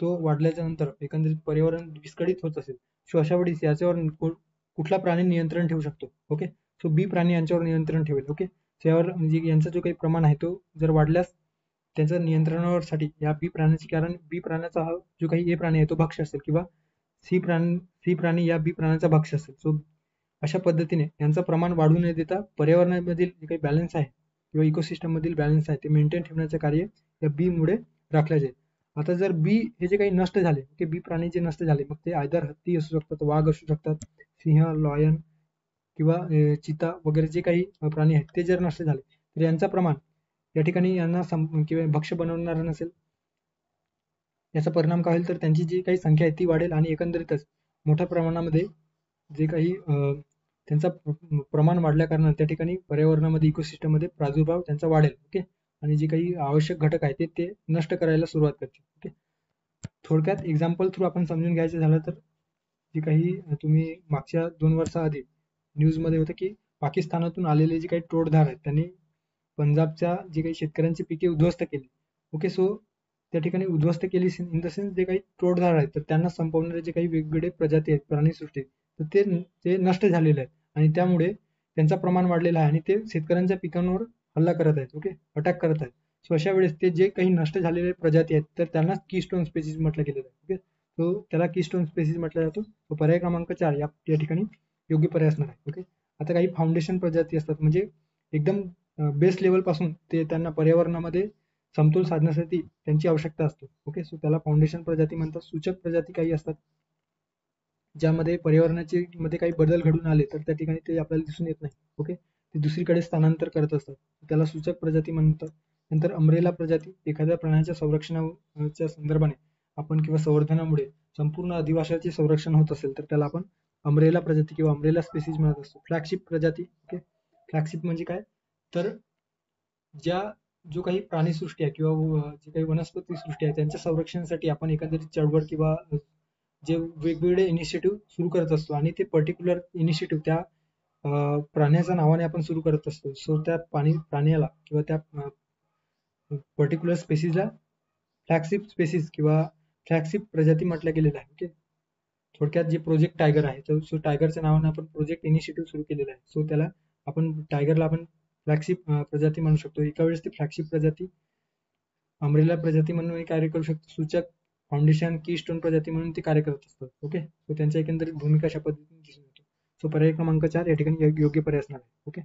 तो वाढल्याच्या नंतर एकंदरीत पर्यावरण विस्कळीत होत असेल, सो अशा वेळी याच्यावर कुठला प्राणी नियंत्रण ठेवू शकतो. ओके, सो बी प्राणी यांच्यावर नियंत्रण ठेवेल. ओके, त्यावर म्हणजे यांचा जो काही प्रमाण आहे तो जर वाढल्यास त्याच्या नियंत्रणासाठी या बी प्राण्याची, कारण बी प्राण्याचा हा जो काही ए प्राणी आहे तो भक्ष असेल किंवा सी प्राणी या बी प्राण्याचा भक्ष असेल. सो अशा पद्धतीने यांचं प्रमाण वाढू न देता पर्यावरणामधील जे काही बॅलन्स आहे किंवा इकोसिस्टम मधील बॅलन्स आहे ते मेंटेन ठेवण्याचे कार्य या बी मुळे राखले जाईल. आता जर बी हे जे काही नष्ट झाले, ते बी प्राणी जे नष्ट झाले, मग ते आयदर हत्ती असू शकतात, वाघ असू शकतात, सिंह, लॉयन किंवा चिता वगैरे जे काही प्राणी आहेत ते जर नष्ट झाले तर यांचं प्रमाण या ठिकाणी यांना किंवा भक्ष्य बनवणार नसेल, याचा परिणाम काय होईल तर त्यांची जी काही संख्या आहे ती वाढेल आणि एकंदरीतच मोठ्या प्रमाणामध्ये जे काही त्यांचा प्रमाण वाढल्या कारणाने त्या ठिकाणी पर्यावरणामध्ये इकोसिस्टम मध्ये प्रादुर्भाव त्यांचा वाढेल. ओके, आणि जे काही आवश्यक घटक आहेत ते नष्ट करायला सुरुवात करतील. ओके, थोडक्यात एक्झाम्पल थ्रू आपण समजून घ्यायचं झालं तर जे काही तुम्ही मागच्या 2 वर्षाआधी न्यूज मध्ये होतं की पाकिस्तानातून आलेले जे काही टोळधाड आहेत त्यांनी पंजाबच्या जे काही शेतकऱ्यांची पिके उद्ध्वस्त केली. ओके, सो त्या ठिकाणी उद्ध्वस्त केली इन द सेन्स जे काही टोळधाड आहेत तर त्यांना संपवणारे जे काही वेगवेगळे प्रजाती आहेत प्राणीसृष्टी, तर ते नष्ट झालेले आहेत आणि त्यामुळे त्यांचं प्रमाण वाढलेलं आहे आणि ते शेतकऱ्यांच्या पिकांवर हल्ला करत आहेत. ओके, अटॅक करत आहेत. सो अशा वेळेस ते जे काही नष्ट झालेले प्रजाती आहेत तर त्यांना कीस्टोन स्पेसिस म्हटलं गेलेलं आहे. ओके, सो त्याला कीस्टोन स्पेसिस म्हटलं जातो. तो पर्याय क्रमांक 4 या ठिकाणी योग्य पर्याय असणार आहे. ओके, आता काही फाउंडेशन प्रजाती असतात, म्हणजे एकदम बेस लेवल पासून ते त्यांना पर्यावरणामध्ये समतोल साधण्यासाठी त्यांची आवश्यकता असते. ओके, सो त्याला फाउंडेशन प्रजाती म्हणतात. सूचक प्रजाती काही असतात ज्यामध्ये पर्यावरणाचे मध्ये काही बदल घडून आले तर त्या ठिकाणी ते आपल्याला दिसून येत नाही. ओके, ते दुसरीकडे स्थानांतर करत असतात, त्याला सूचक प्रजाती म्हणतात. नंतर अमरेला प्रजाती एखाद्या प्राण्याच्या संरक्षणाच्या संदर्भाने आपण किंवा संवर्धनामुळे संपूर्ण अधिवासाचे संरक्षण होत असेल तर त्याला आपण अमरेला प्रजाती किंवा अमरेला स्पेसीज म्हणत असतो. फ्लॅगशिप प्रजाती, ओके, फ्लॅगशिप म्हणजे काय तर जो काही प्राणीसृष्टी आहे किंवा जे काही वनस्पती सृष्टी आहे त्यांच्या संरक्षणासाठी आपण एखादी चळवळ किंवा जे वेगवेगळे इनिशिएटिव्ह सुरू करत असतो आणि ते पर्टिक्युलर इनिशिएटिव्ह त्या प्राण्याच्या नावाने आपण सुरू करत असतो. सो त्या प्राण्याला किंवा त्या पर्टिक्युलर स्पेसीजला फ्लॅगशिप स्पेसीज किंवा फ्लॅगशिप प्रजाती म्हटलं गेलेलं आहे. ओके, थोडक्यात जे प्रोजेक्ट टायगर आहे तर सो टायगरच्या नावाने आपण प्रोजेक्ट इनिशिएटिव्ह सुरू केलेला आहे. सो त्याला आपण टायगरला आपण फ्लॅगशिप प्रजाती म्हणू शकतो. एका वेळेस ती फ्लॅगशिप प्रजाती अमरेला प्रजाती म्हणून कार्य करू शकतो, सूचक, फाउंडेशन, की स्टोन प्रजाती म्हणून ते कार्य करत असतात. ओके, सो त्यांच्या एकंदरीत भूमिका अशा पद्धतीने दिसून येतो. सो पर्याय क्रमांक 4 या ठिकाणी योग्य पर्याय असणार आहे. ओके,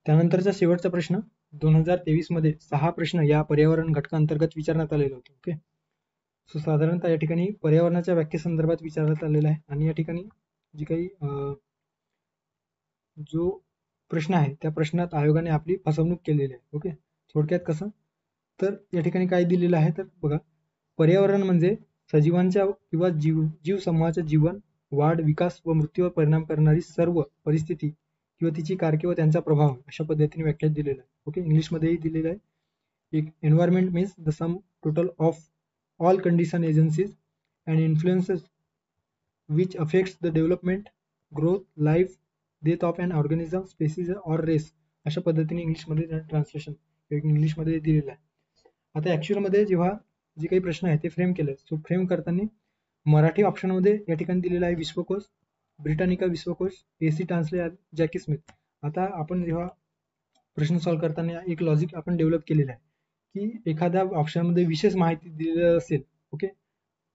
त्यानंतरचा शेवटचा प्रश्न 2023 मध्ये 6 प्रश्न या पर्यावरण घटकांतर्गत विचारण्यात आलेले होते. ओके, सो साधारणतः या ठिकाणी पर्यावरणाच्या व्याख्येसंदर्भात विचारण्यात आलेला आहे आणि या ठिकाणी जी काही जो प्रश्न आहे त्या प्रश्नात आयोगाने आपली फसवणूक केलेली आहे. ओके, थोडक्यात कसं तर या ठिकाणी काय दिलेलं आहे तर बघा, पर्यावरण म्हणजे सजीवांच्या किंवा जीव समूहाच्या जीवन, वाढ, विकास व मृत्यूवर परिणाम करणारी सर्व परिस्थिती किंवा तिची कारके व त्यांचा प्रभाव अशा पद्धतीने व्याख्यात दिलेला आहे. ओके, इंग्लिशमध्येही दिलेलं आहे. एक environment means the sum total of all condition agencies and influences which affects the development, growth, life, death of an organism, species or race अशा पद्धतीने इंग्लिशमध्ये ट्रान्सलेशन इंग्लिशमध्ये दिलेलं आहे. आता ऍक्च्युअल मध्ये जेव्हा जे काही प्रश्न आहे ते फ्रेम केले, सो फ्रेम करताना मराठी ऑप्शनमध्ये या ठिकाणी दिलेला आहे विश्वकोश, ब्रिटानिका विश्वकोश, एसी ट्रान्सले, जॅकी स्मिथ. आता आपण जेव्हा प्रश्न सॉल्व्ह करताना एक लॉजिक आपण डेव्हलप केलेलं आहे की एखाद्या ऑप्शनमध्ये विशेष माहिती दिलेलं असेल, ओके,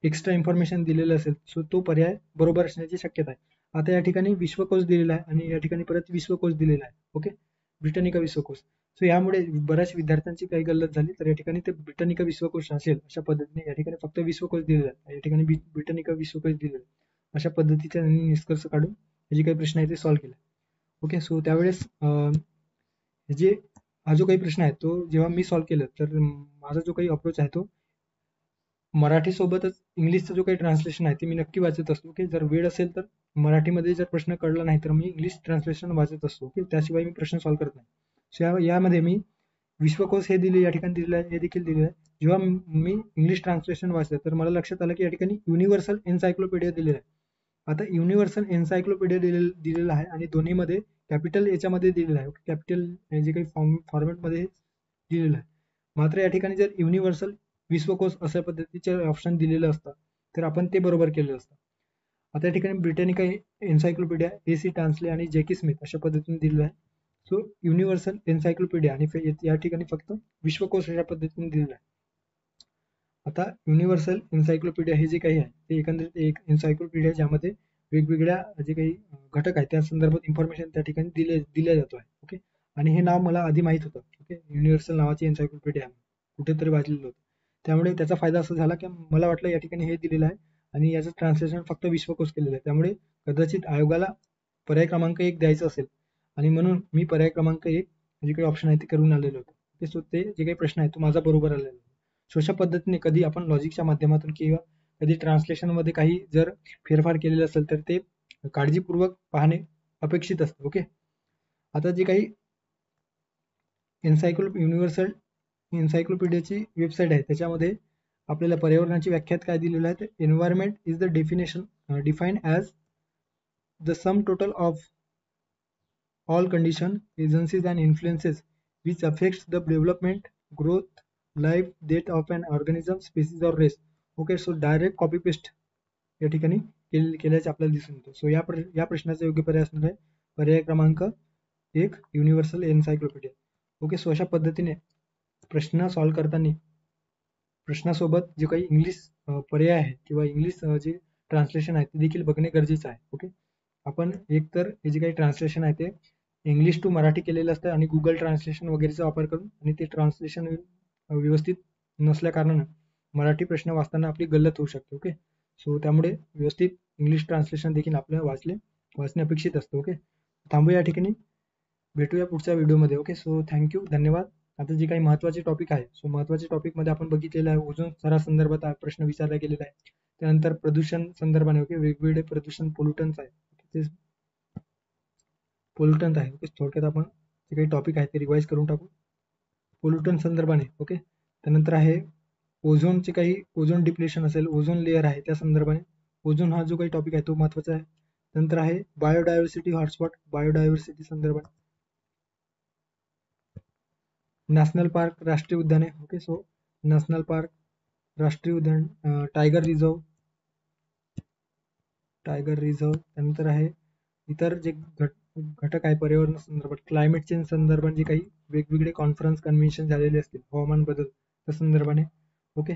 एक्स्ट्रा इन्फॉर्मेशन दिलेलं असेल, सो तो पर्याय बरोबर असण्याची शक्यता आहे. आता या ठिकाणी विश्वकोश दिलेला आहे आणि या ठिकाणी परत विश्वकोश दिलेला आहे. ओके, ब्रिटनिका विश्वकोश. सो यामुळे बऱ्याच विद्यार्थ्यांची काही गल्लत झाली, तर या ठिकाणी ते ब्रिटनिका विश्वकोश असेल अशा पद्धतीने या ठिकाणी फक्त विश्वकोश दिलेला आहे, या ठिकाणी ब्रिटनिका विश्वकोश दिलेला अशा पद्धतीचा निष्कर्ष काढून जे काही प्रश्न आहे ते सॉल्व्ह केला. ओके, सो त्यावेळेस जे हा जो काही प्रश्न आहे तो जेव्हा मी सॉल्व्ह केलं तर माझा जो काही अप्रोच आहे तो मराठी सोबतच इंग्लिशचं जो काही ट्रान्सलेशन आहे ते मी नक्की वाचत असतो. ओके, जर वेळ असेल तर मराठीमध्ये जर प्रश्न कळला नाही तर मी इंग्लिश ट्रान्सलेशन वाचत असतो. ओके, त्याशिवाय मी प्रश्न सॉल्व्ह करत नाही. सो यामध्ये मी विश्वकोश हे दिले, या ठिकाणी दिलेलं आहे, हे देखील दिलेलं आहे. जेव्हा मी इंग्लिश ट्रान्सलेशन वाचलं तर मला लक्षात आलं की या ठिकाणी युनिव्हर्सल एन्सायक्लोपीडिया दिलेलं आहे. आता युनिव्हर्सल एन्सायक्लोपीडिया दिलेलं आहे आणि दोन्हीमध्ये कॅपिटल याच्यामध्ये दिलेलं आहे. कॅपिटल जे काही फॉर्मॅटमध्ये दिलेलं आहे. मात्र या ठिकाणी जर युनिव्हर्सल विश्वकोश अशा पद्धतीचे ऑप्शन दिलेलं असतं तर आपण ते बरोबर केलेलं असतं. आता या ठिकाणी ब्रिटनिका एन्सायक्लोपीडिया, एसी ट्रान्सले आणि जॅकी स्मिथ अशा पद्धतीने दिलेलं आहे. सो युनिव्हर्सल एन्सायक्लोपीडिया आणि या ठिकाणी फक्त विश्वकोश अशा पद्धतीने दिलेलं आहे. आता युनिव्हर्सल एन्सायक्लोपीडिया हे जे काही आहे ते एकंदरीत एक एन्सायक्लोपीडिया ज्यामध्ये वेगवेगळ्या जे काही घटक आहेत त्या संदर्भात इन्फॉर्मेशन त्या ठिकाणी दिल्या जातो आहे. ओके, आणि हे नाव मला आधी माहित होतं. ओके, युनिव्हर्सल नावाची एन्सायक्लोपीडिया कुठेतरी वाचलेलं होतं, त्यामुळे त्याचा फायदा असा झाला की मला वाटलं या ठिकाणी हे दिलेलं आहे आणि याचं ट्रान्सलेशन फक्त विश्वकोश केलेलं आहे, त्यामुळे कदाचित आयोगाला पर्याय क्रमांक 1 द्यायचा असेल आणि म्हणून मी पर्याय क्रमांक 1 जे काही ऑप्शन आहे ते करून आलेलो होतो. सो ते जे काही प्रश्न आहे तो माझा बरोबर आलेला आहे. सो अशा पद्धतीने कधी आपण लॉजिकच्या माध्यमातून किंवा कधी ट्रान्सलेशन मध्ये काही जर फेरफार केलेले असेल तर ते काळजीपूर्वक पाहणे अपेक्षित असते. ओके, आता जे काही युनिव्हर्सल एन्सायक्लोपीडियाची वेबसाईट आहे त्याच्यामध्ये आपल्याला पर्यावरणाची व्याख्यात काय दिलेलं आहे तर environment is the definition defined as the sum total of all condition, agencies and influences which affects the development, growth, life, death of an organism, species or race. Okay, so direct copy paste या ठिकाणी केल्याचे आपल्याला दिसून येतो. So या प्रश्नाचा योग्य पर्याय असणार आहे पर्याय क्रमांक 1 युनिव्हर्सल एन्सायक्लोपीडिया. ओके, सो अशा पद्धतीने प्रश्न सॉल्व्ह करताना प्रश्नासोबत जे काही इंग्लिश पर्याय आहे किंवा इंग्लिश जे ट्रान्सलेशन आहे ते देखील बघणे गरजेचं आहे. ओके, आपण एकतर हे जे काही ट्रान्सलेशन आहे ते इंग्लिश टू मराठी केलेलं असतं आणि गुगल ट्रान्सलेशन वगैरेचा वापर करून, आणि ते ट्रान्सलेशन व्यवस्थित नसल्या कारणानं मराठी प्रश्न वाचताना आपली गल्लत होऊ शकते. ओके, सो त्यामुळे व्यवस्थित इंग्लिश ट्रान्सलेशन देखील आपल्याला वाचणे अपेक्षित असतं. ओके, थांबूया या ठिकाणी, भेटूया पुढच्या व्हिडिओमध्ये. ओके, सो थँक्यू, धन्यवाद. आता जे काही महत्त्वाचे टॉपिक आहे, सो महत्त्वाचे टॉपिकमध्ये आपण बघितलेलं आहे, ओझोन स्तरासंदर्भात प्रश्न विचारला गेलेला आहे. त्यानंतर प्रदूषण संदर्भाने, ओके, वेगवेगळे प्रदूषण पोल्युटन्स आहे, ते पोल्युटन्स आहे. ओके, थोडक्यात आपण जे काही टॉपिक आहे ते रिवाइज करून टाकू पोल्युटन संदर्भाने. ओके, त्यानंतर आहे ओझोनचे काही ओझोन डिप्लेशन असेल, ओझोन लेअर आहे त्या संदर्भाने, ओझोन हा जो काही टॉपिक आहे तो महत्त्वाचा आहे. नंतर आहे बायोडायव्हर्सिटी हॉटस्पॉट, बायोडायव्हर्सिटी संदर्भात, नॅशनल पार्क राष्ट्रीय उद्याने. ओके, सो नॅशनल पार्क, राष्ट्रीय उद्यान, टायगर रिझर्व, त्यानंतर आहे इतर जे घटक आहे पर्यावरण संदर्भात, क्लायमेट चेंज संदर्भात जे काही वेगवेगळे कॉन्फरन्स कन्व्हेन्शन झालेले असतील हवामान बदल त्या संदर्भाने. ओके,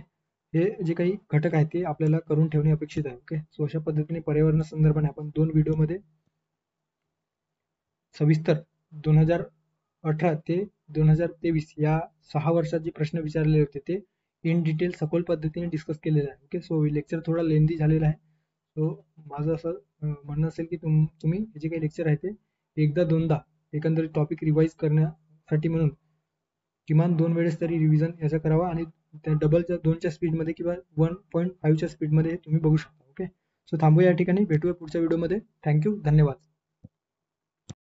हे जे काही घटक आहेत ते आपल्याला करून ठेवणे अपेक्षित आहे. ओके, सो अशा पद्धतीने पर्यावरण संदर्भाने आपण 2 व्हिडिओमध्ये सविस्तर 2018 ते 2023 या 6 वर्षात जे प्रश्न विचारलेले होते ते इन डिटेल सखोल पद्धतीने डिस्कस केलेले आहे. ओके, सो लेक्चर थोडा लेंदी झालेला आहे. सो माझं असं म्हणणं असेल की तुम्ही जे काही लेक्चर आहे ते एकदा दोनदा एकंदरीत टॉपिक रिवाइज करण्यासाठी म्हणून किमान 2 वेळेस तरी रिव्हिजन याचा करावा, आणि त्या डबलच्या 2च्या स्पीडमध्ये किंवा 1.5च्या स्पीडमध्ये तुम्ही बघू शकता. ओके, सो थांबूया या ठिकाणी, भेटूया पुढच्या व्हिडिओमध्ये. थँक्यू, धन्यवाद.